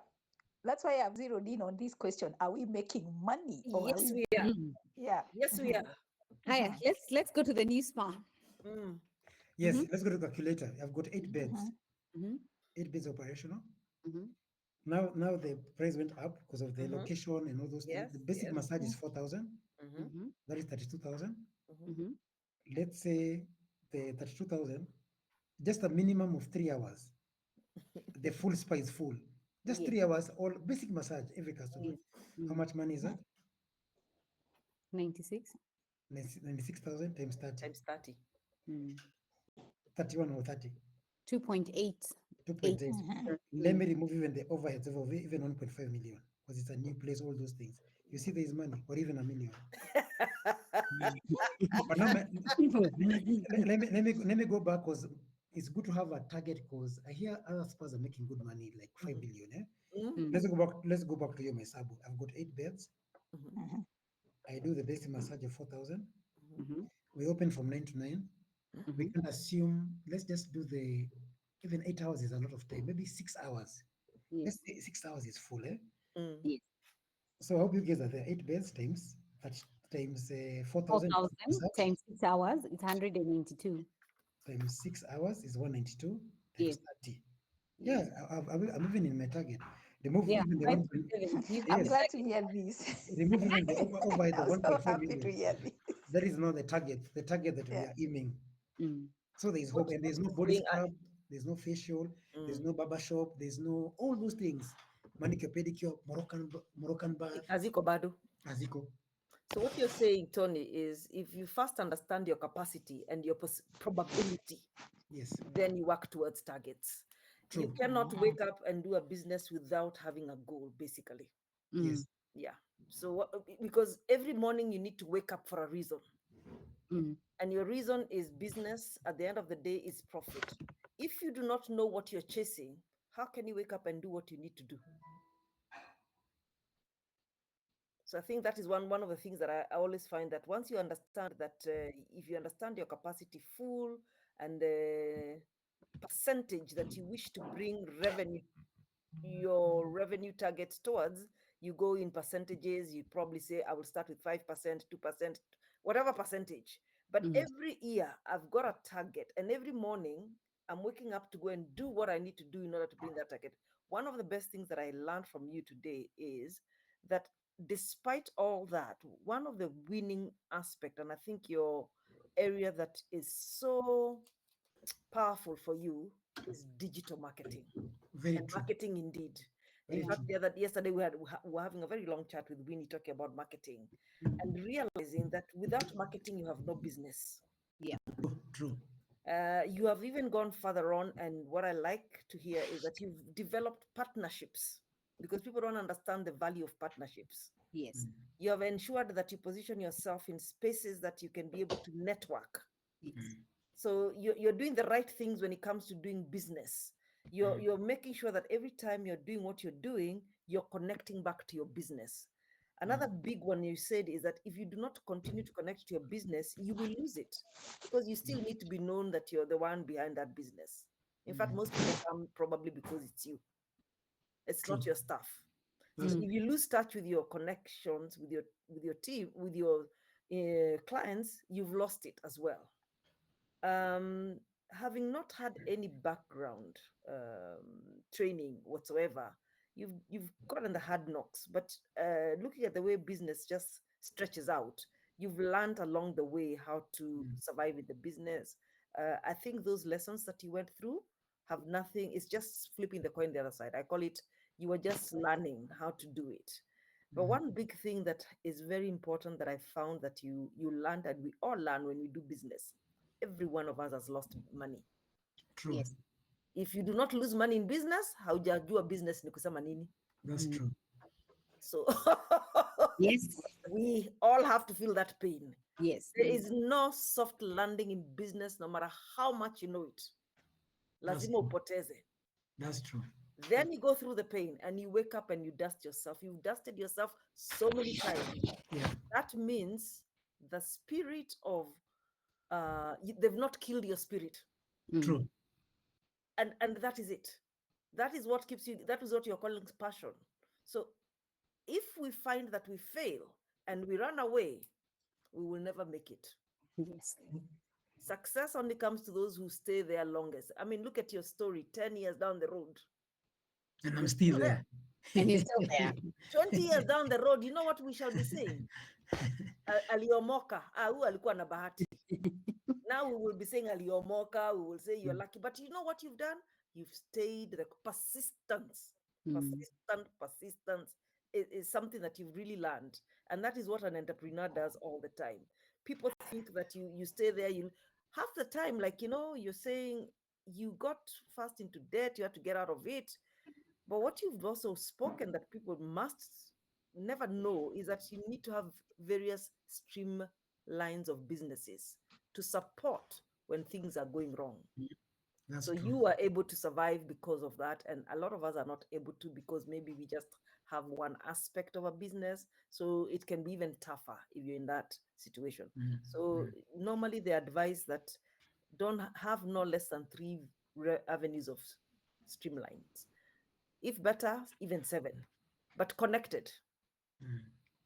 that's why I've zeroed in on this question. Are we making money or are yes, we, we are. Mm. yeah. Yes, we are. Hiya, let's go to the new spa. Mm. Yes, Mhm. let's go to the calculator. I've got 8 beds, Mm-hmm. 8 beds operational. Mm-hmm. Now the price went up because of the Mhm. location and all those things. Yes, The basic yes. massage is 4,000. Mhm, Mm-hmm. That is 32,000. mhm. Mm-hmm. Let's say the 32,000, just a minimum of 3 hours. The full spa is full. Just Yes. 3 hours, all basic massage, every customer. Yes. How much money is that? 96. 96,000 times 30. Times 30. 31 or 30. 2.8. 2.8. Mhm. Let me remove even the overheads of even 1.5 million because it's a new place, all those things. You see, there is money, or even a million. But now, let me go back because it's good to have a target because I hear other spas are making good money, like 5 billion. Eh? Mm, Let's go back to your Mesabu. I've got 8 beds. mhm, I do the basic massage of 4,000. Mm-hmm. We open from 9 to 9. We Mm-hmm. can assume, let's just do even 8 hours is a lot of time, maybe 6 hours. Yes. Let's say 6 hours is full. Eh? mm. Yes. So I hope you guys are there. 8 beds times that times 4,000 4,000 times 6 hours is 192. times 6 hours is 192 Yes. times 30. Yeah, Yes. I'm even in my target. Remove Yeah. even the 5.7. You I'm yes, glad to hear this. remove even the overhead of I'm so 1.5 happy to million. hear this. That is not the target that we Yeah. are aiming. Mm. So there is hope, and there's no What's body going scrub, there's no facial, there's Mm. no barber shop, there's no all those things. Manicure, pedicure, Moroccan bath, Haziko bado. Aziko. So what you're saying, Tony, is if you first understand your capacity and your probability, Yes, then you work towards targets. You true. cannot wake up and do a business without having a goal, basically. Yes, Yeah. So because every morning you need to wake up for a reason. Mm. And your reason is business. At the end of the day, is profit. If you do not know what you're chasing, how can you wake up and do what you need to do? So I think that is one of the things that I always find, that once you understand that, if you understand your capacity full and the percentage that you wish to bring your revenue targets towards, you go in percentages. You probably say, I will start with 5%, 2%, whatever percentage. But every year I've got a target, and every morning I'm waking up to go and do what I need to do in order to bring that target. One of the best things that I learned from you today is that despite all that, one of the winning aspect, and I think your area that is so powerful for you, is digital marketing. very And true. marketing indeed. Very In fact, true. yesterday we were having a very long chat with Winnie talking about marketing and realizing that without marketing, you have no business. Yeah. True. You have even gone further on, and what I like to hear is that you've developed partnerships, because people don't understand the value of partnerships. Yes. You have ensured that you position yourself in spaces that you can be able to network. Yes. So you're doing the right things when it comes to doing business. You're making sure that every time you're doing what you're doing, you're connecting back to your business. Another big one you said is that if you do not continue to connect to your business, you will lose it, because you still need to be known that you're the one behind that business. In fact, most people come probably because it's you. It's True. not your staff. So That's if you lose touch with your connections, with your team, with your clients, you've lost it as well. Having not had any background training whatsoever, you've gotten the hard knocks. But looking at the way business just stretches out, you've learned along the way how to survive in the business. I think those lessons that you went through have nothing. It's just flipping the coin the other side. I call it, you were just learning how to do it. But one big thing that is very important that I found that you learned, and we all learn when we do business, every one of us has lost money. true. Yes. If you do not lose money in business, haujajua business ni kusema nini. That's true. So Yes. we all have to feel that pain. Yes. There is no soft landing in business, no matter how much you know it. Lazima upoteze. That's true. Then you go through the pain and you wake up and you dust yourself. You've dusted yourself so many times. Yeah. That means the spirit of they've not killed your spirit. True. and that is it. That is what keeps you, that is what you're calling passion. So if we find that we fail and we run away, we will never make it. Yes. Success only comes to those who stay there longest. I mean, look at your story, 10 years down the road. And I'm You're still there. And you're still there. 20 years down the road, you know what we shall be saying? Aliomoka. Huyu alikuwa na bahati. Now we will be saying aliomoka, we will say you're lucky. But you know what you've done? You've stayed. The persistence. Persistence is something that you've really learned. And that is what an entrepreneur does all the time. People think that you stay there, you half the time, like, you're saying you got first into debt, you have to get out of it. But what you've also spoken that people must never know is that you need to have various streamlines of businesses to support when things are going wrong. That's So true. you are able to survive because of that. And a lot of us are not able to because maybe we just have one aspect of a business. So it can be even tougher if you're in that situation. So normally they advise that don't have no less than 3 avenues of streamlines. If better, even 7, but connected.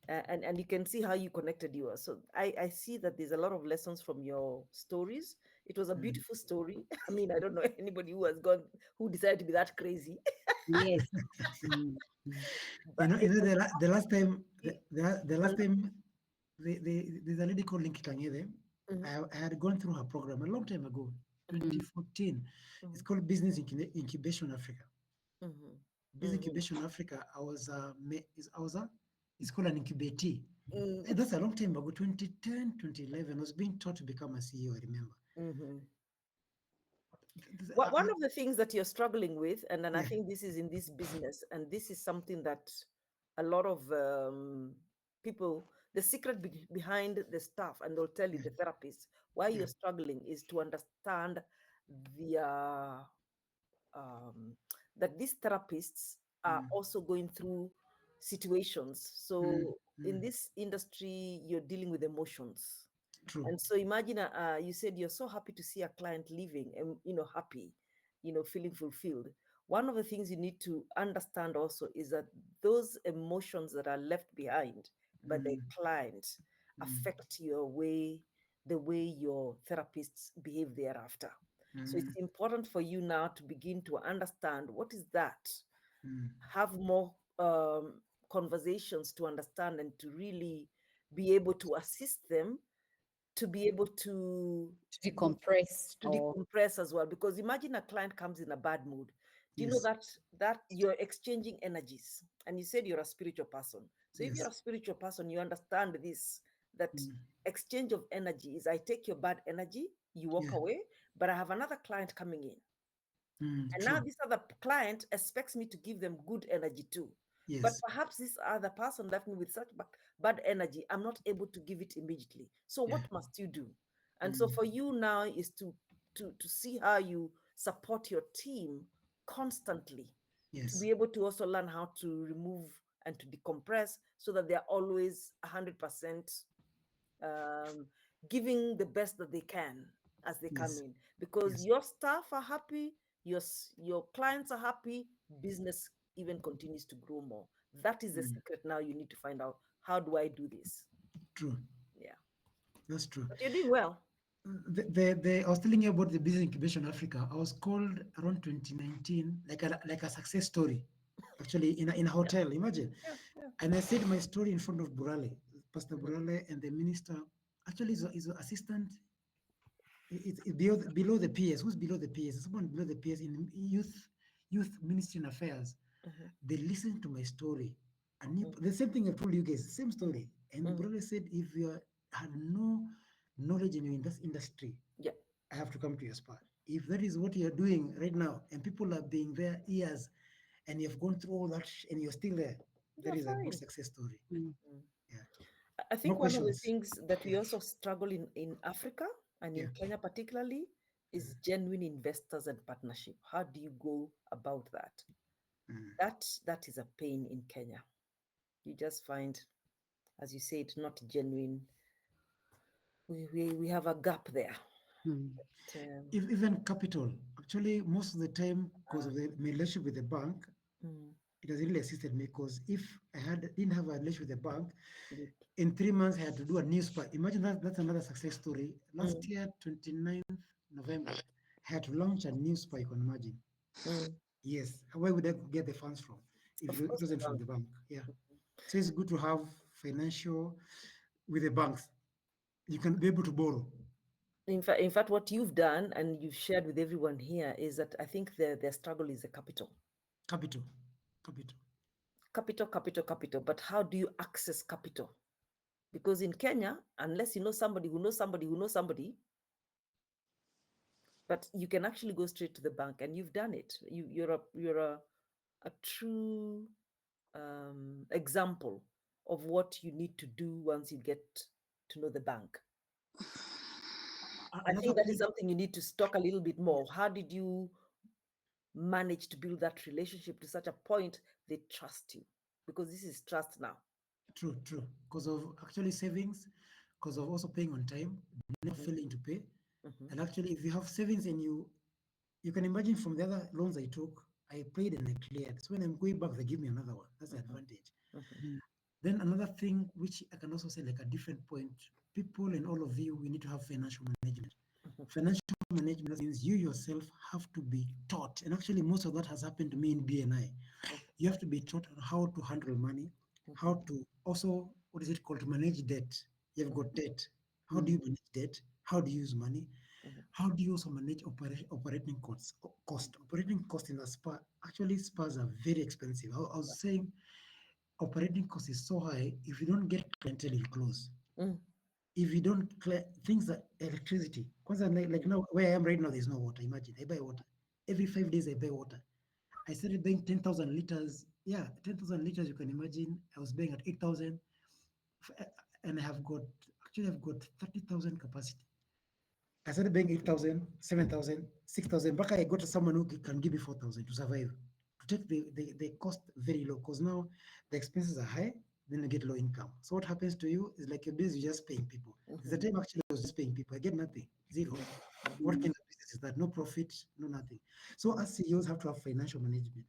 And you can see how you connected yours. So I see that there's a lot of lessons from your stories. It was a beautiful story. I mean, I don't know anybody who decided to be that crazy. Yes. But the last time, there's a lady called Linky Kangede. I had gone through her program a long time ago, 2014. It's called Business Incubation Africa. Business Incubation Africa. It's called an incubatee. That's a long time ago, 2010, 2011. I was being taught to become a CEO, I remember. One of the things that you're struggling with, and then I think this is in this business, and this is something that a lot of people, the secret behind the staff, and they'll tell you, the therapists, why you're struggling is to understand that these therapists are also going through situations. So in this industry, you're dealing with emotions. True. And so imagine, you said you're so happy to see a client leaving and, happy, feeling fulfilled. One of the things you need to understand also is that those emotions that are left behind by the client affect the way your therapists behave thereafter. So it's important for you now to begin to understand what is that. Have more conversations to understand and to really be able to assist them to be able to decompress. Decompress as well. Because imagine a client comes in a bad mood. Do you know that you're exchanging energies? And you said you're a spiritual person. So if you're a spiritual person, you understand this, that exchange of energy is I take your bad energy, you walk away, but I have another client coming in. And now this other client expects me to give them good energy too. But perhaps this other person left me with such bad energy, I'm not able to give it immediately. So what must you do? And so for you now is to see how you support your team constantly, to be able to also learn how to remove and to decompress so that they're always 100% giving the best that they can as they come in. Because your staff are happy, your clients are happy, business even continues to grow more. That is the secret now you need to find out. How do I do this? True. Yeah. That's true. But you're doing well. I was telling you about the Business Incubation Africa. I was called around 2019, like a success story, actually in a hotel. Imagine. And I said my story in front of Burale, Pastor Burale, and the minister. Actually, is an assistant. It's below the PS. Who's below the PS? Someone below the PS in youth ministry and affairs. They listened to my story, and the same thing I told you guys, same story. And Burale said, if you had no knowledge in your industry, I have to come to your spot. If that is what you're doing right now, and people are being there years, and you've gone through all that, and you're still there, that is a good success story. I think one of the things that we also struggle in Africa and in Kenya particularly is genuine investors and partnership. How do you go about that? That is a pain in Kenya. You just find, as you said, not genuine. We have a gap there. Hmm. But, If even capital, actually, most of the time, because of the my relationship with the bank, mm, it has really assisted me. Because if I didn't have a relationship with the bank, good. in 3 months I had to do a new SPA. Imagine that, that's another success story. Last Mm, year, 29th November, I had to launch a new SPA, you can imagine. mm. Yes. Where would I get the funds from if Of it course, the wasn't from bank. the bank? Yeah. So it's good to have financial with the banks. You can be able to borrow. In fact, what you've done and you've shared with everyone here is that I think their struggle is the capital. Capital. Capital. Capital, capital, capital. But how do you access capital? Because in Kenya, unless you know somebody who knows somebody who knows somebody, but you can actually go straight to the bank, and you've done it. You're a true example of what you need to do once you get to know the bank. I Another think that is point, something you need to talk a little bit more. How did you manage to build that relationship to such a point they trust you? Because this is trust now. true, true. Because of actually savings, because of also paying on time, not failing to pay. Mhm, And actually, if you have savings and you can imagine from the other loans I took, I paid and I cleared. So when I'm going back, they give me another one. That's the advantage. mhm, Hmm. Then another thing, which I can also say like a different point, people and all of you, we need to have financial management. mhm, Financial management means you yourself have to be taught. And actually, most of that has happened to me in BNI. You have to be taught on how to handle money, how to also, what is it called, to manage debt. You've got debt. How do you manage debt? How do you use money? mhm, How do you also manage operating costs? Operating costs in a spa, actually, spas are very expensive. I was saying operating cost is so high. If you don't get clientele, you close. mm, If you don't clear things like electricity, because like now where I am right now, there's no water. Imagine I buy water every 5 days. I buy water. I started buying 10,000 liters. Yeah, 10,000 liters. You can imagine I was buying at 8,000, and I've got 30,000 capacity. I started buying 8,000, 7,000, 6,000. Back I got to someone who can give me 4,000 to survive, to take the cost very low, because now the expenses are high, then you get low income. So what happens to you is like your business, you're just paying people. There's a time actually I was just paying people. I get nothing, zero. What kind of business is that? No profit, no nothing. So as CEOs have to have financial management.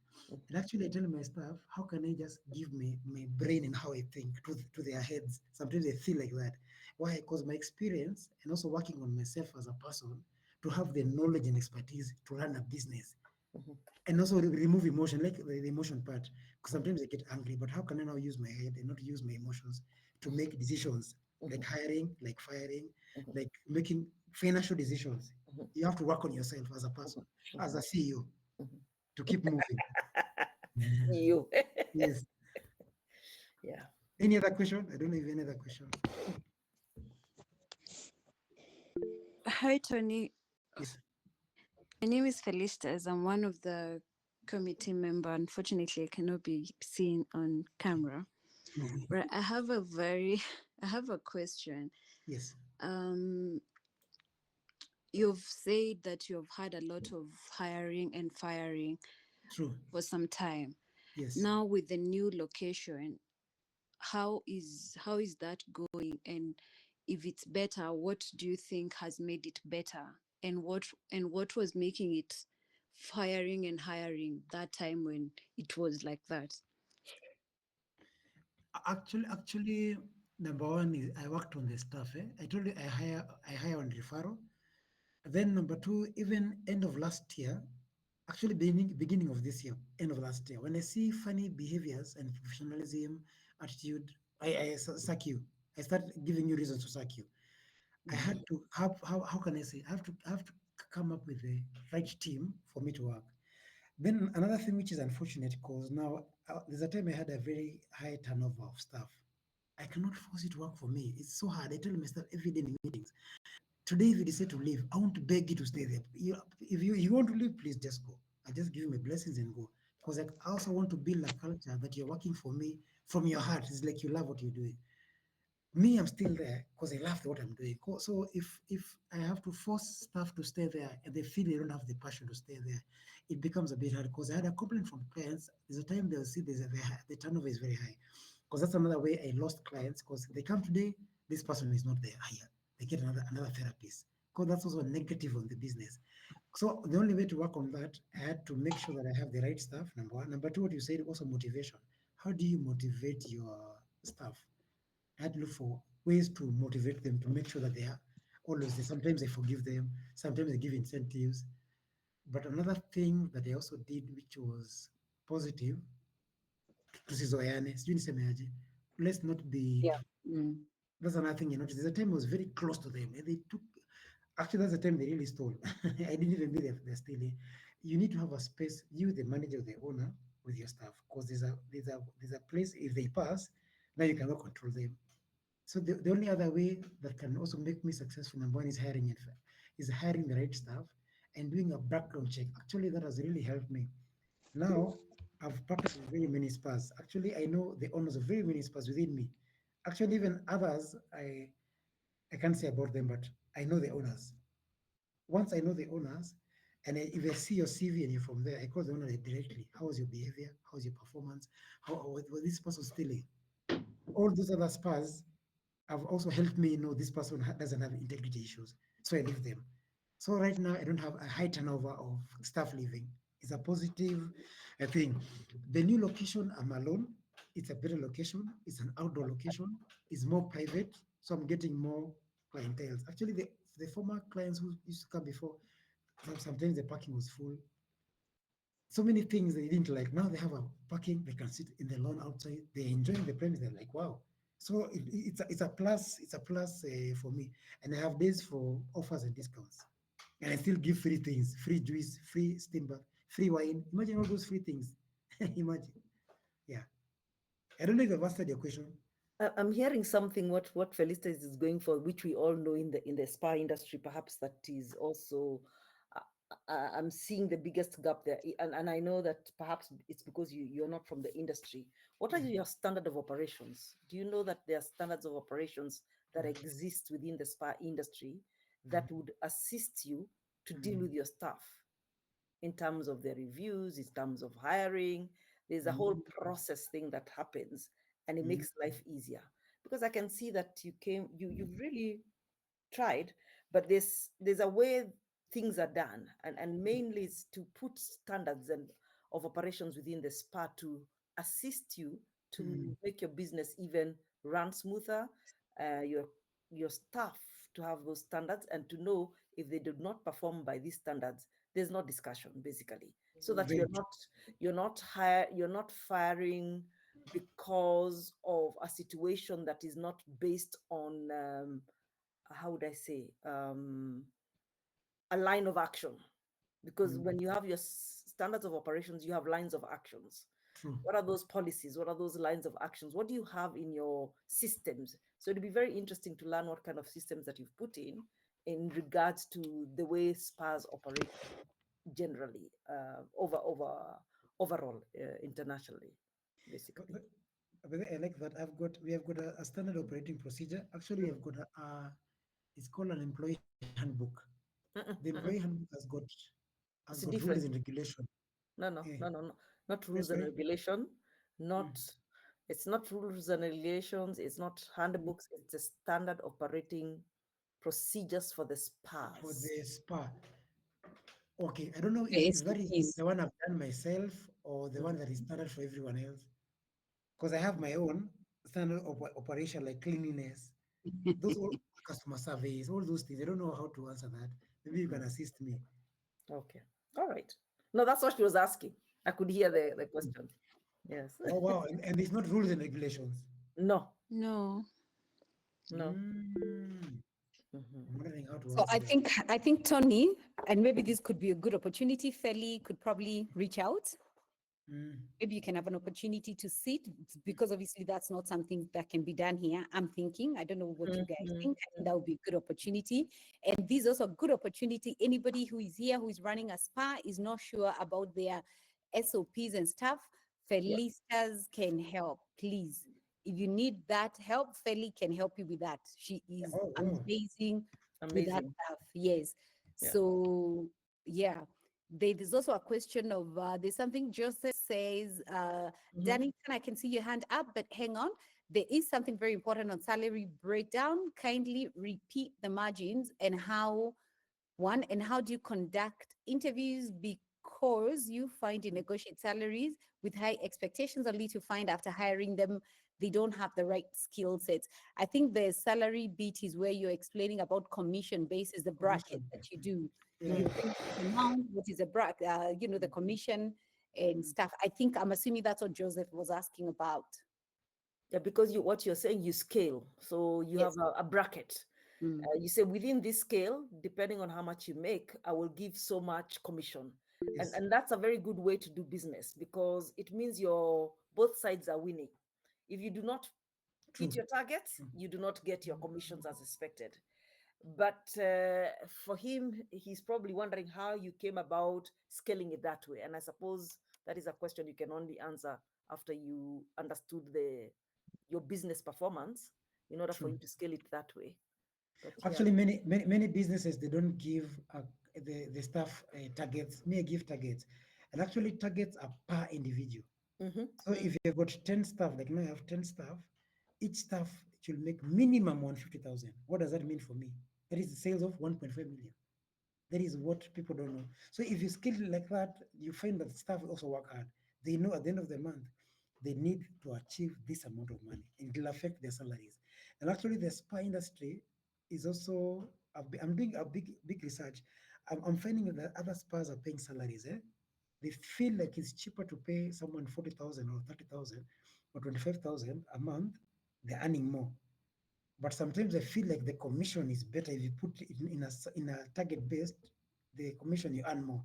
And actually I tell my staff, how can I just give my brain and how I think to their heads? Sometimes they feel like that. Why? Because my experience and also working on myself as a person to have the knowledge and expertise to run a business mhm, and also remove emotion, like the emotion part. Because sometimes I get angry, but how can I now use my head and not use my emotions to make decisions like hiring, like firing, mhm, like making financial decisions? mhm, You have to work on yourself as a person, as a CEO, mhm. to keep moving. You. Yes. Yeah. Any other question? I don't know if any other question. Hi, Tony. Yes. My name is Felicitas. I'm one of the committee member. Unfortunately, I cannot be seen on camera. Mhm. But I have I have a question. Yes. Um, you've said that you've had a lot of hiring and firing True. for some time. Yes. Now with the new location, how is that going? And if it's better, what do you think has made it better? And what was making it firing and hiring that time when it was like that? Actually, number one is I worked on the staff. I told you I hire on referral. Then number two, even end of last year, actually beginning of this year, end of last year, when I see funny behaviors and professionalism, attitude, I sack you. I start giving you reasons to sack you. I had to how can I say? I have to come up with the right team for me to work. Then another thing which is unfortunate, because now there's a time I had a very high turnover of staff. I cannot force it to work for me. It's so hard. I tell myself every day in meetings. Today, if you decide to leave, I want to beg you to stay there. If you want to leave, please just go. I just give you my blessings and go. Because I also want to build a culture that you're working for me from your heart. It's like you love what you're doing. Me, I'm still there because I love what I'm doing. So if I have to force staff to stay there and they feel they don't have the passion to stay there, it becomes a bit hard. Because I had a complaint from clients. There's a time they'll see the turnover is very high. Because that's another way I lost clients. Because they come today, this person is not there. They get another therapist. because that's also negative on the business. So the only way to work on that, I had to make sure that I have the right staff, number one. Number two, what you said, also motivation. How do you motivate your staff? I had to look for ways to motivate them to make sure that they are always there. Sometimes I forgive them, sometimes I give incentives. But another thing that I also did, which was positive, tusizoeane, sijui nisemeaje. Let's not be, Yeah. Mm. that's another thing you notice. There's a time I was very close to them and they took, actually that's the time they really stole. I didn't even be there, they're stealing. You need to have a space, you, the manager, the owner, with your staff, because there's a place, if they pass, now you cannot control them. So the only other way that can also make me successful, number one, is hiring the right staff and doing a background check. Actually, that has really helped me. Now, I've partnered with very many spas. Actually, I know the owners of very many spas within me. Actually, even others, I can't say about them, but I know the owners. Once I know the owners, and if I see your CV and you're from there, I call the owner directly. How was your behavior? How's your performance? How was this person stealing? All those other spas have also helped me know this person doesn't have integrity issues. So I leave them. So right now, I don't have a high turnover of staff leaving. It's a positive thing. The new location, I'm alone. It's a better location. It's an outdoor location. It's more private. So I'm getting more clientele. Actually, the former clients who used to come before, sometimes the parking was full. So many things they didn't like. Now they have a parking, they can sit in the lawn outside, they're enjoying the premise, they're like, wow. So it's a plus, for me. And I have days for offers and discounts. And I still give free things, free juice, free steam bath, free wine. Imagine all those free things. Imagine. Yeah. I don't know if I've answered your question. I'm hearing something what Felicitas is going for, which we all know in the spa industry. Perhaps that is also. I'm seeing the biggest gap there, and I know that perhaps it's because you're not from the industry. What are your standard of operations? Do you know that there are standards of operations that exist within the spa industry that would assist you to deal with your staff in terms of the reviews, in terms of hiring? There's a whole process thing that happens, and it makes life easier. Because I can see that you've really tried, but there's a way things are done, and mainly is to put standards and of operations within the spa to assist you to make your business even run smoother, your staff to have those standards and to know if they do not perform by these standards, there's no discussion basically, so that Very you're not firing because of a situation that is not based on how would I say, a line of action. Because when you have your standards of operations, you have lines of actions. true. What are those policies? What are those lines of actions? What do you have in your systems? So it'd be very interesting to learn what kind of systems that you've put in regards to the way spas operate generally, overall, internationally, basically. But I like that. We have got a standard operating procedure. Actually, we have got it's called an employee handbook. The employee handbook has It's got rules and different. regulation. No, no, Eh, no, no, no. Not yes, rules and sorry. regulation. Mm, Not, it's not rules and regulations. It's not mm. handbooks. It's a standard operating procedures for the For spas. the spa. Okay, I don't know The if that is SOPs. the one I've done myself or the one that is standard for everyone else. Because I have my own standard operation like cleanliness, those all customer surveys, all those things. I don't know how to answer that. Maybe you can assist me. Okay. All right. No, that's what she was asking. I could hear the question. Yes. Oh wow, and it's not rules and regulations. No, No. no. Mm. Mhm. I'm wondering how to So answer that. I think Tony, and maybe this could be a good opportunity. Feli could probably reach out. Mm. Maybe you can have an opportunity to sit, because obviously that's not something that can be done here. I'm thinking, I don't know what you guys think. I think that would be a good opportunity. And this is also a good opportunity. Anybody who is here, who is running a spa, is not sure about their SOPs and stuff, Yep. Felicitas can help, please. If you need that help, Feli can help you with that. She is Oh wow. amazing with that Amazing. stuff. Yes. Yeah. So yeah. There's also a question of there's something Joseph says, Mhm. Dannington, I can see your hand up, but hang on. There is something very important on salary breakdown. Kindly repeat the margins and how One, and how do you conduct interviews? Because you find you negotiate salaries with high expectations, only to find after hiring them, they don't have the right skill sets. I think the salary bit is where you're explaining about commission basis, the bracket Commission. that you do. Yeah. You think this amount, what is the bracket, the commission and stuff. I think I'm assuming that's what Joseph was asking about. Yeah, because what you're saying, you scale. So you Yes. have a bracket. Mm, You say within this scale, depending on how much you make, I will give so much commission. Yes. And that's a very good way to do business because it means your both sides are winning. If you do not True. hit your targets, True. you do not get your commissions as expected. But for him, he's probably wondering how you came about scaling it that way. And I suppose that is a question you can only answer after you understood your business performance in order for True. you to scale it that way. But yeah. Actually, many businesses, they don't give the staff targets. Me, I give targets, and actually targets are per individual. Mm-hmm. So if you've got 10 staff, like now I have 10 staff, each staff should make minimum 150,000. What does that mean for me? That is the sales of 1.5 million. That is what people don't know. So if you scale it like that, you find that staff also work hard. They know at the end of the month, they need to achieve this amount of money, and it will affect their salaries. And actually, the spa industry is also, I'm doing a big research. I'm finding that other spas are paying salaries. They feel like it's cheaper to pay someone 40,000 or 30,000 or 25,000 a month. They're earning more. But sometimes I feel like the commission is better if you put it in a target based, the commission you earn more.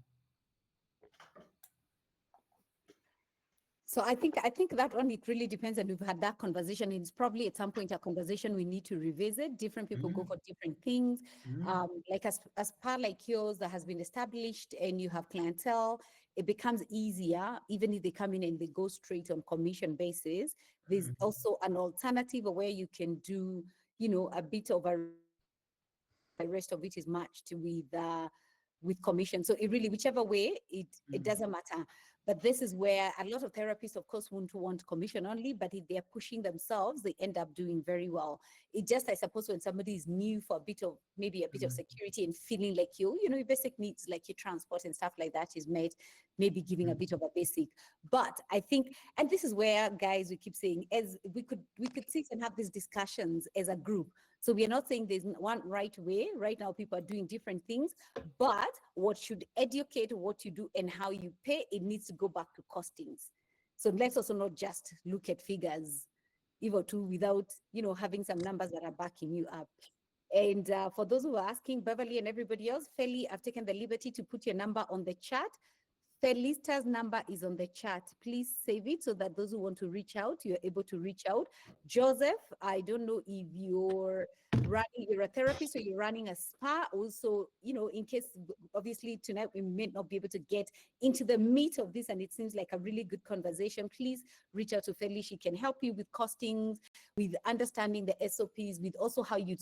So I think that one, it really depends, and we've had that conversation. It's probably at some point a conversation we need to revisit. Different people go Mhm. for different things. Mhm. Like as part like yours that has been established and you have clientele, it becomes easier, even if they come in and they go straight on commission basis. There's Mhm. also an alternative where you can do, a bit of a rest of it is matched with commission. So it really, whichever way, it doesn't matter. But this is where a lot of therapists, of course, won't want commission only, but if they're pushing themselves, they end up doing very well. It just, I suppose, when somebody is new for maybe a bit of Mhm. security and feeling like your basic needs, like your transport and stuff like that is met, maybe giving a bit of a basic. But I think, and this is where, guys, we keep saying, as we could sit and have these discussions as a group. So we are not saying there's one right way. Right now, people are doing different things, but what should educate what you do and how you pay, it needs to go back to costings. So let's also not just look at figures, even too, without, having some numbers that are backing you up. And for those who are asking, Beverly and everybody else, Feli, I've taken the liberty to put your number on the chat. Felista's number is on the chat. Please save it so that those who want to reach out, you're able to reach out. Joseph, I don't know if you're a therapist or you're running a spa. Also, in case, obviously tonight we may not be able to get into the meat of this, and it seems like a really good conversation. Please reach out to Feli. She can help you with costings, with understanding the SOPs, with also how you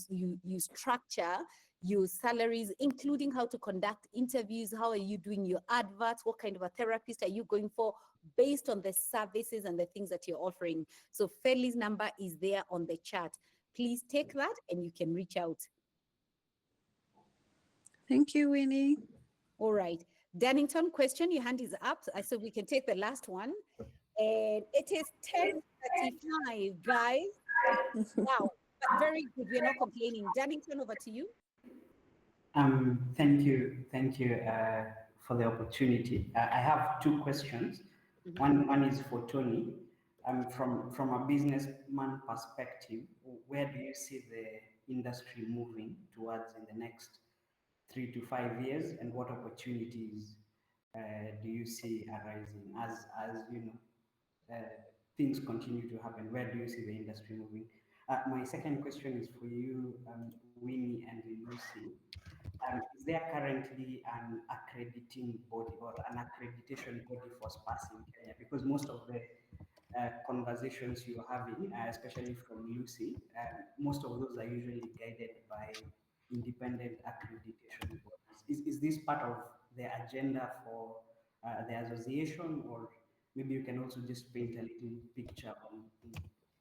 structure your salaries, including how to conduct interviews. How are you doing your adverts? What kind of a therapist are you going for based on the services and the things that you're offering? So Feli's number is there on the chat. Please take that and you can reach out. Thank you, Winnie. All right. Dannington, question, your hand is up. So we can take the last one. And it is 10:35, guys. Wow, but very good. We're not complaining. Dannington, over to you. Thank you for the opportunity. I have two questions. One is for Tony. From a businessman perspective, where do you see the industry moving towards in the next 3 to 5 years, and what opportunities do you see arising as things continue to happen? Where do you see the industry moving? My second question is for you, Winnie and Lucy. Is there currently an accrediting body or an accreditation body for spas in Kenya? Because most of the conversations you're having, especially from Lucy, most of those are usually guided by independent accreditation bodies. Is this part of the agenda for the association, or maybe you can also just paint a little picture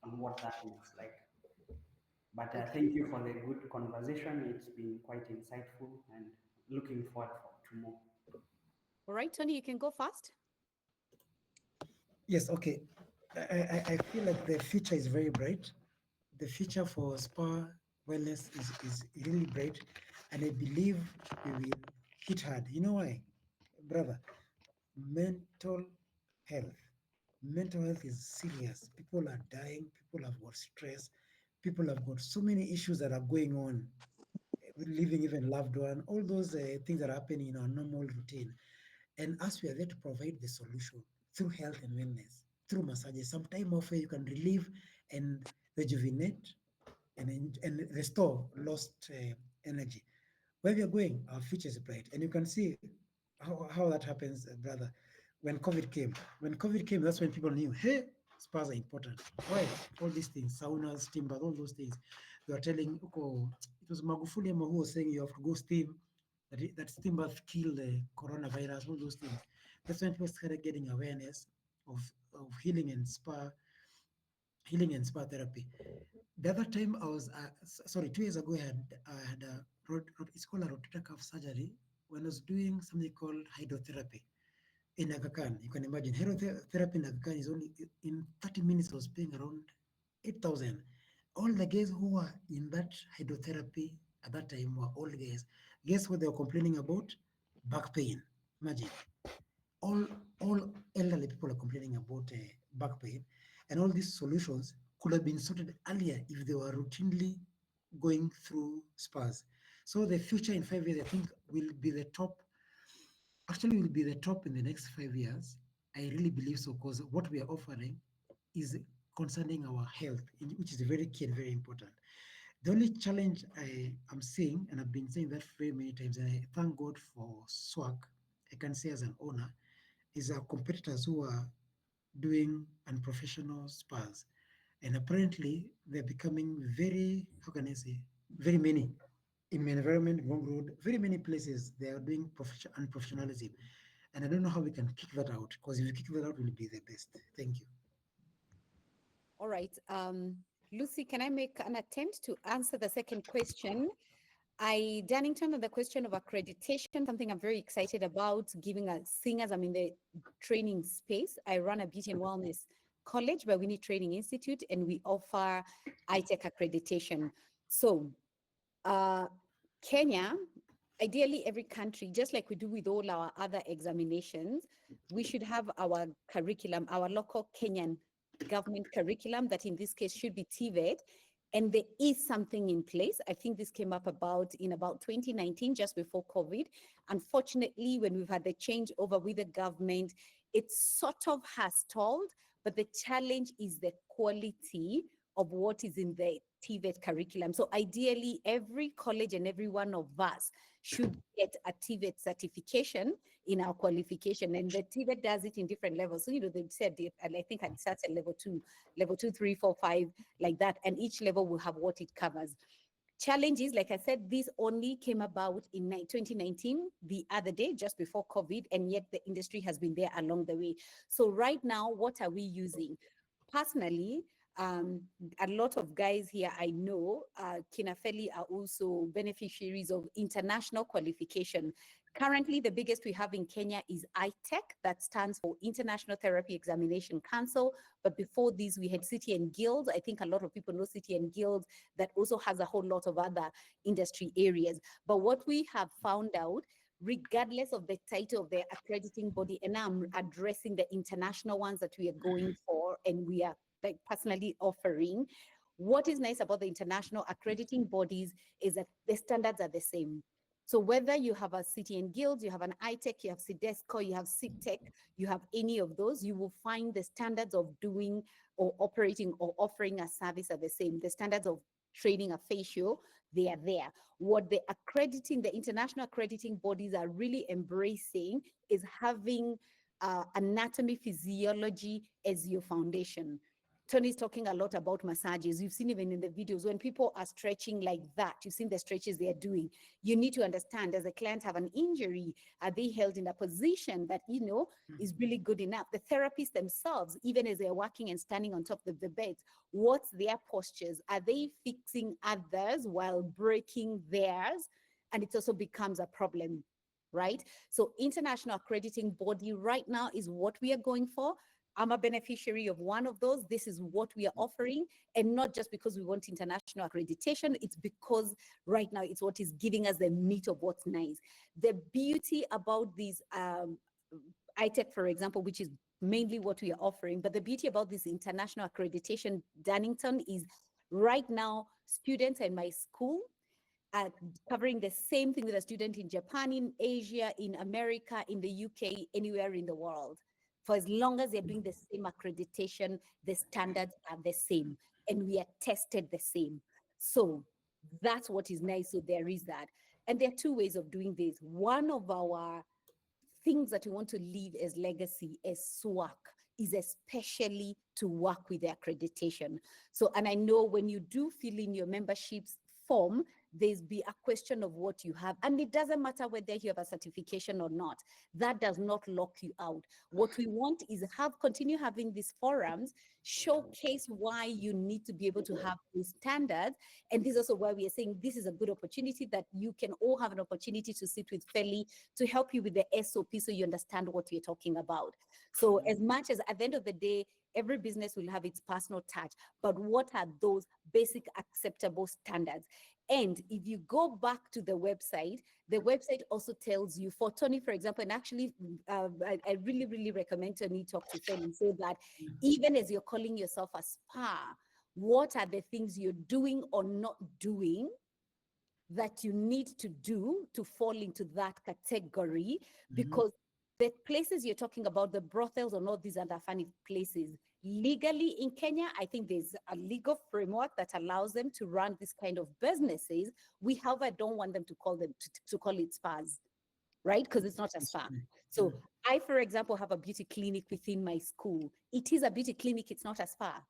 on what that looks like? But thank you for the good conversation. It's been quite insightful, and looking forward to more. All right, Tony, you can go first. Yes, okay. I feel like the future is very bright. The future for spa wellness is really bright, and I believe we will hit hard. You know why, brother? Mental health. Mental health is serious. People are dying. People have got stress. People have got so many issues that are going on, living even loved one, all those things that are happening in our normal routine. And us, we are there to provide the solution through health and wellness, through massages, some time off where you can relieve and rejuvenate and restore lost energy. Where we are going, our future is bright. And you can see how that happens, brother. When COVID came, that's when people knew, hey, spas are important. Why? All these things, saunas, steam baths, all those things. They were telling, it was Magufuli who was saying you have to go steam, that steam bath kill the coronavirus, all those things. That's when people started getting awareness of, of healing and spa therapy. The other time I was, sorry, 2 years ago, I had a, it's called a rotator cuff surgery when I was doing something called hydrotherapy in Aga Khan. You can imagine hydrotherapy in Aga Khan is only in 30 minutes. I was paying around 8,000. All the guys who were in that hydrotherapy at that time were old guys. Guess what they were complaining about? Back pain. Imagine all all elderly people are complaining about back pain, and all these solutions could have been sorted earlier if they were routinely going through spas. So the future in 5 years, I think, will be the top. Actually, will be the top in the next 5 years. I really believe so because what we are offering is concerning our health, which is very key and very important. The only challenge I am seeing, and I've been saying that very many times, and I thank God for SWAG, I can say as an owner, is our competitors who are doing unprofessional spas. And apparently they're becoming very, how can I say, very many in my environment, Gong Road, very many places they are doing unprofessionalism. And I don't know how we can kick that out, because if we kick that out, we'll be the best. Thank you. All right. Lucy, can I make an attempt to answer the second question? Dannington, on the question of accreditation, something I'm very excited about, giving us, seeing as I'm in the training space. I run a beauty and wellness college, but we need training institute, and we offer ITech accreditation. So Kenya, ideally every country, just like we do with all our other examinations, we should have our curriculum, our local Kenyan government curriculum, that in this case should be TVET. And there is something in place. I think this came up in about 2019, just before COVID. Unfortunately, when we've had the change over with the government, it sort of has stalled, but the challenge is the quality of what is in the TVET curriculum. So ideally, every college and every one of us should get a TVET certification in our qualification. And the TVET does it in different levels. So, they said, and I think it starts at level 2, 3, 4, 5, like that. And each level will have what it covers. Challenges, like I said, this only came about in 2019, the other day, just before COVID, and yet the industry has been there along the way. So right now, what are we using? Personally, a lot of guys here I know, Kinafeli, are also beneficiaries of international qualification. Currently, the biggest we have in Kenya is ITEC, that stands for International Therapy Examination Council. But before this, we had City and Guilds. I think a lot of people know City and Guilds, that also has a whole lot of other industry areas. But what we have found out, regardless of the title of the accrediting body, and I'm addressing the international ones that we are going for, and we are personally offering, what is nice about the international accrediting bodies is that the standards are the same. So whether you have a City and Guilds, you have an ITEC, you have CIDESCO, you have CITEC, you have any of those, you will find the standards of doing or operating or offering a service are the same. The standards of training a facial, they are there. What the international accrediting bodies are really embracing is having anatomy, physiology as your foundation. Tony's talking a lot about massages. You've seen even in the videos, when people are stretching like that, you've seen the stretches they are doing. You need to understand, does the client have an injury? Are they held in a position that, is really good enough? The therapists themselves, even as they're working and standing on top of the beds, what's their postures? Are they fixing others while breaking theirs? and it also becomes a problem, right? So international accrediting body right now is what we are going for. I'm a beneficiary of one of those. This is what we are offering, and not just because we want international accreditation, it's because right now it's what is giving us the meat of what's nice. The beauty about these ITech, for example, which is mainly what we are offering, but the beauty about this international accreditation, Dunnington, is right now students in my school are covering the same thing with a student in Japan, in Asia, in America, in the UK, anywhere in the world. For as long as they're doing the same accreditation, the standards are the same, and we are tested the same. So that's what is nice. So there is that. And there are two ways of doing this. One of our things that we want to leave as legacy as SWAC is especially to work with the accreditation. So, and I know when you do fill in your memberships form, there's be a question of what you have, and it doesn't matter whether you have a certification or not. That does not lock you out. What we want is continue having these forums, showcase why you need to be able to have these standards. And this is also why we are saying this is a good opportunity that you can all have an opportunity to sit with Feli to help you with the SOP so you understand what we're talking about. So as much as at the end of the day, every business will have its personal touch, but what are those basic acceptable standards? And if you go back to the website also tells you, for Tony, for example, and actually, I really, really recommend Tony talk to Feli so that even as you're calling yourself a spa, what are the things you're doing or not doing that you need to do to fall into that category? Because the places you're talking about, the brothels or not, these other funny places, legally in Kenya, I think there's a legal framework that allows them to run this kind of businesses. We, however, don't want them to call it spas, right? Because it's not a spa. So I, for example, have a beauty clinic within my school. It is a beauty clinic, it's not a spa.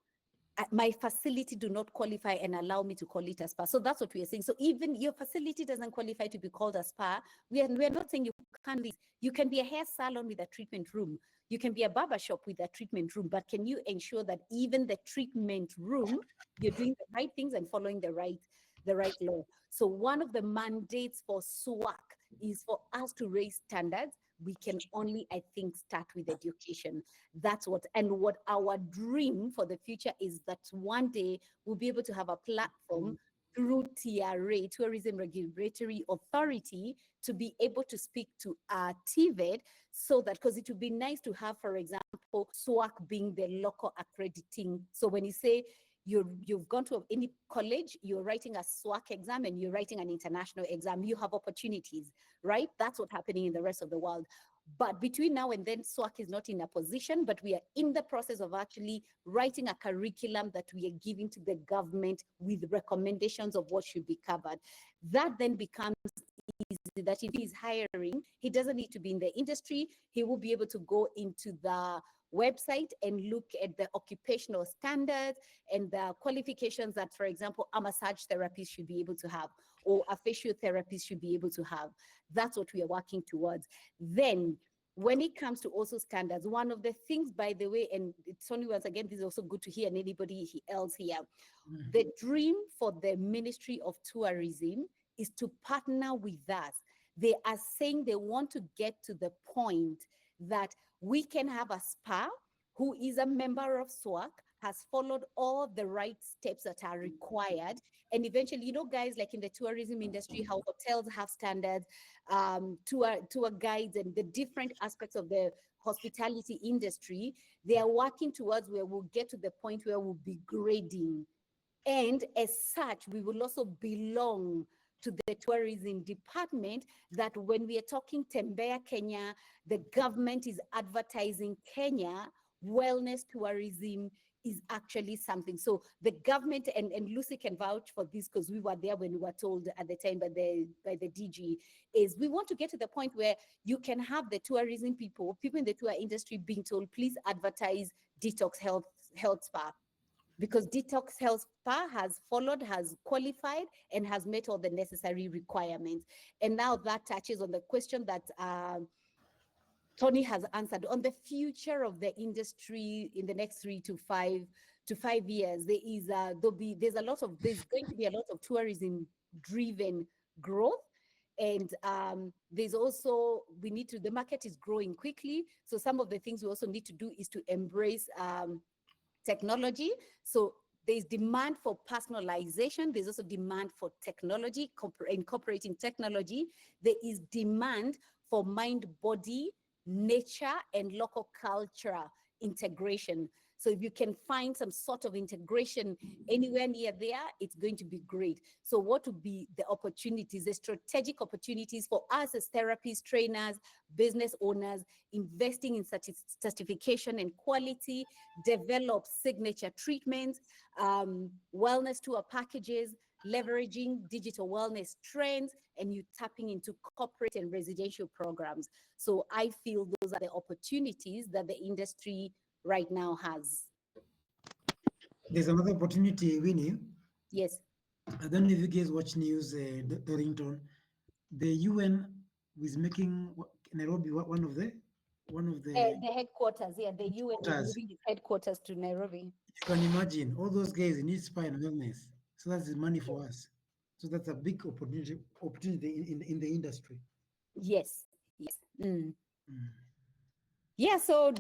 My facility do not qualify and allow me to call it a spa. So that's what we are saying. So even your facility doesn't qualify to be called a spa. We are not saying you can't. You can be a hair salon with a treatment room. You can be a barber shop with a treatment room. But can you ensure that even the treatment room, you're doing the right things and following the right law? So one of the mandates for SWAC is for us to raise standards. We can only, I think, start with education. That's what our dream for the future is, that one day we'll be able to have a platform through TRA, Tourism Regulatory Authority, to be able to speak to TVET, so that, because it would be nice to have, for example, SWAC being the local accrediting. So when you say you've gone to any college, you're writing a SWAC exam and you're writing an international exam, you have opportunities, right? That's what's happening in the rest of the world. But between now and then, SWAC is not in a position, but we are in the process of actually writing a curriculum that we are giving to the government with recommendations of what should be covered. That then becomes easy, that if he's hiring, he doesn't need to be in the industry. He will be able to go into the website and look at the occupational standards and the qualifications that, for example, a massage therapist should be able to have, or a facial therapist should be able to have. That's what we are working towards. Then when it comes to also standards, one of the things, by the way, and it's only once again, this is also good to hear, and anybody else here, the dream for the Ministry of Tourism is to partner with us. They are saying they want to get to the point that we can have a spa who is a member of SWAC, has followed all the right steps that are required. And eventually, you know, guys, like in the tourism industry, how hotels have standards, tour guides, and the different aspects of the hospitality industry, they are working towards where we'll get to the point where we'll be grading. And as such, we will also belong to the tourism department, that when we are talking Tembea Kenya, the government is advertising Kenya, wellness tourism is actually something. So the government, and Lucy can vouch for this because we were there when we were told at the time by the DG, is we want to get to the point where you can have the tourism people in the tour industry being told, please advertise Detox Health Spa. Because Detox Health Spa has followed, has qualified, and has met all the necessary requirements. And now that touches on the question that Tony has answered on the future of the industry in the next 3 to 5 years. There's going to be a lot of tourism driven growth. And there's also, the market is growing quickly. So some of the things we also need to do is to embrace technology. So there's demand for personalization. There's also demand for technology, incorporating technology. There is demand for mind, body, nature, and local culture integration. So if you can find some sort of integration anywhere near there, it's going to be great. So what would be the opportunities, the strategic opportunities for us as therapists, trainers, business owners, investing in certification and quality, develop signature treatments, wellness tour packages, leveraging digital wellness trends, and you tapping into corporate and residential programs. So I feel those are the opportunities that the industry right now has. There's another opportunity, Winnie. Yes. I don't know if you guys watch news, Dorrington. The UN is making Nairobi one of the The headquarters, yeah, the UN is Headquarters. moving its headquarters to Nairobi. You can imagine all those guys need spa and wellness. So that's the money for us. So that's a big opportunity in the industry. Yes, yes. Mm. Mm. Yeah, so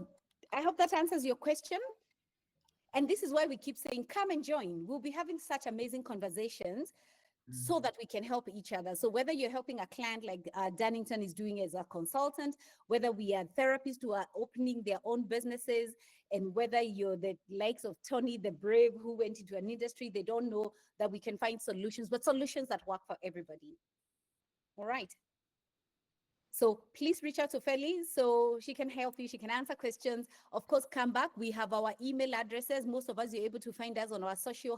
I hope that answers your question. And this is why we keep saying, come and join. We'll be having such amazing conversations so that we can help each other. So whether you're helping a client like Dunnington is doing as a consultant, whether we are therapists who are opening their own businesses, and whether you're the likes of Tony, the brave, who went into an industry, they don't know that we can find solutions, but solutions that work for everybody. All right. So please reach out to Feli so she can help you. She can answer questions. Of course, come back. We have our email addresses. Most of us, you're able to find us on our social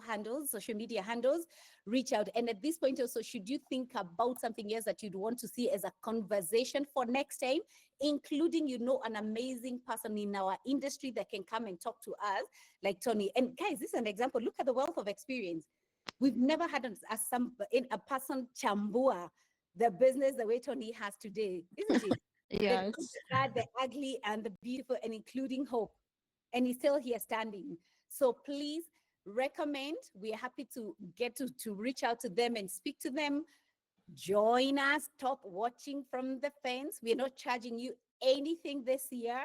media handles. Reach out. And at this point also, should you think about something else that you'd want to see as a conversation for next time, including, an amazing person in our industry that can come and talk to us, like Tony. And guys, this is an example. Look at the wealth of experience. We've never had a person chambua the business the way Tony has today, isn't it? Yes. The good, the bad, the ugly, and the beautiful, and including hope. And he's still here standing. So please recommend. We are happy to get to reach out to them and speak to them. Join us. Stop watching from the fence. We're not charging you anything this year.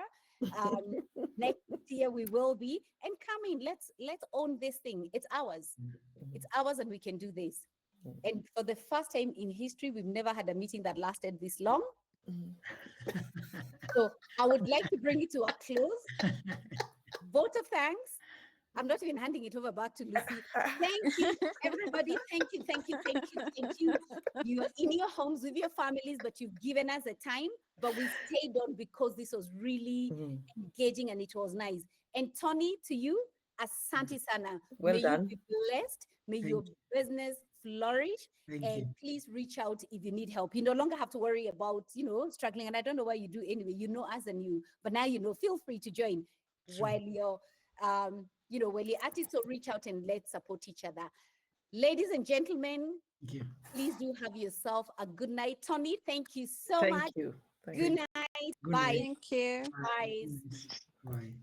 Next year we will be. And come in. Let's own this thing. It's ours. It's ours, and we can do this. And for the first time in history, we've never had a meeting that lasted this long. So I would like to bring it to a close. Vote of thanks. I'm not even handing it over back to Lucy. Thank you, everybody. Thank you, thank you, thank you, thank you. You are in your homes with your families, but you've given us the time. But we stayed on because this was really engaging and it was nice. And Tony, to you, Asante Sana. Well May done. you be blessed. May your business flourish. Thank And you. please reach out if you need help. You no longer have to worry about, struggling. And I don't know why you do anyway. You know us and you, but now feel free to join while you're when you're at it. So reach out and let's support each other. Ladies and gentlemen, Thank you. please do have yourself a good night. Tony, thank you so Thank much. you. Thank Good you. night. Good Bye. night. Thank you. Bye. Bye.